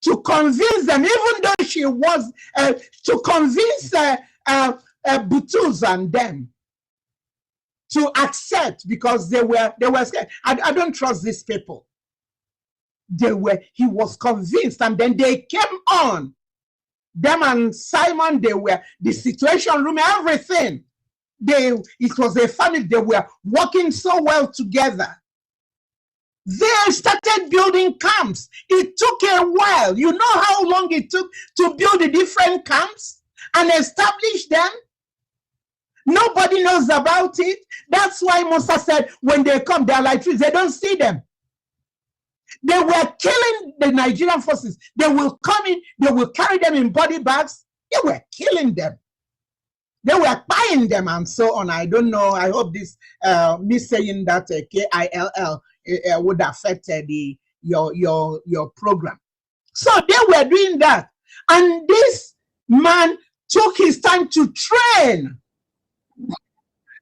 to convince them, even though she was, to convince Butuzo and them to accept, because they were scared. I don't trust these people. He was convinced, and then they came on. Them and Simon, they were the situation room, everything. It was a family. They were working so well together. They started building camps. It took a while. You know how long it took to build the different camps and establish them? Nobody knows about it. That's why Musa said, when they come, they're like trees. They don't see them. They were killing the Nigerian forces. They will come in, they will carry them in body bags. They were killing them. They were buying them and so on. I don't know. I hope this, me saying that KILL would affect your program. So they were doing that. And this man took his time to train.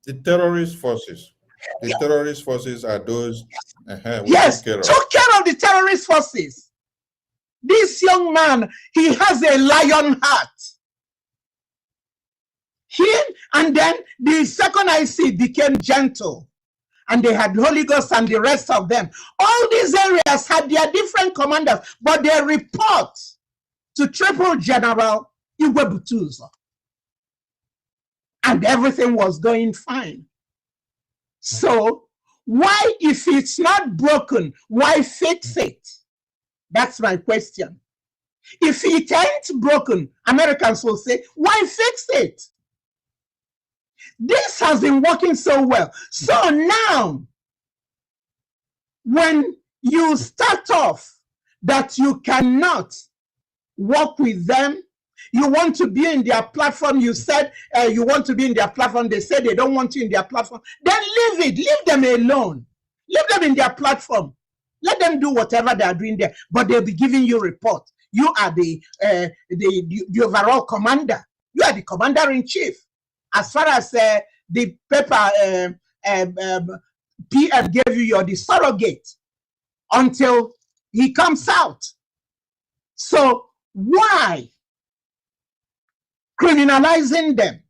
The terrorist forces. The terrorist forces are those. Yes, took care of the terrorist forces. This young man, he has a lion heart. And then the second IC became gentle. And they had Holy Ghost and the rest of them. All these areas had their different commanders, but they report to Triple General Igwe Butuzo. And everything was going fine. So, why, if it's not broken, why fix it? That's my question. If it ain't broken, Americans will say, why fix it? This has been working so well. So now, when you start off that you cannot work with them, you want to be in their platform, you said you want to be in their platform, they said they don't want you in their platform, then leave it, leave them alone. Leave them in their platform. Let them do whatever they are doing there, but they'll be giving you report. You are the overall commander. You are the commander in chief. As far as the paper PM gave you, you're the surrogate until he comes out. So why criminalizing them?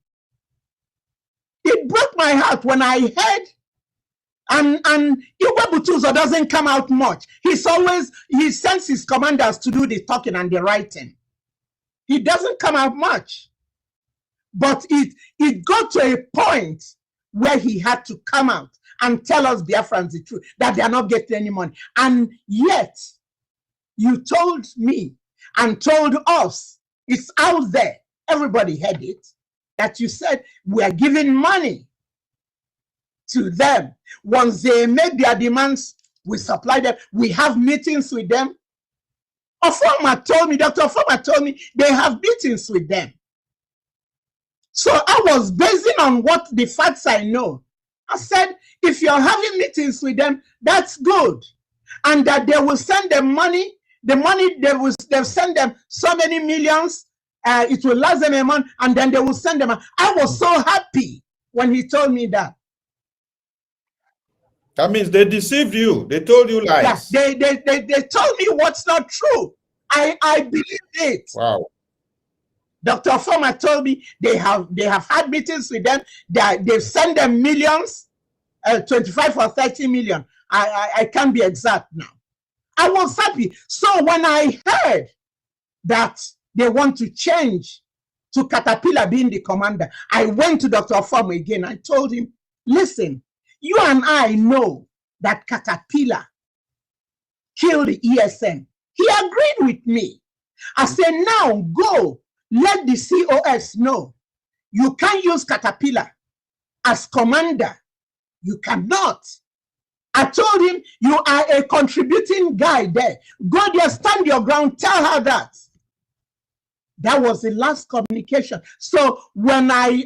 It broke my heart when I heard, and Igwe Butuzo doesn't come out much. He sends his commanders to do the talking and the writing. He doesn't come out much. But it got to a point where he had to come out and tell us Biafrans the truth, that they are not getting any money. And yet, you told me and told us, it's out there, everybody heard it, that you said we are giving money to them. Once they make their demands, we supply them. We have meetings with them. Ofoma told me, Dr. Ofoma told me, they have meetings with them. So I was basing on what the facts I know. I said, if you're having meetings with them, that's good. And that they will send them money. The money, they'll send them so many millions. It will last them a month, and then they will send them. I was so happy when he told me that. That means they deceived you. They told you lies. Yeah, they told me what's not true. I believed it. Wow. Dr. Ofoma told me they have had meetings with them. They've sent them millions, 25 or 30 million. I can't be exact now. I was happy. So when I heard that they want to change to Caterpillar being the commander, I went to Dr. Ofoma again. I told him, listen, you and I know that Caterpillar killed the ESN. He agreed with me. I said, now go, let the COS know. You can't use Caterpillar as commander. You cannot. I told him, you are a contributing guy there. Go there, stand your ground, tell her that. That was the last communication. So when they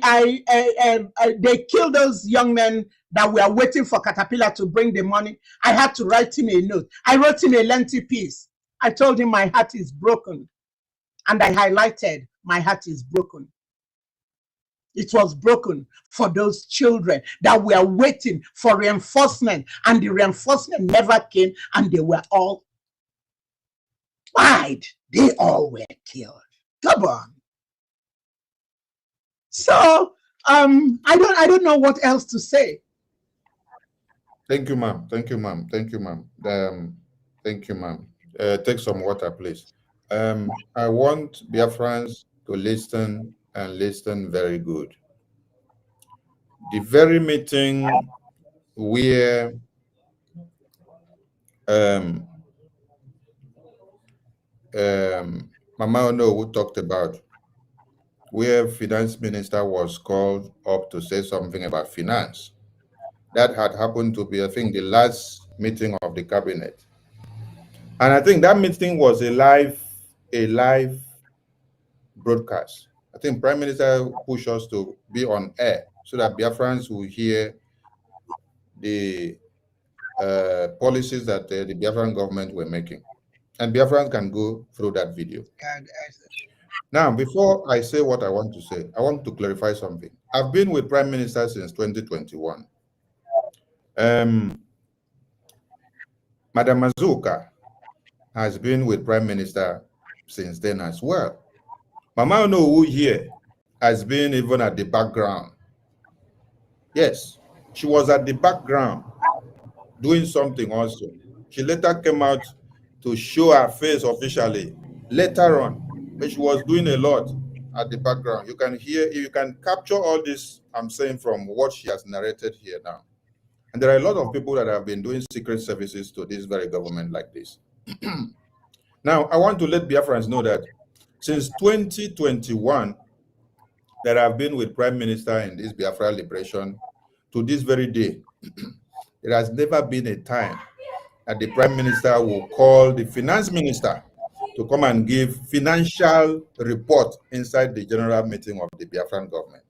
killed those young men that were waiting for Caterpillar to bring the money, I had to write him a note. I wrote him a lengthy piece. I told him my heart is broken. And I highlighted, my heart is broken. It was broken for those children that were waiting for reinforcement, and the reinforcement never came, and they were all died. They all were killed. Come on. So I don't know what else to say. Thank you, ma'am. Thank you, ma'am. Thank you, ma'am. Thank you, ma'am. Take some water, please. I want Biafrans to listen and listen very good. The very meeting where Mama Onuwu talked about, where finance minister was called up to say something about finance. That had happened to be, I think, the last meeting of the cabinet. And I think that meeting was a live broadcast. I think Prime Minister pushed us to be on air so that Biafrans will hear the policies that the Biafran government were making. And Biafrans can go through that video. Now, before I say what I want to say, I want to clarify something. I've been with Prime Minister since 2021. Madam Mazuka has been with Prime Minister since then as well. Mama Onuwu here has been even at the background. Yes, she was at the background doing something also. She later came out to show her face officially later on, but she was doing a lot at the background. You can hear, you can capture all this I'm saying from what she has narrated here now. And there are a lot of people that have been doing secret services to this very government like this. Now, I want to let Biafrans know that since 2021, that I've been with Prime Minister in this Biafra liberation to this very day, there has never been a time that the Prime Minister will call the Finance Minister to come and give financial report inside the general meeting of the Biafran government.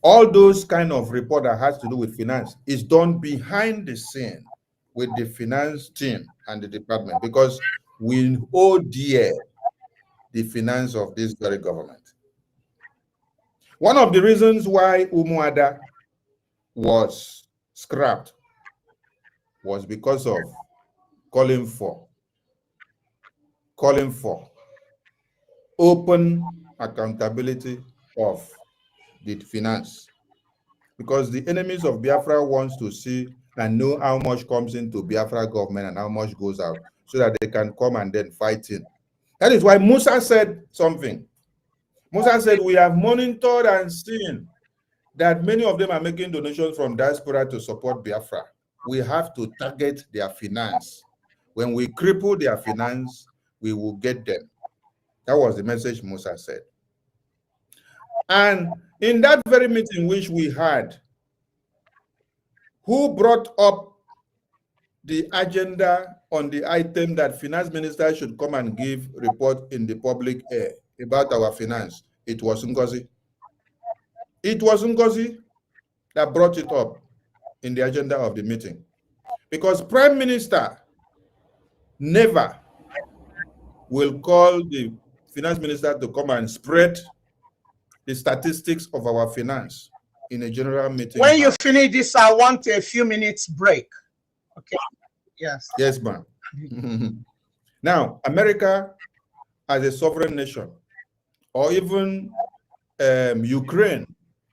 All those kind of report that has to do with finance is done behind the scene with the finance team and the department, because we owe dear the finance of this very government. One of the reasons why Umuada was scrapped was because of calling for open accountability of the finance, because the enemies of Biafra wants to see and know how much comes into Biafra government and how much goes out, so that they can come and then fight in. That is why Musa said something. Musa said, we have monitored and seen that many of them are making donations from diaspora to support Biafra. We have to target their finance. When we cripple their finance, we will get them. That was the message Musa said. And in that very meeting which we had, who brought up the agenda on the item that finance minister should come and give report in the public air about our finance? It was Ngozi. It was Ngozi that brought it up in the agenda of the meeting, because Prime Minister never will call the finance minister to come and spread the statistics of our finance in a general meeting. When you finish this, I want a few minutes break. Okay. Yes. Yes, ma'am. Now, America as a sovereign nation, or even Ukraine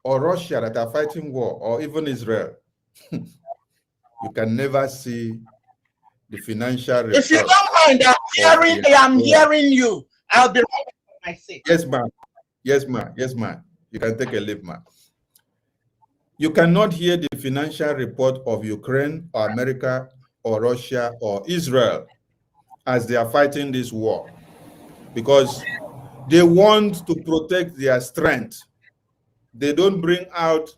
or Russia that are fighting war, or even Israel, you can never see the financial report. If you don't mind, I'm hearing you. I'll be right back. I say. Yes, ma'am. Yes, ma'am. Yes, ma'am. You can take a leave, ma'am. You cannot hear the financial report of Ukraine or America or Russia or Israel as they are fighting this war, because they want to protect their strength. They don't bring out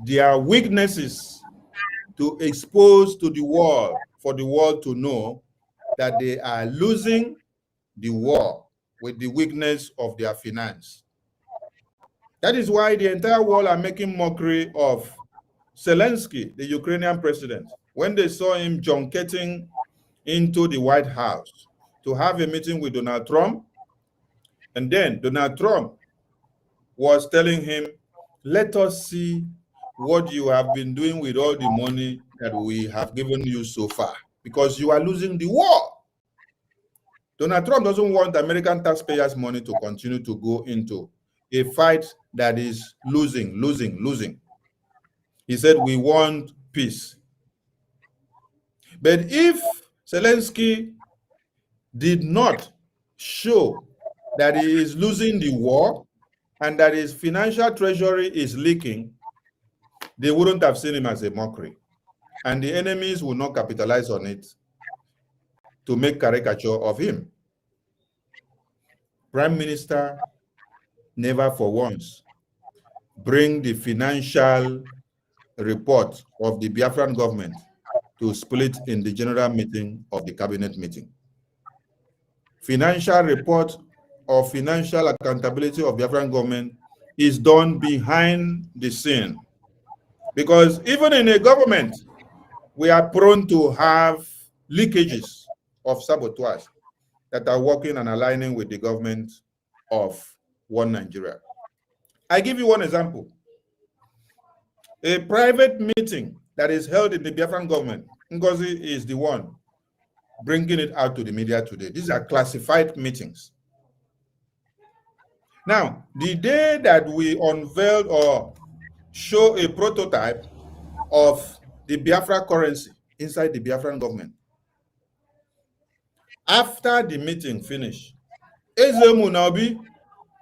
their weaknesses to expose to the world, for the world to know that they are losing the war with the weakness of their finance. That is why the entire world are making mockery of Zelensky, the Ukrainian president, when they saw him junketing into the White House to have a meeting with Donald Trump. And then Donald Trump was telling him, let us see what you have been doing with all the money that we have given you so far, because you are losing the war. Donald Trump doesn't want American taxpayers' money to continue to go into a fight that is losing. He said, we want peace. But if Zelensky did not show that he is losing the war and that his financial treasury is leaking, they wouldn't have seen him as a mockery. And the enemies will not capitalize on it to make caricature of him. Prime Minister never for once bring the financial report of the Biafran government to split in the general meeting of the cabinet meeting. Financial report or financial accountability of Biafran government is done behind the scene, because even in a government, we are prone to have leakages of sabotage that are working and aligning with the government of one Nigeria. I give you one example. A private meeting that is held in the Biafran government, Ngozi is the one bringing it out to the media today. These are classified meetings. Now, the day that we unveiled or show a prototype of the Biafra currency inside the Biafran government, after the meeting finished, Eze Munabi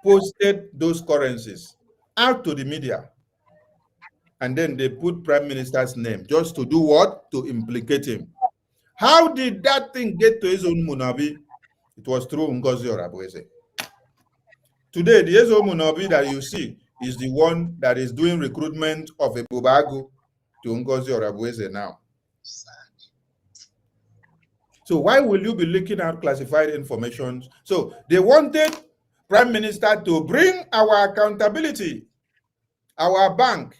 posted those currencies out to the media. And then they put Prime Minister's name just to do what? To implicate him. How did that thing get to Eze Munabi? It was through Ngozi Orabueze. Today, the Eze Munabi that you see is the one that is doing recruitment of a Bubagu to Ngozi Orabueze now. So why will you be leaking out classified information? So they wanted Prime Minister to bring our accountability, our bank,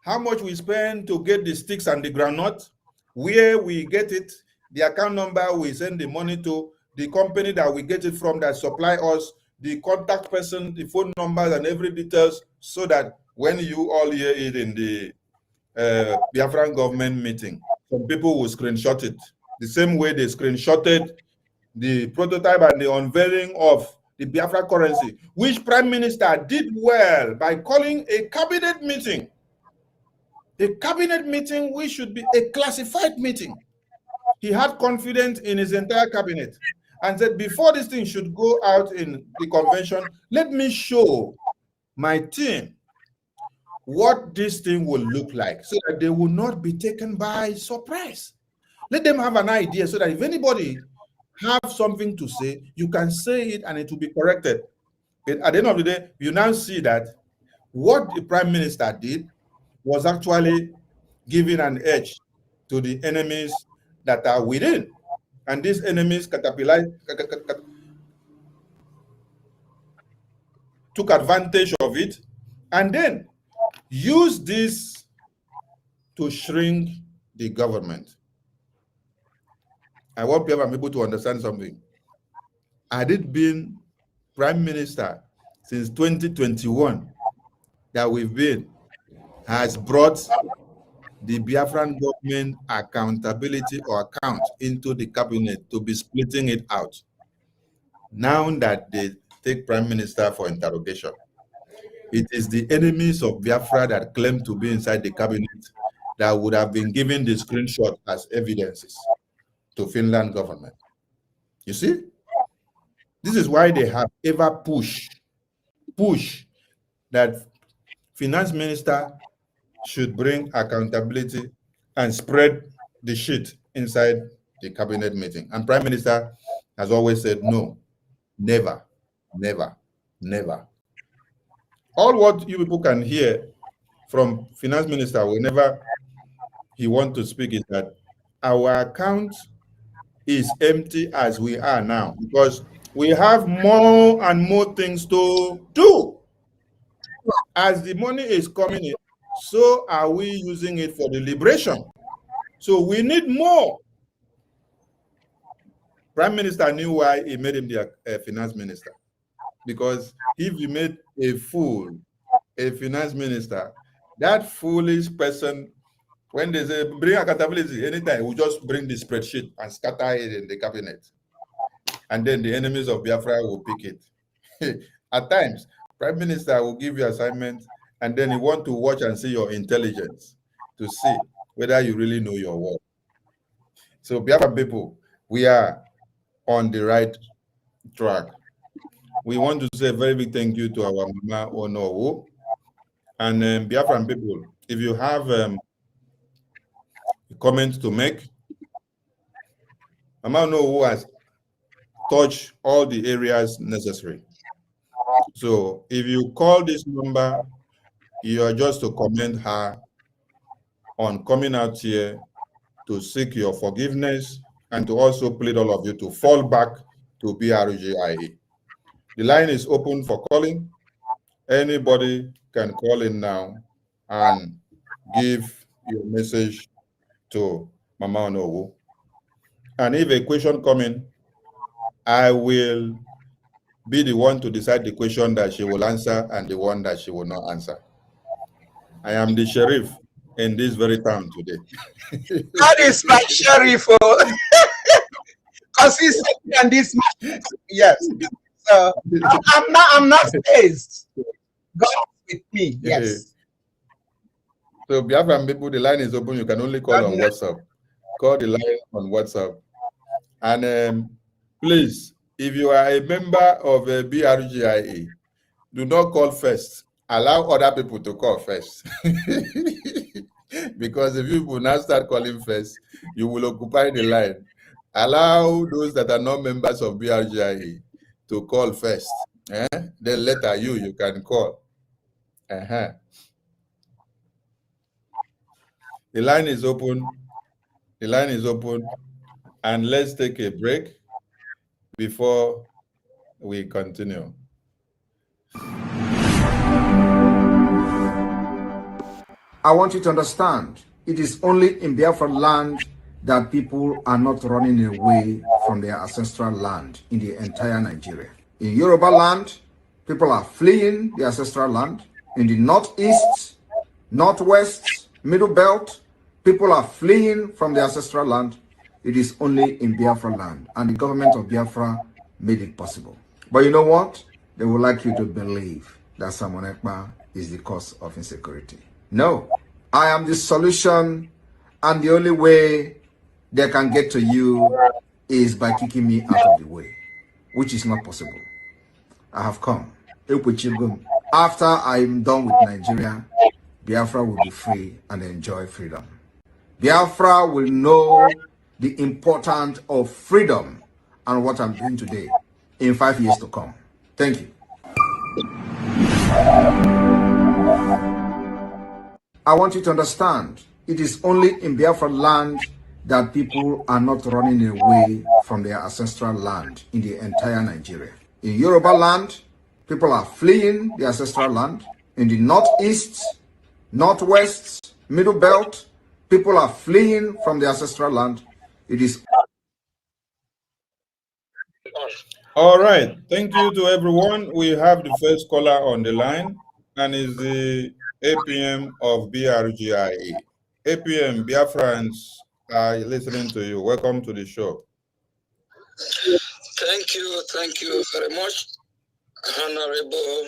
how much we spend to get the sticks and the granite, where we get it, the account number we send the money to, the company that we get it from that supply us, the contact person, the phone numbers, and every details, so that when you all hear it in the Biafran government meeting, some people will screenshot it. The same way they screenshotted the prototype and the unveiling of the Biafra currency, which Prime Minister did well by calling a cabinet meeting. A cabinet meeting which should be a classified meeting. He had confidence in his entire cabinet and said, before this thing should go out in the convention, let me show my team what this thing will look like so that they will not be taken by surprise. Let them have an idea so that if anybody have something to say, you can say it and it will be corrected. But at the end of the day, you now see that what the Prime Minister did was actually giving an edge to the enemies that are within. And these enemies took advantage of it and then used this to shrink the government. I want people to understand something. Had it been Prime Minister since 2021 that we've been, has brought the Biafran government accountability or account into the cabinet to be splitting it out. Now that they take Prime Minister for interrogation, it is the enemies of Biafra that claim to be inside the cabinet that would have been given the screenshot as evidences to Finland government. You see? This is why they have ever push that finance minister should bring accountability and spread the shit inside the cabinet meeting. And Prime Minister has always said, no, never, never, never. All what you people can hear from finance minister whenever he wants to speak is that our account is empty as we are now because we have more and more things to do. As the money is coming in, so are we using it for the liberation. So we need more. Prime Minister knew why he made him the finance minister. Because if you made a fool, a finance minister, that foolish person, when they say bring accountability anytime, we just bring the spreadsheet and scatter it in the cabinet. And then the enemies of Biafra will pick it. At times, Prime Minister will give you assignment and then you want to watch and see your intelligence to see whether you really know your work. So Biafra people, we are on the right track. We want to say a very big thank you to our Mama Onuwu. And Biafran people, if you have a comment to make, Mama Onuwu has touched all the areas necessary. So if you call this number, you are just to comment her on coming out here to seek your forgiveness and to also plead all of you to fall back to BRGIA. The line is open for calling. Anybody can call in now and give your message to Mama Onuwu. And if a question comes in, I will be the one to decide the question that she will answer and the one that she will not answer. I am the sheriff in this very town today. That is my sheriff. Consistency and this. Yes. So I'm not phased. God with me. Yes. So Biafran people, the line is open. You can only call on WhatsApp. Call the line on WhatsApp. And please, if you are a member of BRGIA, do not call first. Allow other people to call first. Because if you will now start calling first, you will occupy the line. Allow those that are not members of BRGIA to call first. Then later you can call. The line is open. The line is open. And let's take a break before we continue. I want you to understand, it is only in Biafra land that people are not running away from their ancestral land in the entire Nigeria. In Yoruba land, people are fleeing the ancestral land. In the northeast, northwest, middle belt, people are fleeing from the ancestral land. It is only in Biafra land, and the government of Biafra made it possible. But you know what? They would like you to believe that Simon Ekpa is the cause of insecurity. No, I am the solution, and the only way they can get to you is by kicking me out of the way, which is not possible. I have come. After I'm done with Nigeria, Biafra will be free and enjoy freedom. Biafra will know the importance of freedom and what I'm doing today in 5 years to come. Thank you. I want you to understand, it is only in Biafra land that people are not running away from their ancestral land in the entire Nigeria. In Yoruba land, people are fleeing the ancestral land. In the northeast, northwest, middle belt, people are fleeing from the ancestral land. It is. All right. Thank you to everyone. We have the first caller on the line, and is the APM of BRGIA. APM, Biafrans are listening to you. Welcome to the show. Thank you very much, Honorable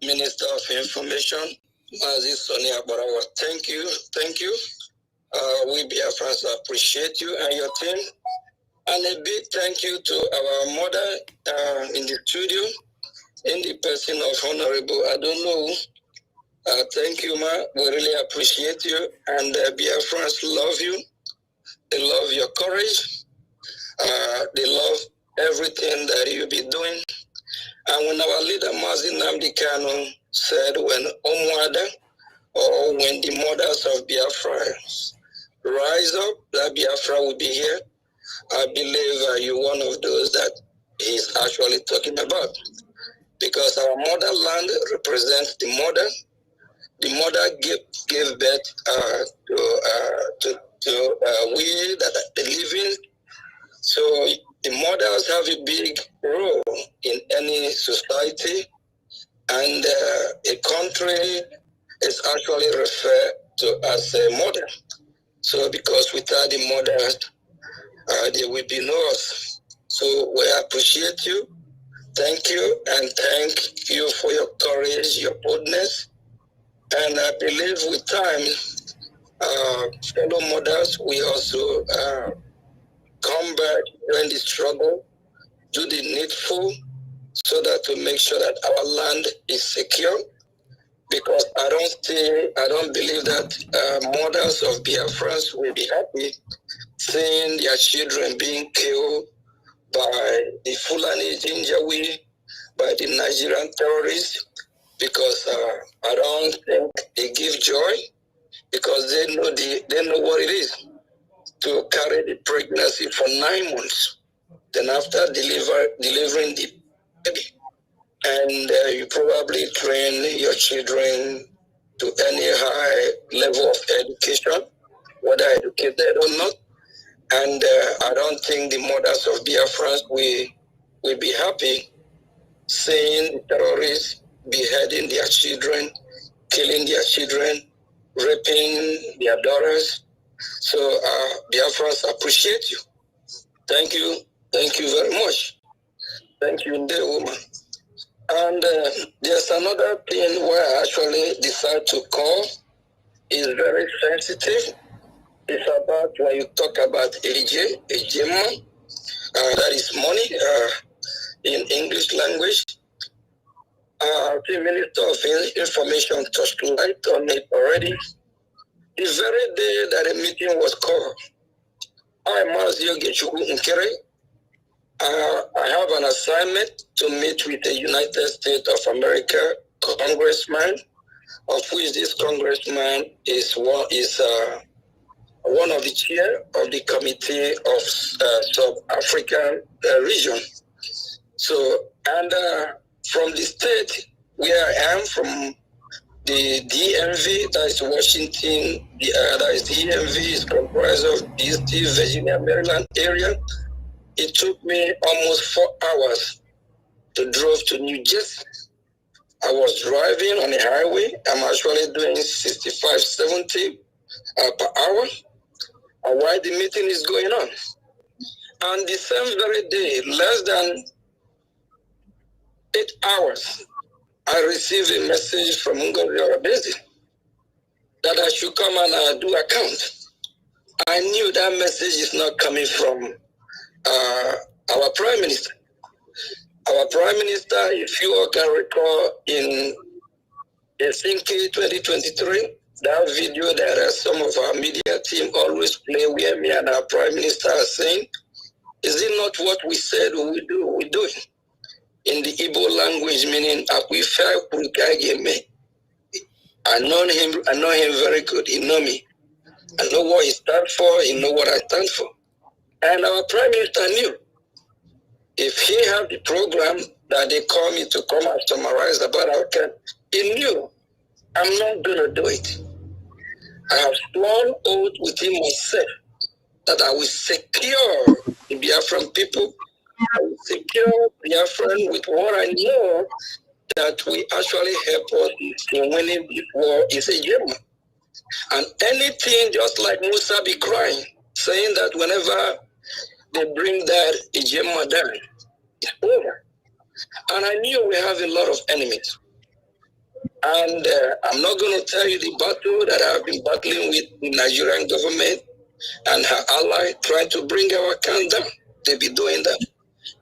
Minister of Information, Mazi Sonia Barawa. Thank you. We Biafrans appreciate you and your team. And a big thank you to our mother in the studio, in the person of Honorable Onuwu. Thank you, ma. We really appreciate you. And Biafrans love you. They love your courage. They love everything that you be doing. And when our leader Mazi Nnamdi Kanu said, when Omwada, or when the mothers of Biafra rise up, that Biafra will be here, I believe you're one of those that he's actually talking about. Because our motherland represents the mother. The mother gave birth to we that are living. So the mothers have a big role in any society, and a country is actually referred to as a mother. So because without the mothers, there will be no us. So we appreciate you. Thank you, and thank you for your courage, your boldness. And I believe with time, fellow mothers, we also come back during the struggle, do the needful, so that to make sure that our land is secure. Because I don't believe that mothers of Biafrans will be happy seeing their children being killed by the Fulani Jinjawi, by the Nigerian terrorists, because I don't think they give joy, because they know what it is to carry the pregnancy for 9 months. Then after delivering the baby, and you probably train your children to any high level of education, whether educated or not. And I don't think the mothers of Biafrans will be happy seeing terrorists beheading their children, killing their children, raping their daughters. So Biafrans appreciate you. Thank you very much. Thank you, woman. And there's another thing where I actually decided to call. It's very sensitive. It's about when you talk about ejema, that is money in English language. The Minister of Information touched light on it already. The very day that a meeting was called, I, Mazio Gechuku Nkere, I have an assignment to meet with the United States of America congressman, of which this congressman is one of the chair of the Committee of Sub-African region. So, and from the state where I am from, the DMV, that is Washington, that is DMV, is comprised of DC, Virginia, Maryland area. It took me almost 4 hours to drive to New Jersey. I was driving on the highway. I'm actually doing 65, 70 per hour while the meeting is going on. And the same very day, less than 8 hours, I received a message from Ngozi that I should come and do account. I knew that message is not coming from our Prime Minister. Our Prime Minister, if you all can recall, in Helsinki 2023, that video that some of our media team always play where me and our Prime Minister are saying, is it not what we said we would do? We do it. In the Igbo language, meaning I know him very good. He know me. I know what he stands for. He know what I stand for. And our Prime Minister knew. If he had the program that they call me to come and summarize about our camp, he knew I'm not going to do it. I have sworn oath within myself that I will secure the Biafran people. I will secure Biafran with what I know that will actually help us in winning this war is a German. And anything just like Musa be crying, saying that whenever they bring that Ijema down, it's over. And I knew we have a lot of enemies. And I'm not going to tell you the battle that I've been battling with the Nigerian government and her ally trying to bring our account down. They be doing that.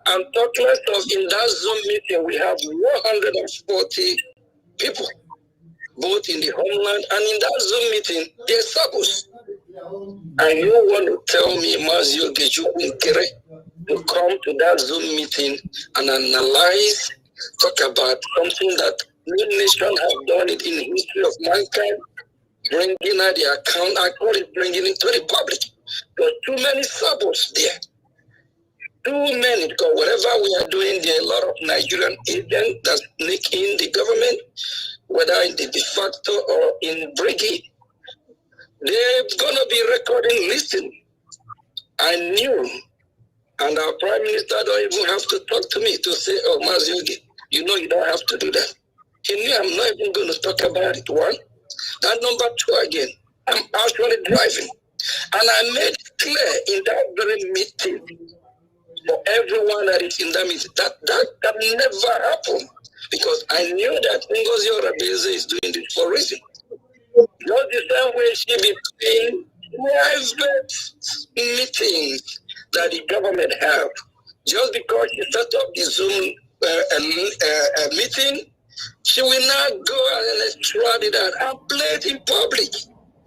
I'm talking of in that Zoom meeting, we have 140 people, both in the homeland and in that Zoom meeting, they're sabos. And you want to tell me, Mazio Gejukunkere, to come to that Zoom meeting and analyze, talk about something that no nation have done it in the history of mankind, bringing out the account, I call it bringing it to the public. There's too many sabos there. Too many, because whatever we are doing, there are a lot of Nigerian agents that sneak in the government, whether in the de facto or in brigade. They're going to be recording listening. I knew, and our Prime Minister don't even have to talk to me to say, oh, Mazugi, you know you don't have to do that. He knew I'm not even going to talk about it, one. And number two, again, I'm actually driving. And I made it clear in that very meeting for everyone that is in that meeting that can never happen. Because I knew that Ngozi Orebeze is doing this for a reason. Not the same way she be paying private meetings that the government have. Just because she set up the Zoom meeting, she will not go and extradite that and play it in public.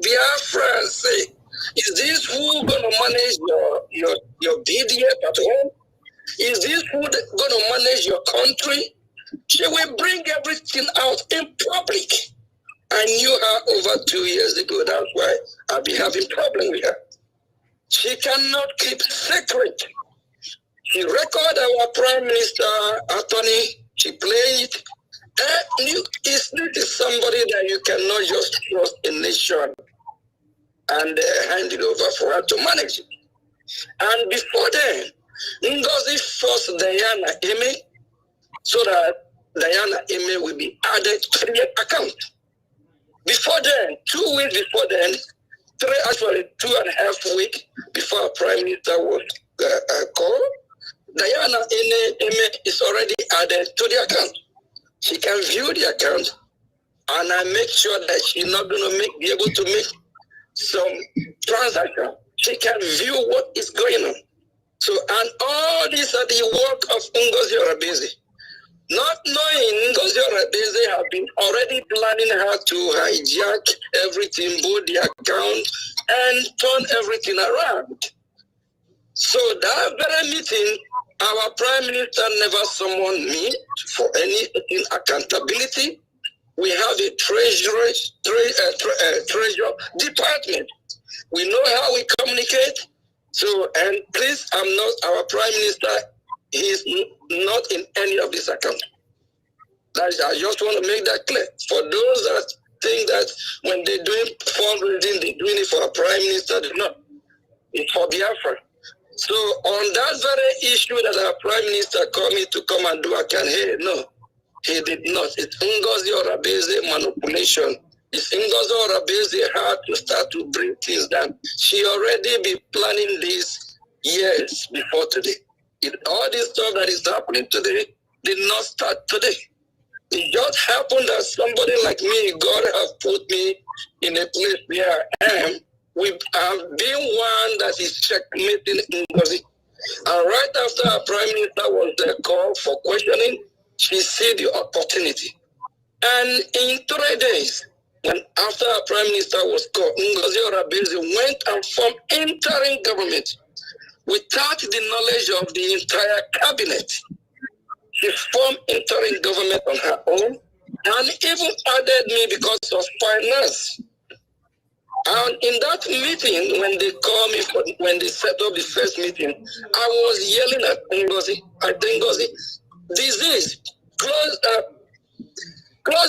Biafrans say, is this who going to manage your BDF at home? Is this who going to manage your country? She will bring everything out in public. I knew her over 2 years ago. That's why I'll be having problem with her. She cannot keep secret. She record our Prime Minister, attorney. She played it. This is somebody that you cannot just trust a nation and hand it over for her to manage it. And before then, Ngozi forced Diana Eme so that Diana Eme will be added to the account. Before then, 2 weeks before then, 2.5 weeks before our Prime Minister was called, Diana Eme is already added to the account. She can view the account, and I make sure that she's not going to be able to make some transaction. She can view what is going on. So, and all these are the work of Ngozi Orebeze. Not knowing Ngozi Orebeze have been already planning how to hijack everything, both the account, and turn everything around. So that very meeting, our Prime Minister never summoned me for any accountability. We have a treasury department. We know how we communicate. So, and please, I'm not our Prime Minister. He is not in any of these accounts. I just want to make that clear. For those that think that when they're doing fundraising, they're doing it for a prime minister. They're not. It's for Biafra. So on that very issue that our prime minister called me to come and do a campaign, no, he did not. It's Ngozi Orabeze manipulation. It's Ngozi Orabeze had to start to bring things down. She already been planning this years before today. All this stuff that is happening today did not start today. It just happened that somebody like me, God have put me in a place where I am. We have been one that is checkmating Ngozi. And right after our prime minister was called for questioning, she see the opportunity. And in 3 days, when after our prime minister was called, Ngozi Orabeze went and formed interim government without the knowledge of the entire cabinet. She formed interim government on her own and even added me because of finance. And in that meeting, when they called me, when they set up the first meeting, I was yelling at Ngozi. I think Ngozi, disease, close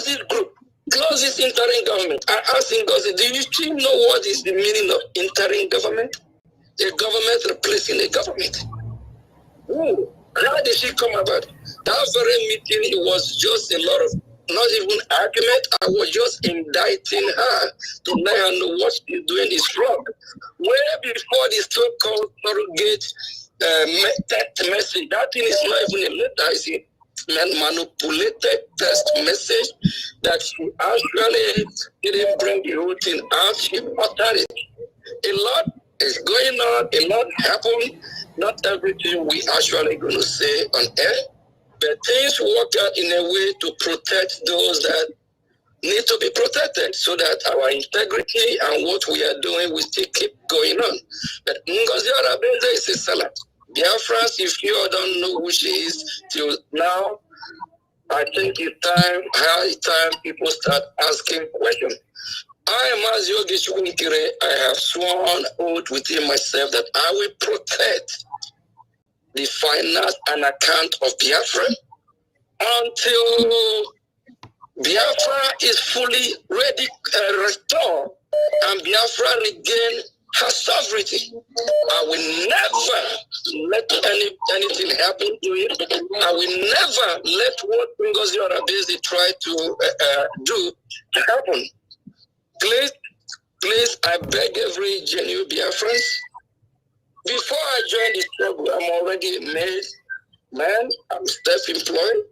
this group, close this interim government. I asked Ngozi, do you still know what is the meaning of interim government? A government replacing a government. Ooh, how did she come about? That very meeting, it was just a lot of, not even argument. I was just indicting her to let her know what she's doing is wrong. Where before the so-called surrogate text message, that thing is not even a letter, it's a manipulated text message that she actually didn't bring the whole thing out. She uttered it. A lot is going on, a lot happened. Not everything we actually going to say on air, but things work out in a way to protect those that need to be protected so that our integrity and what we are doing will still keep going on. But Ngozi Orabeze is a seller. Biafrans, if you don't know who she is till now, I think it's time people start asking questions. I am Aziogi Chukwunikire. I have sworn oath within myself that I will protect the finance and account of Biafra until Biafra is fully ready, restored, and Biafra regain her sovereignty. I will never let anything happen to it. I will never let what Ngozi Orabeze try to do happen. Please, I beg every genuine Biafran, before I join the struggle, I'm already made man, I'm self-employed,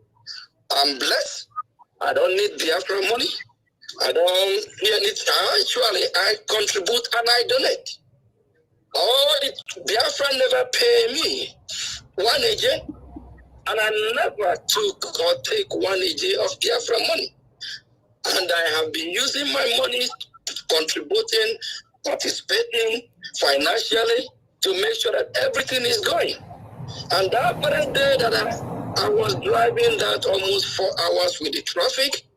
I'm blessed, I don't need Biafra money, I don't fear anything. Actually, I contribute and I donate. Biafra never pay me 1 AJ, and I never took or take 1 AJ of Biafra money. And I have been using my money, contributing, participating financially to make sure that everything is going. And that very day that I was driving that almost 4 hours with the traffic,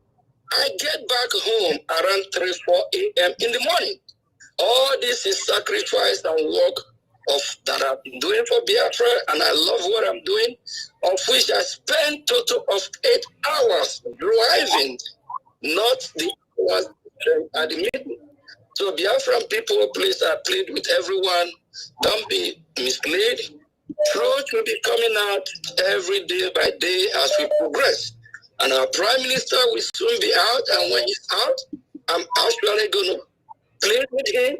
I get back home around 3-4 a.m. in the morning. All this is sacrifice and work that I've been doing for Biafra, and I love what I'm doing, of which I spent total of 8 hours driving, not the hours at the meeting. So Biafran people, please, I plead with everyone, don't be misled. Truth will be coming out every day by day as we progress. And our Prime Minister will soon be out, and when he's out, I'm actually going to plead with him.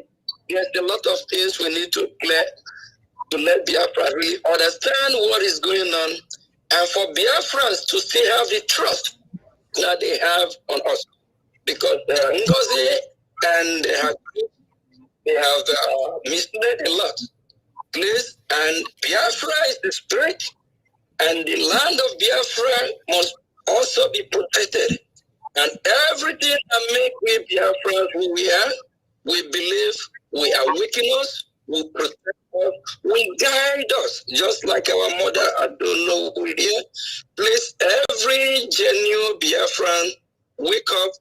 There's a lot of things we need to clear to let Biafra really understand what is going on, and for Biafrans to still have the trust that they have on us. Because Ngozi and they have misled a lot. Please, and Biafra is the spirit, and the land of Biafra must also be protected. And everything that makes we Biafra who we are, we believe we awaken us, will protect us, will guide us, just like our mother, I don't know who it is. Please, every genuine Biafran, wake up,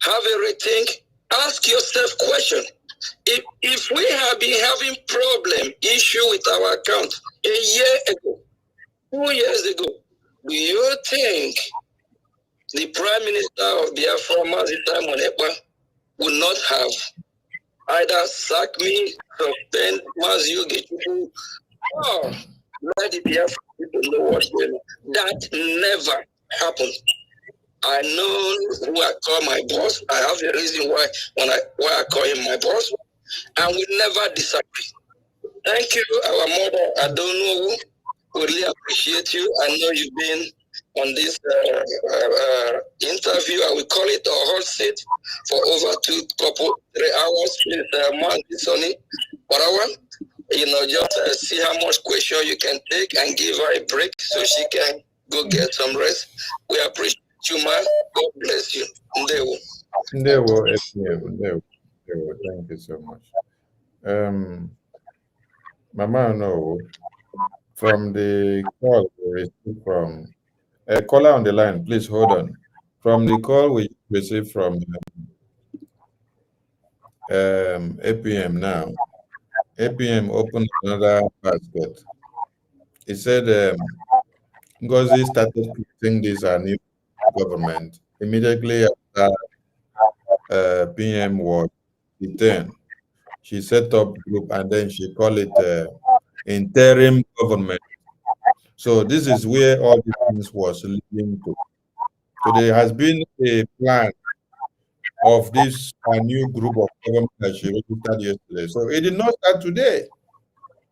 have a rethink, ask yourself question. If we have been having problem, issue with our account a year ago, 2 years ago, do you think the Prime Minister of Biafra, Mazi Simon Ekpa, would not have either sacked me, suspend Mazi Ogechuku, or let the Biafra people know what's going on. That never happened. I know who I call my boss. I have a reason why I call him my boss, and we never disagree. Thank you, our mother. I don't know. We really appreciate you. I know you've been on this interview. I will call it a hot seat for over 3 hours. Please, Sonny, whatever. Just see how much question you can take and give her a break so she can go get some rest. We appreciate you, man. God bless you. Ndewo. Ndewo. Thank you so much. Mama, no, from the call we received from a caller on the line, please hold on. From the call we received from APM now, APM opened another basket. He said Ngozi started creating this new government immediately after PM was detained. She set up group and then she called it interim government. So this is where all these things was leading to. So there has been a plan of this new group of government that she registered yesterday. So it did not start today.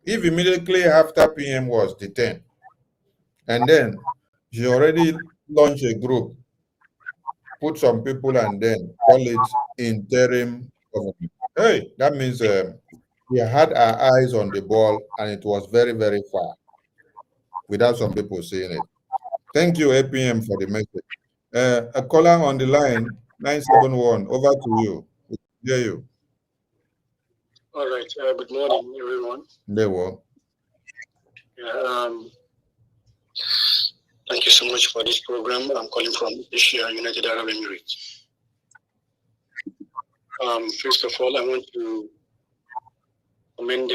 If immediately after PM was detained, and then she already launched a group, put some people and then call it interim government. Hey, that means we had our eyes on the ball and it was very, very far without some people seeing it. Thank you, APM, for the message. A caller on the line, 971, over to you. We hear you. All right. Good morning, everyone. There were. Thank you so much for this program. I'm calling from Asia, United Arab Emirates. First of all, I want to commend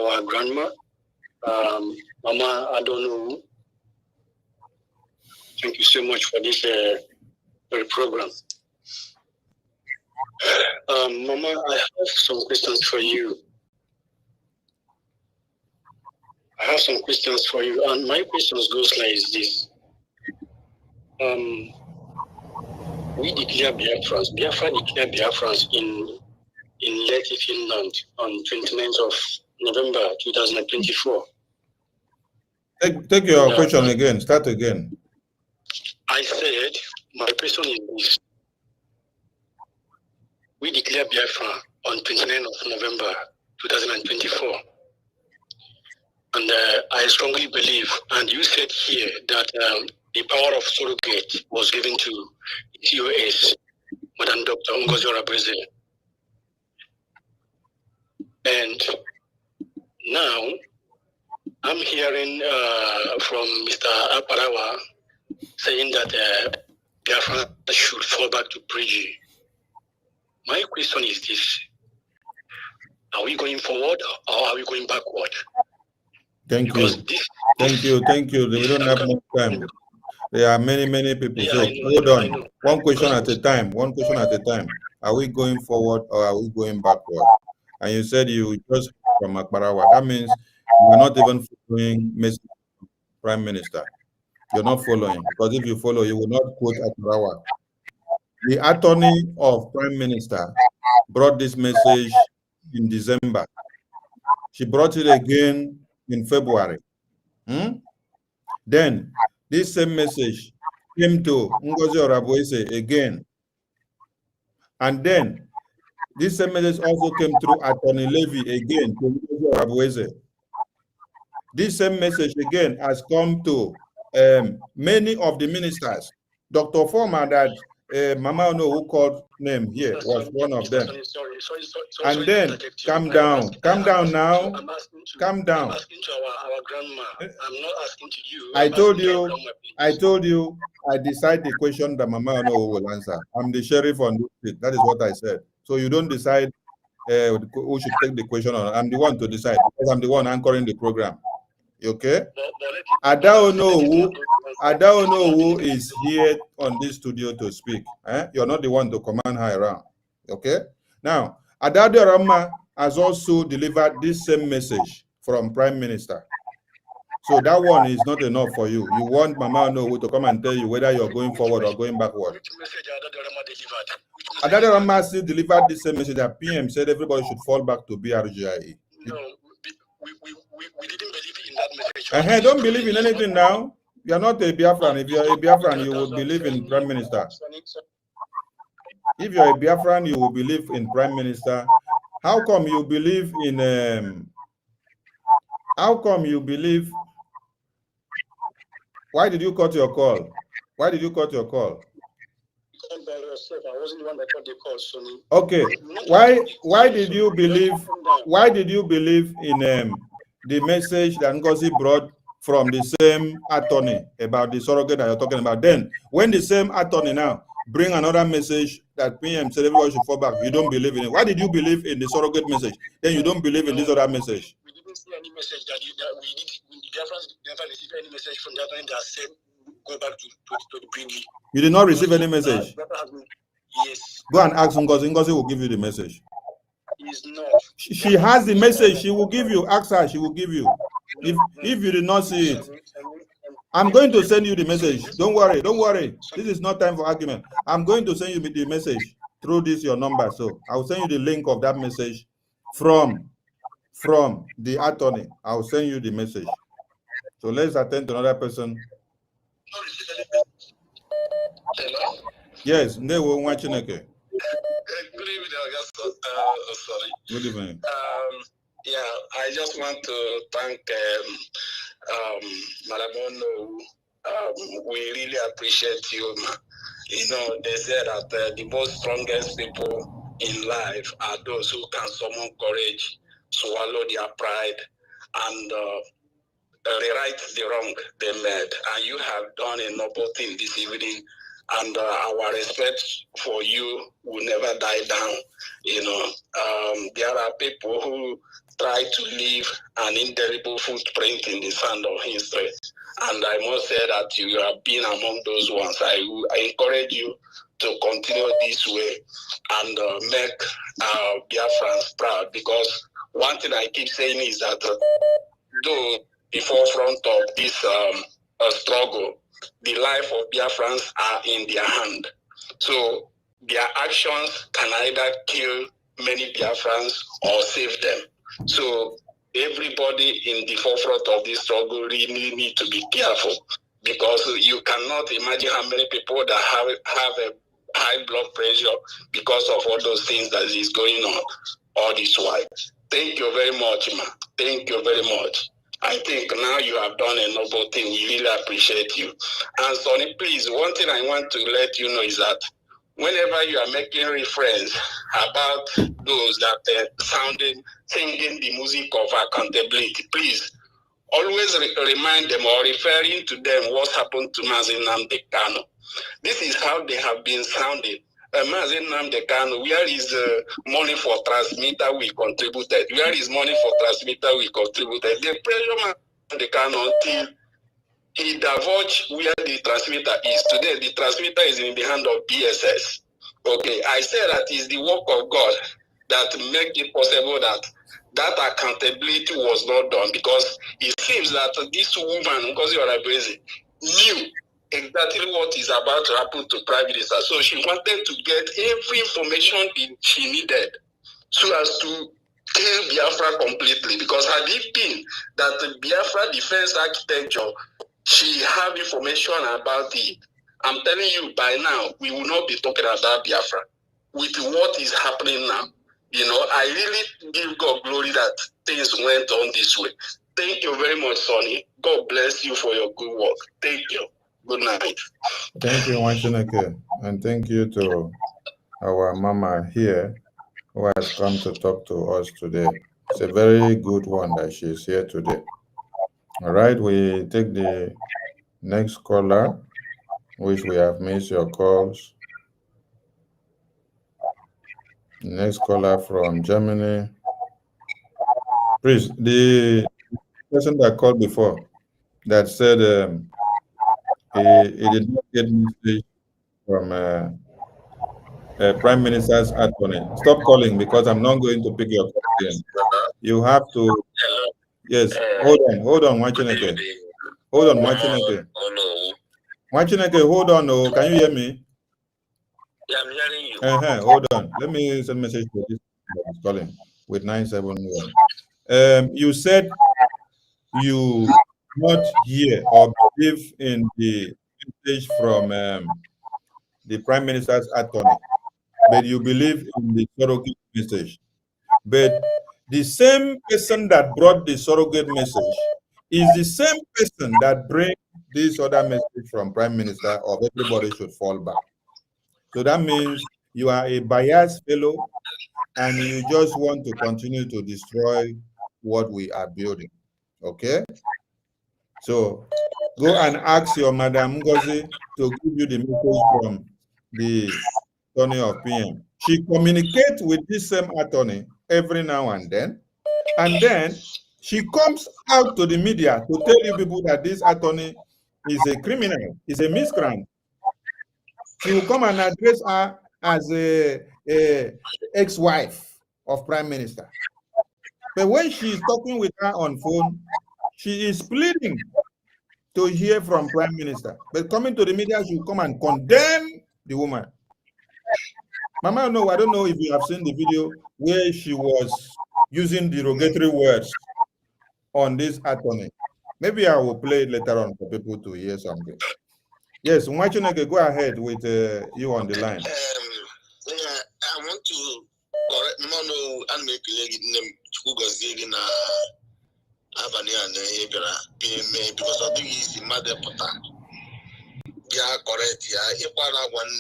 our grandma, Mama Onuwu. Thank you so much for this very program. Mama, I have some questions for you. And my questions goes like this. We declare Biafrans. Biafra declare Biafrans in Leyte, Finland on 29th of November 2024. Take your question again. Start again. I said, my question is this. We declare Biafra on 29th of November 2024. And I strongly believe, and you said here, that the power of surrogate was given to TOS, Madam Dr. Ngozi Orabreze. And now, I'm hearing from Mr. Aparawa saying that Biafra should fall back to Prigi. My question is this. Are we going forward or are we going backward? Thank you. Thank you. We don't have much time. There are many people. Yeah, so hold on. One question at a time. Are we going forward or are we going backward? And you said you just from Akbarawa. That means you're not even following Mr. Prime Minister. You're not following, because if you follow, you will not quote Akbarawa. The attorney of Prime Minister brought this message in December. She brought it again in February. Then this same message came to Ngozi Orabreze again. And then this same message also came through Attorney Levy again to Ngozi Orabreze. This same message again has come to many of the ministers. Dr. Former, that Mama Onuwu called name here, was one of them. Sorry, and then, calm down now. Calm down. I'm asking to our grandma. I'm not asking to you. I told you, I decide the question that Mama Onuwu will answer. I'm the sheriff on this street. That is what I said. So you don't decide who should take the question on. I'm the one to decide, because I'm the one anchoring the program. Okay? Ada Onuwu, Ada Onuwu is here on this studio to speak. You're not the one to command her around. Okay? Now, Ada Rama has also delivered this same message from Prime Minister. So that one is not enough for you. You want Mama Onuwu to come and tell you whether you're going forward or going backward. Which message Ada Rama delivered? Ada Rama still delivered the same message that PM said everybody should fall back to BRGIE. No, we didn't believe in that message. Don't believe in anything now. You're not a Biafran. If you're a Biafran, you would believe in Prime Minister. If you're a Biafran, you will believe in Prime Minister. How come you believe in how come you believe? Why did you cut your call? Why did you cut your call? I wasn't the one that cut the call, Sonny. Okay. Why did you believe in the message that Ngozi brought from the same attorney about the surrogate that you're talking about? Then when the same attorney now bring another message that PM said everybody should fall back, you don't believe in it. Why did you believe in the surrogate message? Then you don't believe in this other message. We didn't see any message that we did. The Biafrans never received any message from the attorney that said go back to the Brindley. You did not receive any message? Yes. Go and ask Ngozi. Ngozi will give you the message. He's not. She has the message. She will give you. Ask her. She will give you. If you did not see it, I'm going to send you the message. Don't worry. Don't worry. This is not time for argument. I'm going to send you the message through this your number. So I will send you the link of that message from the attorney. I will send you the message. So let's attend to another person. Hello? Yes, they were watching again. Good evening, August. Sorry. Good evening. Yeah, I just want to thank Madam Onuwu. We really appreciate you, ma. You know, they say that the most strongest people in life are those who can summon courage, swallow their pride, and rewrite the wrong they made. And you have done a noble thing this evening. And our respect for you will never die down. You know, there are people who try to leave an indelible footprint in the sand of history. And I must say that you have been among those ones. I encourage you to continue this way and make Biafrans proud. Because one thing I keep saying is that though the forefront of this struggle, the life of Biafrans are in their hand. So their actions can either kill many Biafrans or save them. So everybody in the forefront of this struggle really need to be careful, because you cannot imagine how many people that have a high blood pressure because of all those things that is going on all this while. Thank you very much, ma. Thank you very much. I think now you have done a noble thing. We really appreciate you. And Sonny, please, one thing I want to let you know is that whenever you are making reference about those that singing the music of accountability, please always remind them or referring to them what happened to Mazi Nnamdi Kanu. This is how they have been sounding. Mazi Nnamdi Kanu, where is money for transmitter we contributed? Where is money for transmitter we contributed? They pressure Nnamdi Kanu until he divulged where the transmitter is. Today, the transmitter is in the hand of BSS. Okay, I say that is the work of God that make it possible that accountability was not done, because it seems that this woman, because you are busy, knew exactly what is about to happen to Prime Minister. So she wanted to get every information she needed so as to kill Biafra completely. Because had it been that the Biafra defense architecture, she have information about it, I'm telling you, by now, we will not be talking about Biafra. With what is happening now, you know, I really give God glory that things went on this way. Thank you very much, Sonny. God bless you for your good work. Thank you. Good night. Thank you, Wanchineke. And thank you to our mama here who has come to talk to us today. It's a very good one that she is here today. All right, we take the next caller, which we have missed your calls. Next caller from Germany. Please, the person that called before that said he did not get message from Prime Minister's attorney. Stop calling because I'm not going to pick your call again. You have to. Yes. Hold on, Wachineke. Hold on, Wachineke. Wachineke, hold on. Oh, can you hear me? Yeah, I'm hearing you. Hold on. Let me send a message to this calling with 971. You said you not hear or believe in the message from the Prime Minister's attorney, but you believe in the surrogate message. But the same person that brought the surrogate message is the same person that brings this other message from Prime Minister of everybody should fall back. So that means you are a biased fellow and you just want to continue to destroy what we are building. Okay? So go and ask your Madam Ngozi to give you the message from the attorney of PM. She communicates with this same attorney every now and then she comes out to the media to tell you people that this attorney is a criminal, is a miscreant. She will come and address her as a ex-wife of Prime Minister. But when she is talking with her on phone, she is pleading to hear from Prime Minister. But coming to the media, she will come and condemn the woman. Mama, no, I don't know if you have seen the video where she was using derogatory words on this attorney. Maybe I will play it later on for people to hear something. Yes, Mwachineke, go ahead with you on the line. I want to correct Mono and make name Chugozi na Avania and because I think he's in Mother Pota. Yeah, correct. Yeah, Ekpa one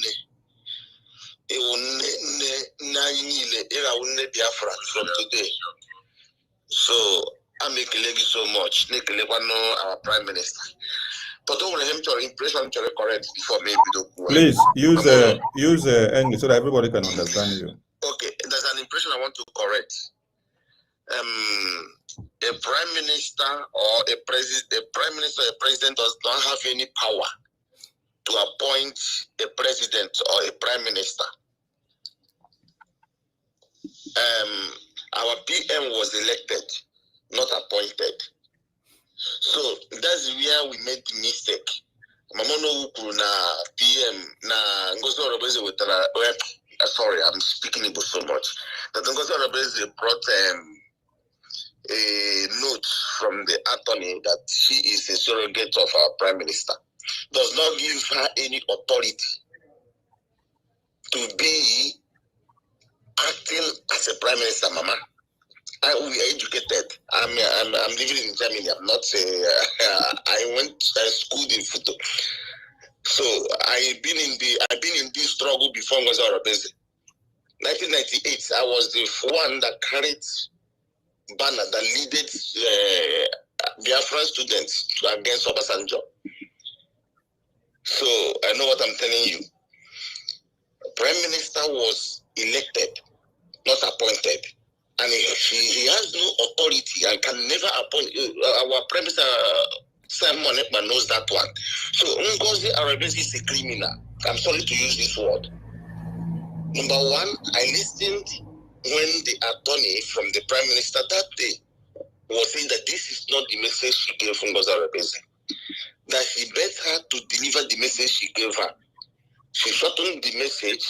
Biafrans from today. So I make a so much. Nick our Prime Minister. But don't want him to impression to correct before maybe the please use English so that everybody can understand you. Okay, there's an impression I want to correct. A prime minister or a president don't have any power to appoint a president or a prime minister. Our PM was elected, not appointed. So that's where we made the mistake. Mamono na PM na Ngozi Orobeze with sorry, I'm speaking Igbo so much. That Ngozi Orobeze brought a note from the attorney that she is a surrogate of our prime minister. Does not give her any authority to be acting as a prime minister, Mama. We are educated. I'm living in Germany. I'm not. I went schooled in Futo. So I've been in this struggle before Ngozi Orobeze. 1998, I was the one that carried banner that leaded Biafran students against Obasanjo. So I know what I'm telling you. Prime Minister was elected, not appointed. And he has no authority and can never appoint. Our Prime Minister Simon Ekpa knows that one. So Ngozi Orobeze is a criminal. I'm sorry to use this word. Number one, I listened when the attorney from the Prime Minister that day was saying that this is not the message she gave from Ngozi Orobeze. That she begged her to deliver the message she gave her. She shortened the message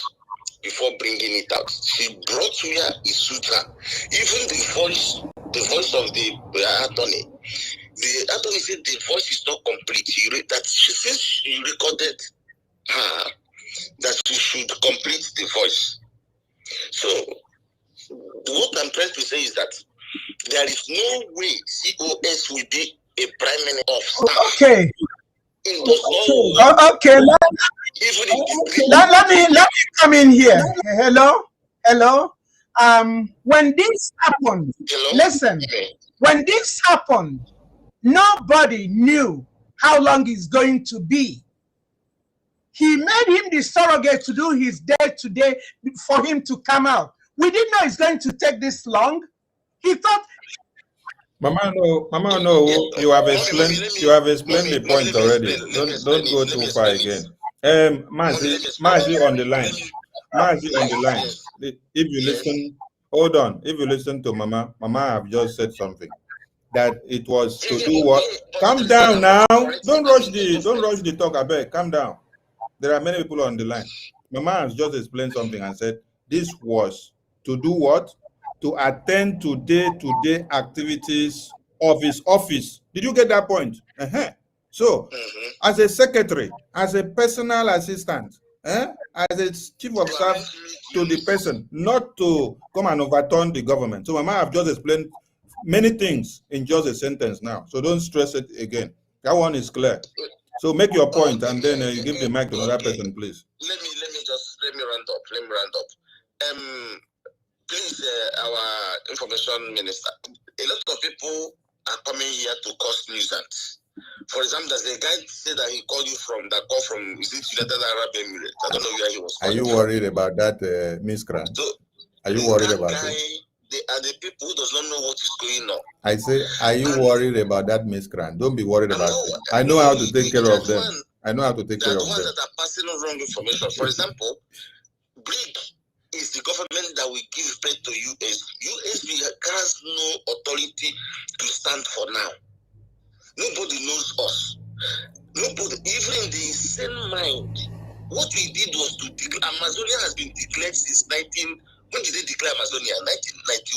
before bringing it out. She brought where it suits her. Even the voice of the attorney. The attorney said the voice is not complete. That she says she recorded her that she should complete the voice. So what I'm trying to say is that there is no way COS will be a prime minister of staff. Okay. Okay. Let me come in here. Hello. When this happened, listen. When this happened, nobody knew how long it's going to be. He made him the surrogate to do his day-to-day for him to come out. We didn't know it's going to take this long. He thought Mama, no, you have explained the point already. Don't go too far again. Mazi on the line. Mazi on the line. If you listen, hold on. If you listen to Mama have just said something that it was to do what? Calm down now. Don't rush the talk. I beg. Calm down. There are many people on the line. Mama has just explained something and said this was to do what? To attend to day-to-day activities of his office. Did you get that point? So, as a secretary, as a personal assistant, as a chief of staff to the person, not to come and overturn the government. So, Mama have just explained many things in just a sentence now. So, don't stress it again. That one is clear. So make your point, and then you give the mic to another person, please. Let me round up. Please, our information minister. A lot of people are coming here to cause nuisance. For example, there's a guy said that he called you from is it United Arab Emirates? I don't know where he was. Are you worried about that miscreant? So, are you worried about it? They are the people who does not know what is going on. I say, are you worried about that miscreant? Don't be worried about it. I know how to take care of them. I know how to take care of them. The ones that are passing on wrong information. For example, BRIC is the government that will give birth to USB. USB has no authority to stand for now. Nobody knows us. Nobody, even in the same mind. What we did was to declare Amazonia has been declared since when did they declare Amazonia?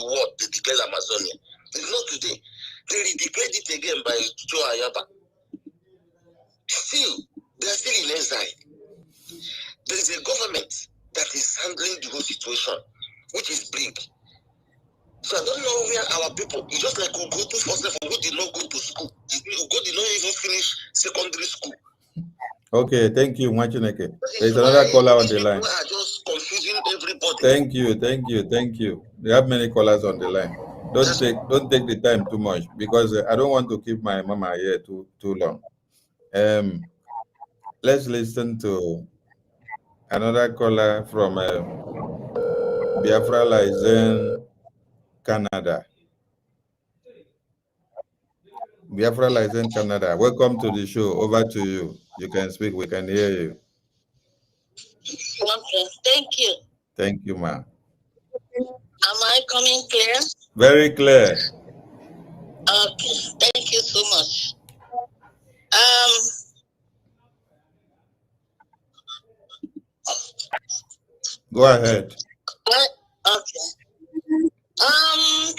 1991, they declared Amazonia. It's not today. They redeclared it again by Joe Ayaba. Still, they are still in exile. There is a government that is handling the whole situation, which is BRIC. So I don't know where our people, it's just like we go to first level, who did not go to school. Who did not even finish secondary school. Okay, thank you, Mwachineke. There's another caller on the line. People are just confusing everybody. Thank you. We have many callers on the line. Don't take the time too much, because I don't want to keep my mama here too long. Let's listen to another caller from Biafra Lizen, Canada. Biafra Lizen, Canada. Welcome to the show. Over to you. You can speak. We can hear you. Okay, thank you. Thank you, ma'am. Am I coming clear? Very clear. Okay, thank you so much. Go ahead. Okay.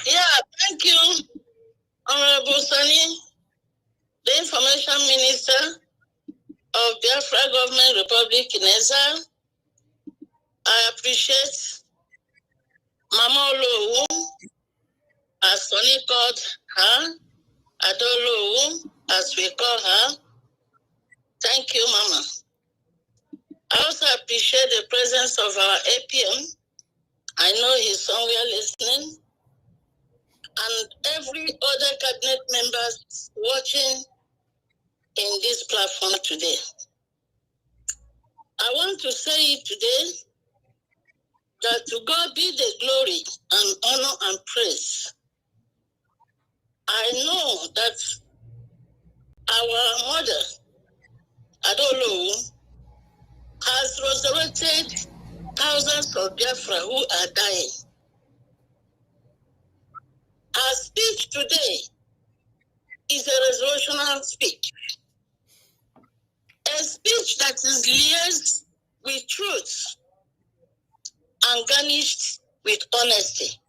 Yeah, thank you, Honorable Sani, the Information Minister of Biafra Government Republic in exile. I appreciate Mama Onuwu, as Sani called her, Adolowu, as we call her. Thank you, Mama. I also appreciate the presence of our APM. I know he's somewhere listening. And every other cabinet members watching in this platform today. I want to say it today that to God be the glory and honor and praise. I know that our mother, Adolowu, has resurrected thousands of Biafra who are dying. Our speech today is a resolutional speech. A speech that is laced with truth and garnished with honesty.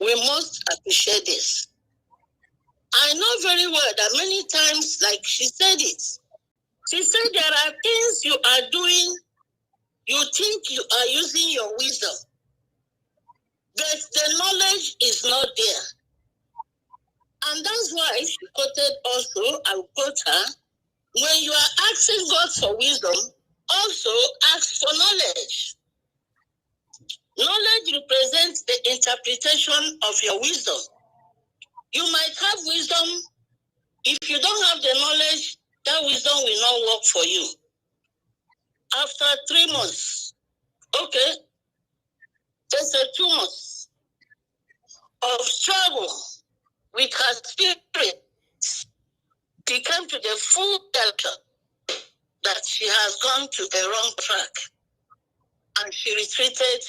We must appreciate this. I know very well that many times, like she said it, she said there are things you are doing, you think you are using your wisdom, but the knowledge is not there. And that's why she quoted also, I will quote her, when you are asking God for wisdom, also ask for knowledge. Knowledge represents the interpretation of your wisdom. You might have wisdom. If you don't have the knowledge, that wisdom will not work for you. After 3 months, okay, just 2 months of struggle, with her spirit, she came to the full shelter that she has gone to a wrong track. And she retreated.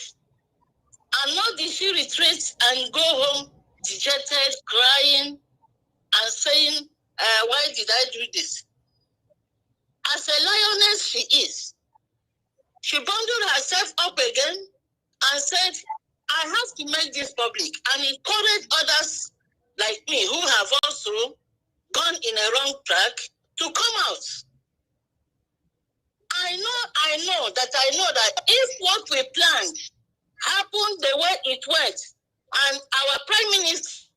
And not did she retreat and go home dejected, crying, and saying, why did I do this? As a lioness she is, she bundled herself up again and said, I have to make this public and encourage others like me who have also gone in a wrong track to come out. I know that if what we planned happened the way it went, and our Prime Minister,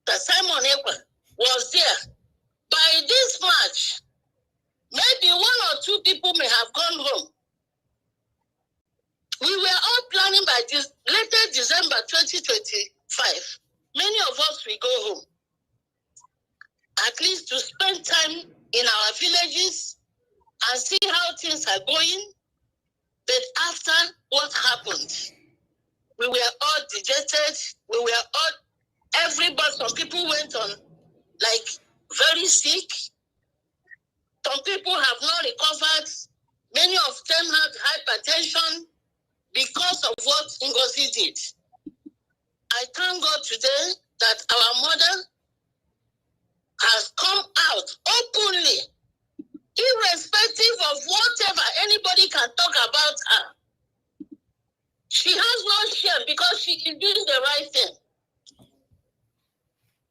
Simon Ekpa, was there, by this March, maybe 1 or 2 people may have gone home. We were all planning by this later December 2025. Many of us will go home, at least to spend time in our villages and see how things are going. But after what happened, we were all dejected. We were all, everybody, some people went on like very sick. Some people have not recovered. Many of them had hypertension because of what Ngozi did. I thank God today that our mother has come out openly, irrespective of whatever anybody can talk about her. She has no shame because she is doing the right thing.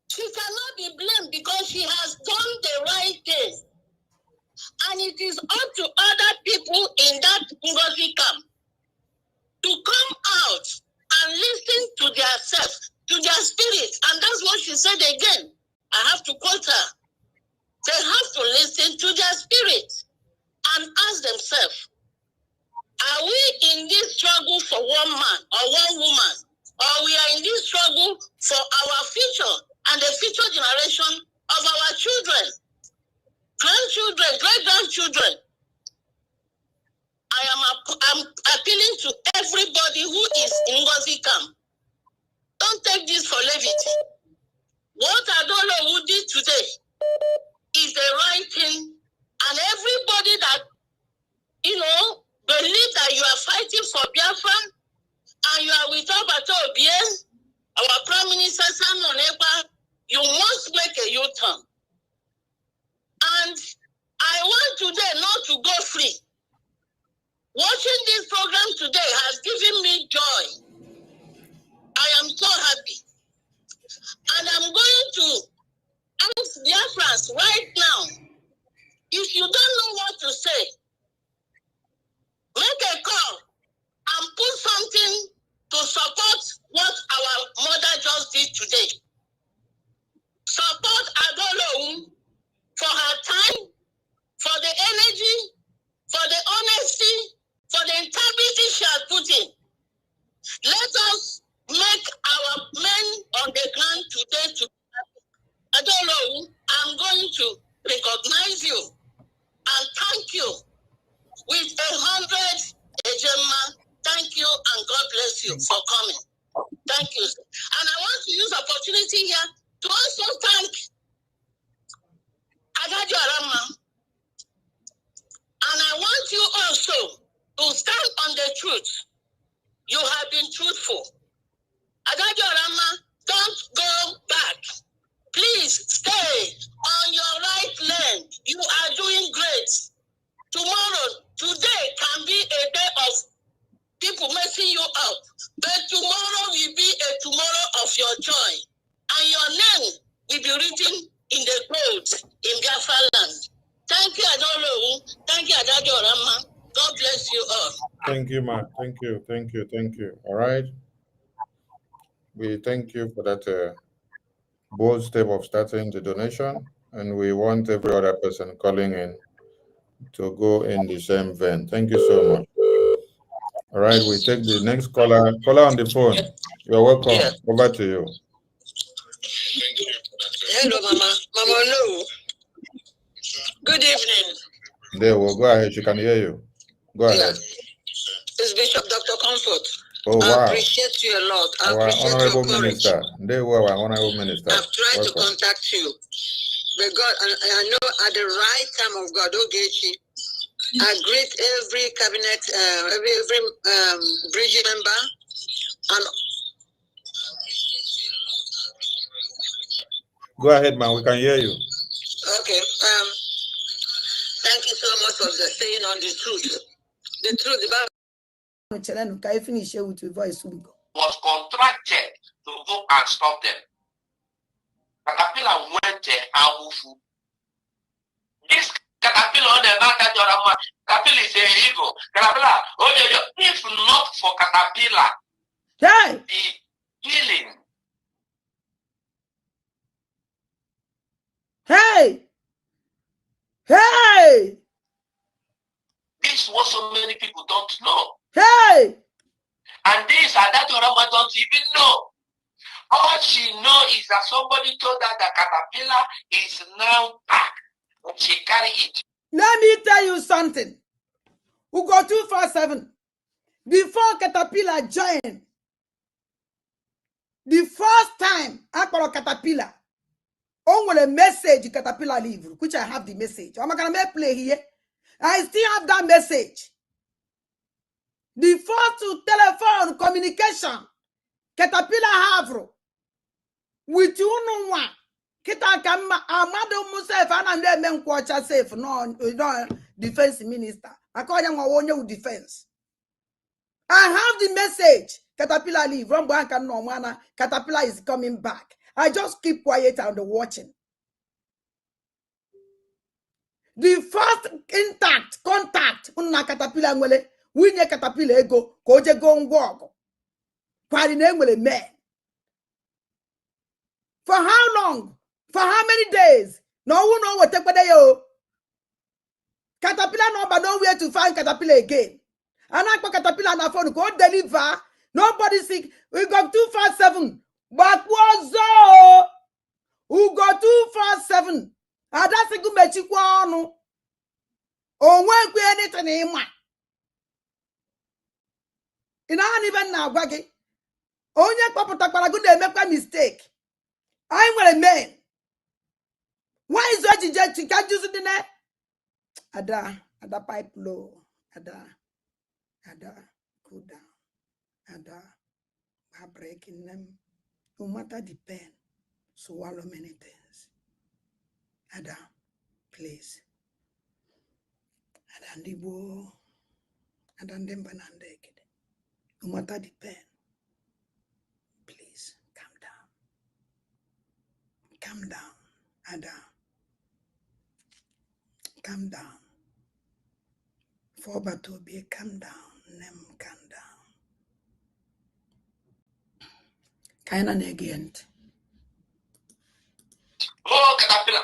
She cannot be blamed because she has done the right thing. And it is up to other people in that Ngozi camp to come out and listen to their self, to their spirit. And that's what she said again. I have to quote her. They have to listen to their spirit and ask themselves, are we in this struggle for one man or one woman? Or we are in this struggle for our future and the future generation of our children, grandchildren, great-grandchildren? I'm appealing to everybody who is in Ngozi camp. Don't take this for levity. What Onuwu did today is the right thing, and everybody that, believe that you are fighting for Biafra and you are with our Prime Minister Simon Ekpa, you must make a U-turn. And I want today not to go free. Watching this program today has given me joy. I am so happy. And I'm going to ask Biafrans right now, if you don't know what to say, make a call and put something to support what our mother just did today. Support Onuwu for her time, for the energy, for the honesty, for the integrity she has put in. Let us make our men on the ground today to Onuwu, I'm going to recognize you and thank you with 100 Ejema. Thank you and God bless you for coming. Thank you. And I want to use opportunity here to also thank Adajo Arama. And I want you also to stand on the truth. You have been truthful. Adajo Arama, don't go back. Please stay on your right lane. You are doing great. Today can be a day of people messing you up. But tomorrow will be a tomorrow of your joy. And your name will be written in the gold in Biafra land. Thank you, Onuwu. Thank you, Adajo Arama. God bless you all. Thank you, ma. Thank you. All right. We thank you for that bold step of starting the donation, and we want every other person calling in to go in the same vein. Thank you so much. All right, we take the next caller. Caller on the phone. You're welcome. Yeah. Over to you. Hello, Mama. Mama Onuwu. Good evening. There, well, go ahead. She can hear you. Go ahead. It's Bishop Dr. Comfort. Oh, I wow. appreciate you a lot. I Our appreciate honorable your courage. minister. They were our honorable minister. I've tried Welcome. to contact you. But God, I know at the right time of God, Ogechi, I greet every cabinet, every bridge member, and go ahead, man. We can hear you. okay. Thank you so much for saying on the truth. The truth about can I finish here with your voice? Was contracted to go and stop them. Caterpillar went to Awufu. This Caterpillar on the Caterpillar is a evil. Caterpillar, if not for Caterpillar, hey, the healing. Hey, hey. This is what so many people don't know. Hey. And this and that Orama don't even know. All she knows is that somebody told her that Caterpillar is now back. And she carry it. Let me tell you something. We go 247. Before Caterpillar joined, the first time I call Caterpillar, on a message Caterpillar leave, which I have the message. I'm not gonna play here. I still have that message. The first telephone communication Caterpillar have with you one. Kita kama amado Musef and them men kwacha safe no defense minister. According to one defense. I have the message. Caterpillar leave. Caterpillar is coming back. I just keep quiet and watching. The first contact unna Caterpillar nwele winye Caterpillar ego koje go ngwogo. Kwali ne nwele men. For how long? For how many days? No one know what take yo. Caterpillar no but nowhere to find Caterpillar again. And I Caterpillar na phone go deliver. Nobody sick. We got 247. But what's who got 247? And that's a good mechikwano. Oh, when we anything in my. In an even now, Waggy. Only Papa Takara good they make a mistake. I'm a man. Why is that you can't use it in there? Ada pipe low. Ada, cool down. Ada, breaking them. No matter the pain, swallow many things. Ada, please. Ada ndibo. Ada ndemba nandeke. No matter the pain, please calm down. Calm down, Ada. Calm down. For to be calm down. Nem calm down. Kinda negent. Oh, Caterpillar.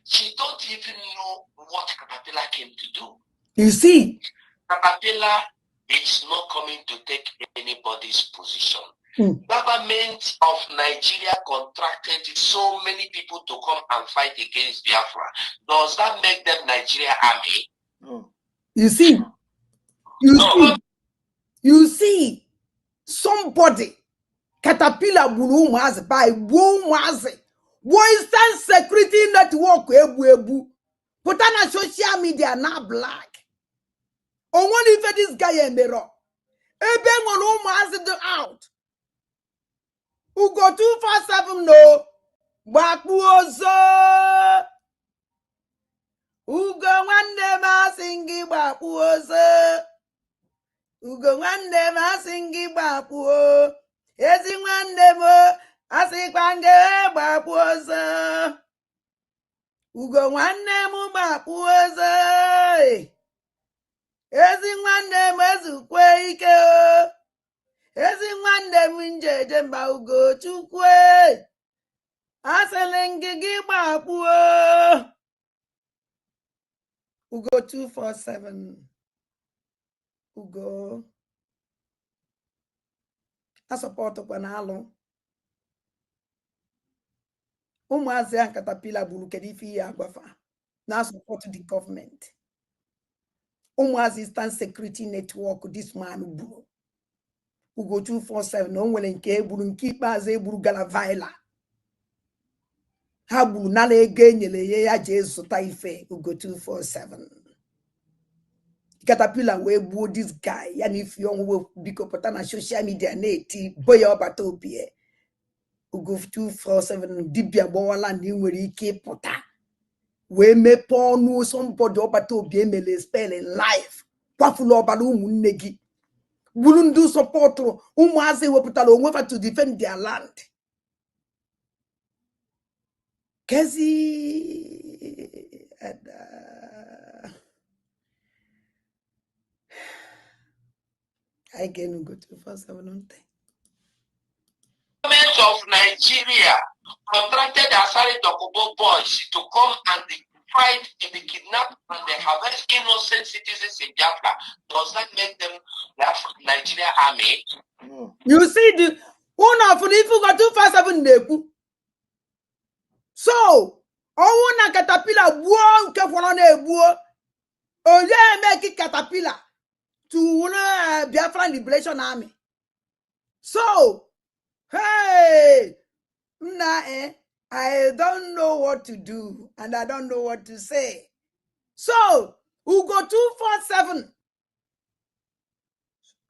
She don't even know what Caterpillar came to do. You see? Caterpillar is not coming to take anybody's position. Government of Nigeria contracted so many people to come and fight against Biafra. Does that make them Nigeria army? No. You see? You see? Somebody Caterpillar bulu mazi by wo mazi. Western Security Network ebu. Put on a social media now black. On one if this guy in the rock. Ebe on mazi out. Who go 247 no. Bakwozo. Ugo wande masingi bakwozo. Ugo wande masingi bakwo. Ezi wande mo. Asikwange bakwozo. Ugo wande mu bakwozo. Ezi wande mezukwe ike o. Ezi wande munjeje mba ugo chukwe. Aselengigi bakwo. Ugo 247. Ugo. I support Panalo. Umuazi and Caterpillar bulu kedifi agwafa. Now support the government. Umuazi Eastern Security Network, this man bulu. Ugo 247 na o nwere nke egburu nke ikpeazụ egburu Galavila ha gburu na ego enyere ya jee zụta ife Ugo 247 Caterpillar wee gbuo this guy ya na ife ọnwụwe biko pụta na social media na-eti boya ọbata obi Ugo 247 dibịa gbawala na ị nwere ike ịpụta wee mepee ọnụ somebody ọbata obi emele spell in life kwafulu ọbara ụmụnne gị gburu ndị sọpọtụrụ ụmụazị wepụtara onwe fa to defend their land kezi I can go to 247 Government of Nigeria contracted Asari Dokubo boys to come and fight in the kidnap and they harvest innocent citizens in Biafra. Does that make them the Nigeria army? You see the one of the people got 247 neku. So na Caterpillar buo nke fọrọ na egbuo onye make Caterpillar to Biafran Liberation Army. So hey I don't know what to do and I don't know what to say. So Ugo 247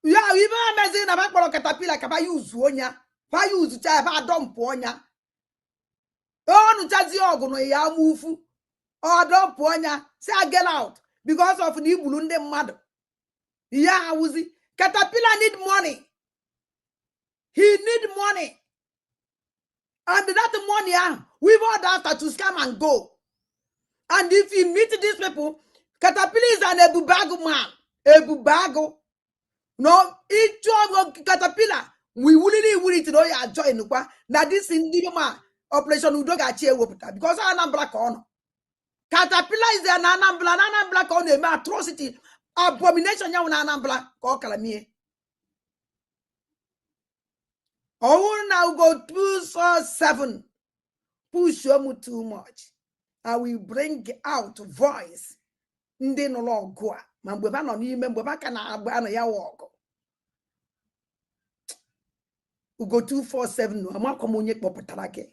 yeah, we even amazing about Caterpillar kaba use onya fa use cha fa dump onya onu chazi ogu no ya mufu or dump onya say I get out because of the ibulu ndị mmadụ yeah wuzi Caterpillar need money. He need money. And that money, we've all after to scam and go. And if you meet these people, Caterpillar is an ebubago man. Ebubago. No, each of Caterpillar, we wouldn't know you join. Now this in the operation Udoga Wopita because I am black on. Caterpillar is an Anambla black on a atrocity. Abomination young Anambla, call Calamie. Oh, now go 247. Push you too much. I will bring out voice. Ndi no lo go. Mambeba no ni membeba kana agba no ya walk. Ugo 247 no amakomonye popotarake.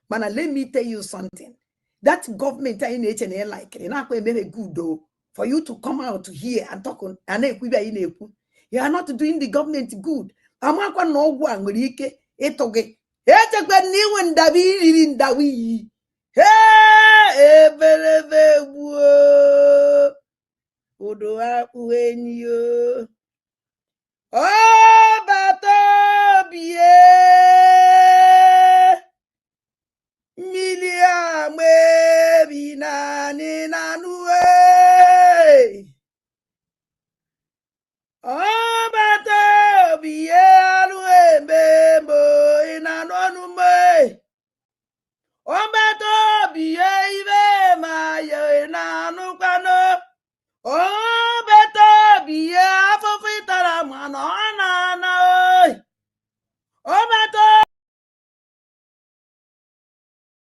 Mana let me tell you something. That government in HNA like it. Na ko very good though. For you to come out here and talk on you are not doing the government good. Amakwa na ogwu a nwere ike ịtụ gị echekwa na iwe ndabi iri ndawi ebelebe gbuo udo akpụ enyi o bata bie mmiri amwebi nani nanuwe bata bie Obeto biye ibe ma ye na nukano. Obeto biye afofitara mano na. Obeto.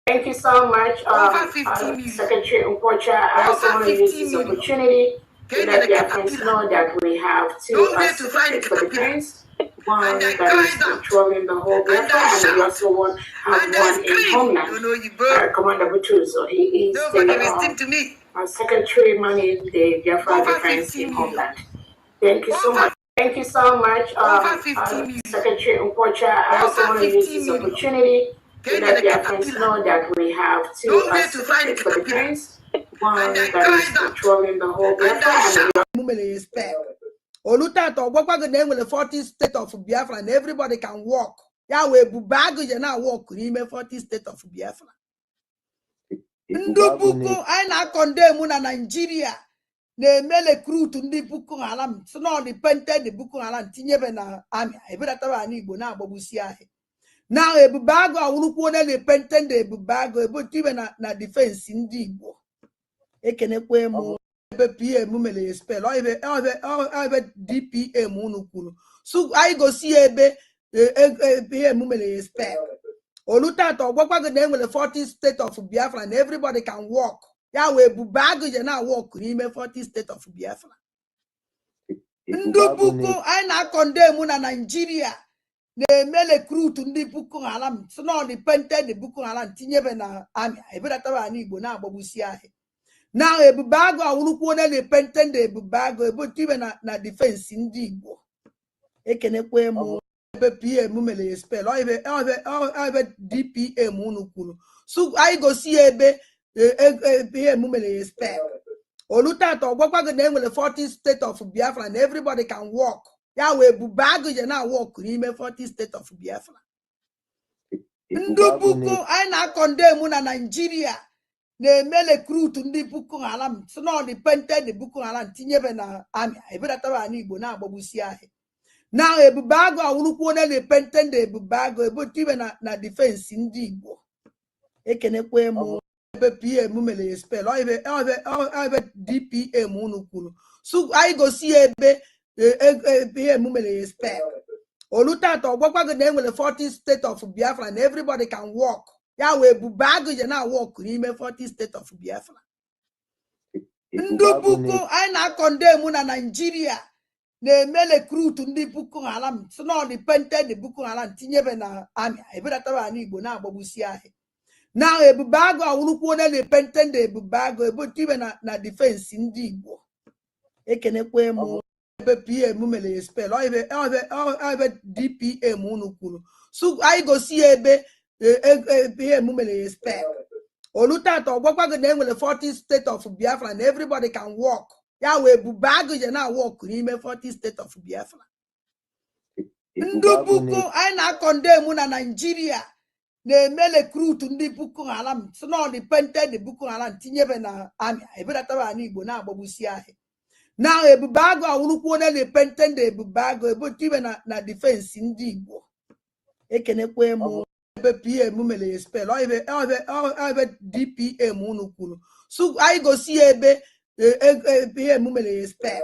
Thank you so much, Secretary Unkocha. I also want to use this opportunity to let Biafrans know that we have two certificates for the parents. One that is controlling the whole Biafra, and we also have one in Homeland. Commander Butuzo, he is the secretary managing the Biafra defense in Homeland. Thank you so much. Thank you so much, Secretary Unkocha. I also want to use this opportunity to let Biafrans know that we have two certificates for the parents. One that is controlling the whole Biafra, and Olutato gwagwago na enwere 40 state of Biafra and everybody can walk. Ya we bubago je na walk n'ime 40 state of Biafra. Ndị puku anyị na-condemn na Nigeria na-eme recruit ndị puku haram so na dependent puku haram tinyebe na army ebedataba anyị Igbo na-agbagbusi anyị. Now ebubago awurukwu na dependent ebubago ebotibe na defense ndị Igbo. Ekenekwe mu PM mele spell or DPM unu so I go see ebe PM mele spell Olutato gwagwago na enwere 40 state of Biafra and everybody can walk ya we bubago je na walk n'ime 40 state of Biafra ndị Boko anyị na-akọndem na Nigeria na-eme recruit ndị Boko Haram si na repented Boko Haram tinyebe na amị ebedataba anyị Igbo na-agbagbusi anyị na Ebube Agụ awụrụkwu onye repented Ebube Agụ ebotibe na defense ndị Igbo ekenekwe m ebe PM mere spell ebe DPM unu kwuru so anyị gosi ya ebe PM mere spell olutata ọgbakwa gị na enwere 40 state of Biafra na everybody can walk ya wee Ebube Agụ je na walk n'ime 40 state of Biafra ndị Boko anyị na-akọndem na Nigeria na-eme recruit ndị Boko Haram si na repented Boko Haram tinyebe na amị ebedataba anyị Igbo na-agbagbusi anyị na Ebube Agụ awụrụkwu onye repented Ebube Agụ ebotibe na defense ndị Igbo ekenekwe m ebe PM mere spell ebe DPM unu kwuru so anyị gosi ya ebe PM mere spell olutata ọgbakwa gị na enwere 40 state of Biafra na everybody can walk ya wee Ebube Agụ je na walk n'ime 40 state of Biafra ndị Boko anyị na-akọndem na Nigeria na-eme recruit ndị Boko Haram si na repented Boko Haram tinyebe na amị ebedataba anyị Igbo na-agbagbusi anyị na Ebube Agụ awụrụkwu onye repented Ebube Agụ ebotibe na defense ndị Igbo ekenekwe m ebe PM mere spell ebe DPM unu kwuru so anyị gosi ya ebe PM mere spell olutata ọgbakwa gị na enwere 40 state of Biafra na everybody can walk ya wee Ebube Agụ je na walk n'ime 40 state of Biafra ndị Boko anyị na-akọndem na Nigeria na-eme recruit ndị Boko Haram si na repented Boko Haram tinyebe na amị ebedataba anyị Igbo na-agbagbusi anyị na Ebube Agụ awụrụkwu onye repented Ebube Agụ ebotibe na defense ndị Igbo ekenekwe m ebe PM mere spell ebe DPM unu kwuru so anyị gosi ya ebe PM mere spell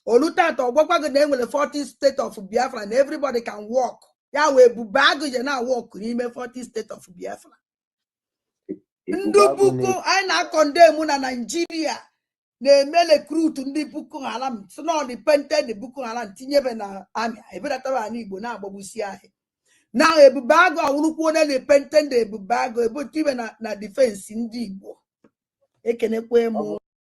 olutata ọgbakwa gị na enwere 40 state of Biafra na everybody can walk ya wee Ebube Agụ je na walk n'ime 40 state of Biafra ndị Boko anyị na-akọndem na Nigeria na-eme recruit ndị Boko Haram si na repented Boko Haram tinyebe na amị ebedataba anyị Igbo na-agbagbusi anyị na Ebube Agụ awụrụkwu onye repented Ebube Agụ ebotibe na defense ndị Igbo ekenekwe m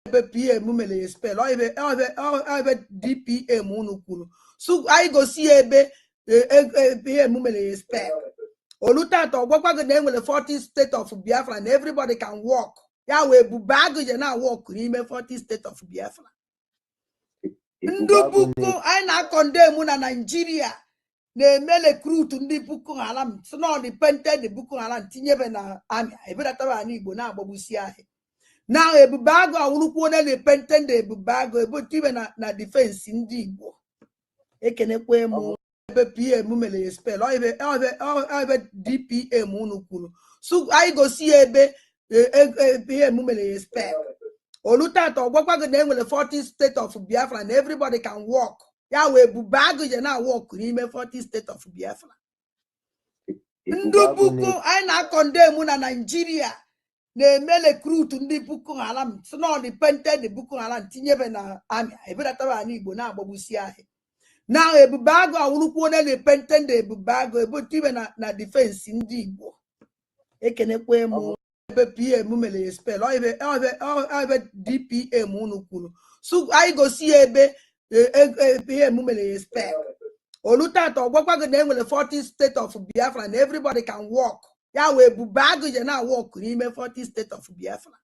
ebe PM mere spell ebe DPM unu kwuru so anyị gosi ya ebe PM mere spell olutata ọgbakwa gị na enwere 40 state of Biafra na everybody can walk ya wee Ebube Agụ je na walk n'ime 40 state of Biafra ndị Boko anyị na-akọndem na Nigeria na-eme recruit ndị Boko Haram si na repented Boko Haram tinyebe na amị ebedataba anyị Igbo na-agbagbusi anyị na Ebube Agụ awụrụkwu onye repented Ebube Agụ ebotibe na defense ndị Igbo ekenekwe m ebe PM mere spell ebe DPM unu kwuru so anyị gosi ya ebe PM mere spell olutata ọgbakwa gị na enwere 40 state of Biafra na everybody can walk ya wee Ebube Agụ je na walk n'ime 40 state of Biafra ndị Boko anyị na-akọndem na Nigeria na-eme recruit ndị Boko Haram si na repented Boko Haram tinyebe na amị ebedataba anyị Igbo na-agbagbusi anyị na Ebube Agụ awụrụkwu onye repented Ebube Agụ ebotibe na defense ndị Igbo ekenekwe m ebe PM mere spell ebe DPM unu kwuru so anyị gosi ya ebe PM mere spell olutata ọgbakwa gị na enwere 40 state of Biafra na everybody can walk ya wee Ebube Agụ je na walk n'ime 40 state of Biafra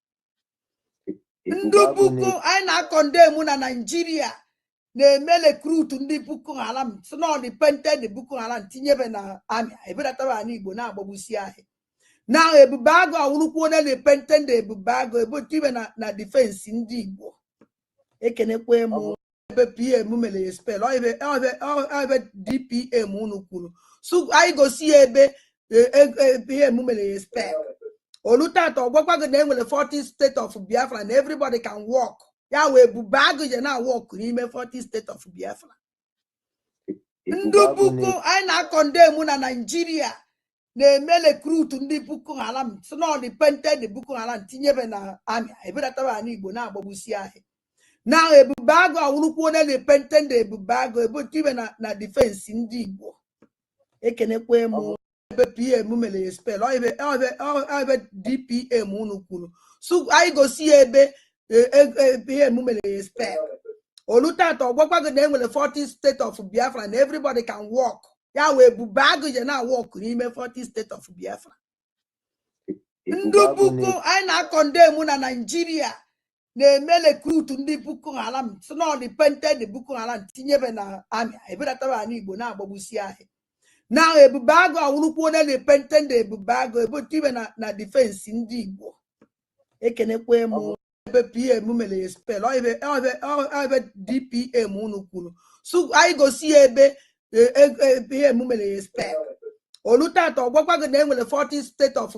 ndị Boko anyị na-akọndem na Nigeria na-eme recruit ndị Boko Haram si na repented Boko Haram tinyebe na amị ebedataba anyị Igbo na-agbagbusi anyị na Ebube Agụ awụrụkwu onye repented Ebube Agụ ebotibe na defense ndị Igbo ekenekwe m ebe PM mere spell ebe DPM unu kwuru so anyị gosi ya ebe PM mere spell olutata ọgbakwa gị na enwere 40 state of Biafra na everybody can walk ya wee Ebube Agụ je na walk n'ime 40 state of Biafra ndị Boko anyị na-akọndem na Nigeria na-eme recruit ndị Boko Haram si na repented Boko Haram tinyebe na amị ebedataba anyị Igbo na-agbagbusi anyị Now ebubago awurukwu na repentant ebubago ebotibe na defense ndị Igbo ekenekwe m ebe PM mere spell ebe DPM unu kwuru so anyị gosi ebe PM mere spell olutata ọgbakwago na enwere 40 state of Biafra and everybody can walk ya wee ebubago je na walk n'ime 40 state of Biafra ndị puku anyị na-akọndem na Nigeria na-eme recruit ndị Boko Haram so na repented Boko Haram tinyebe na army ebedataba anyị Igbo na-agbagbusi anyị now ebubago awurukwu na repented ebubago ebotibe na defense ndị Igbo ekenekwe m ebe PM mere spell ebe DPM unu kwuru so anyị gosi ebe PM mere spell olutata ọgbakwago na enwere 40 state of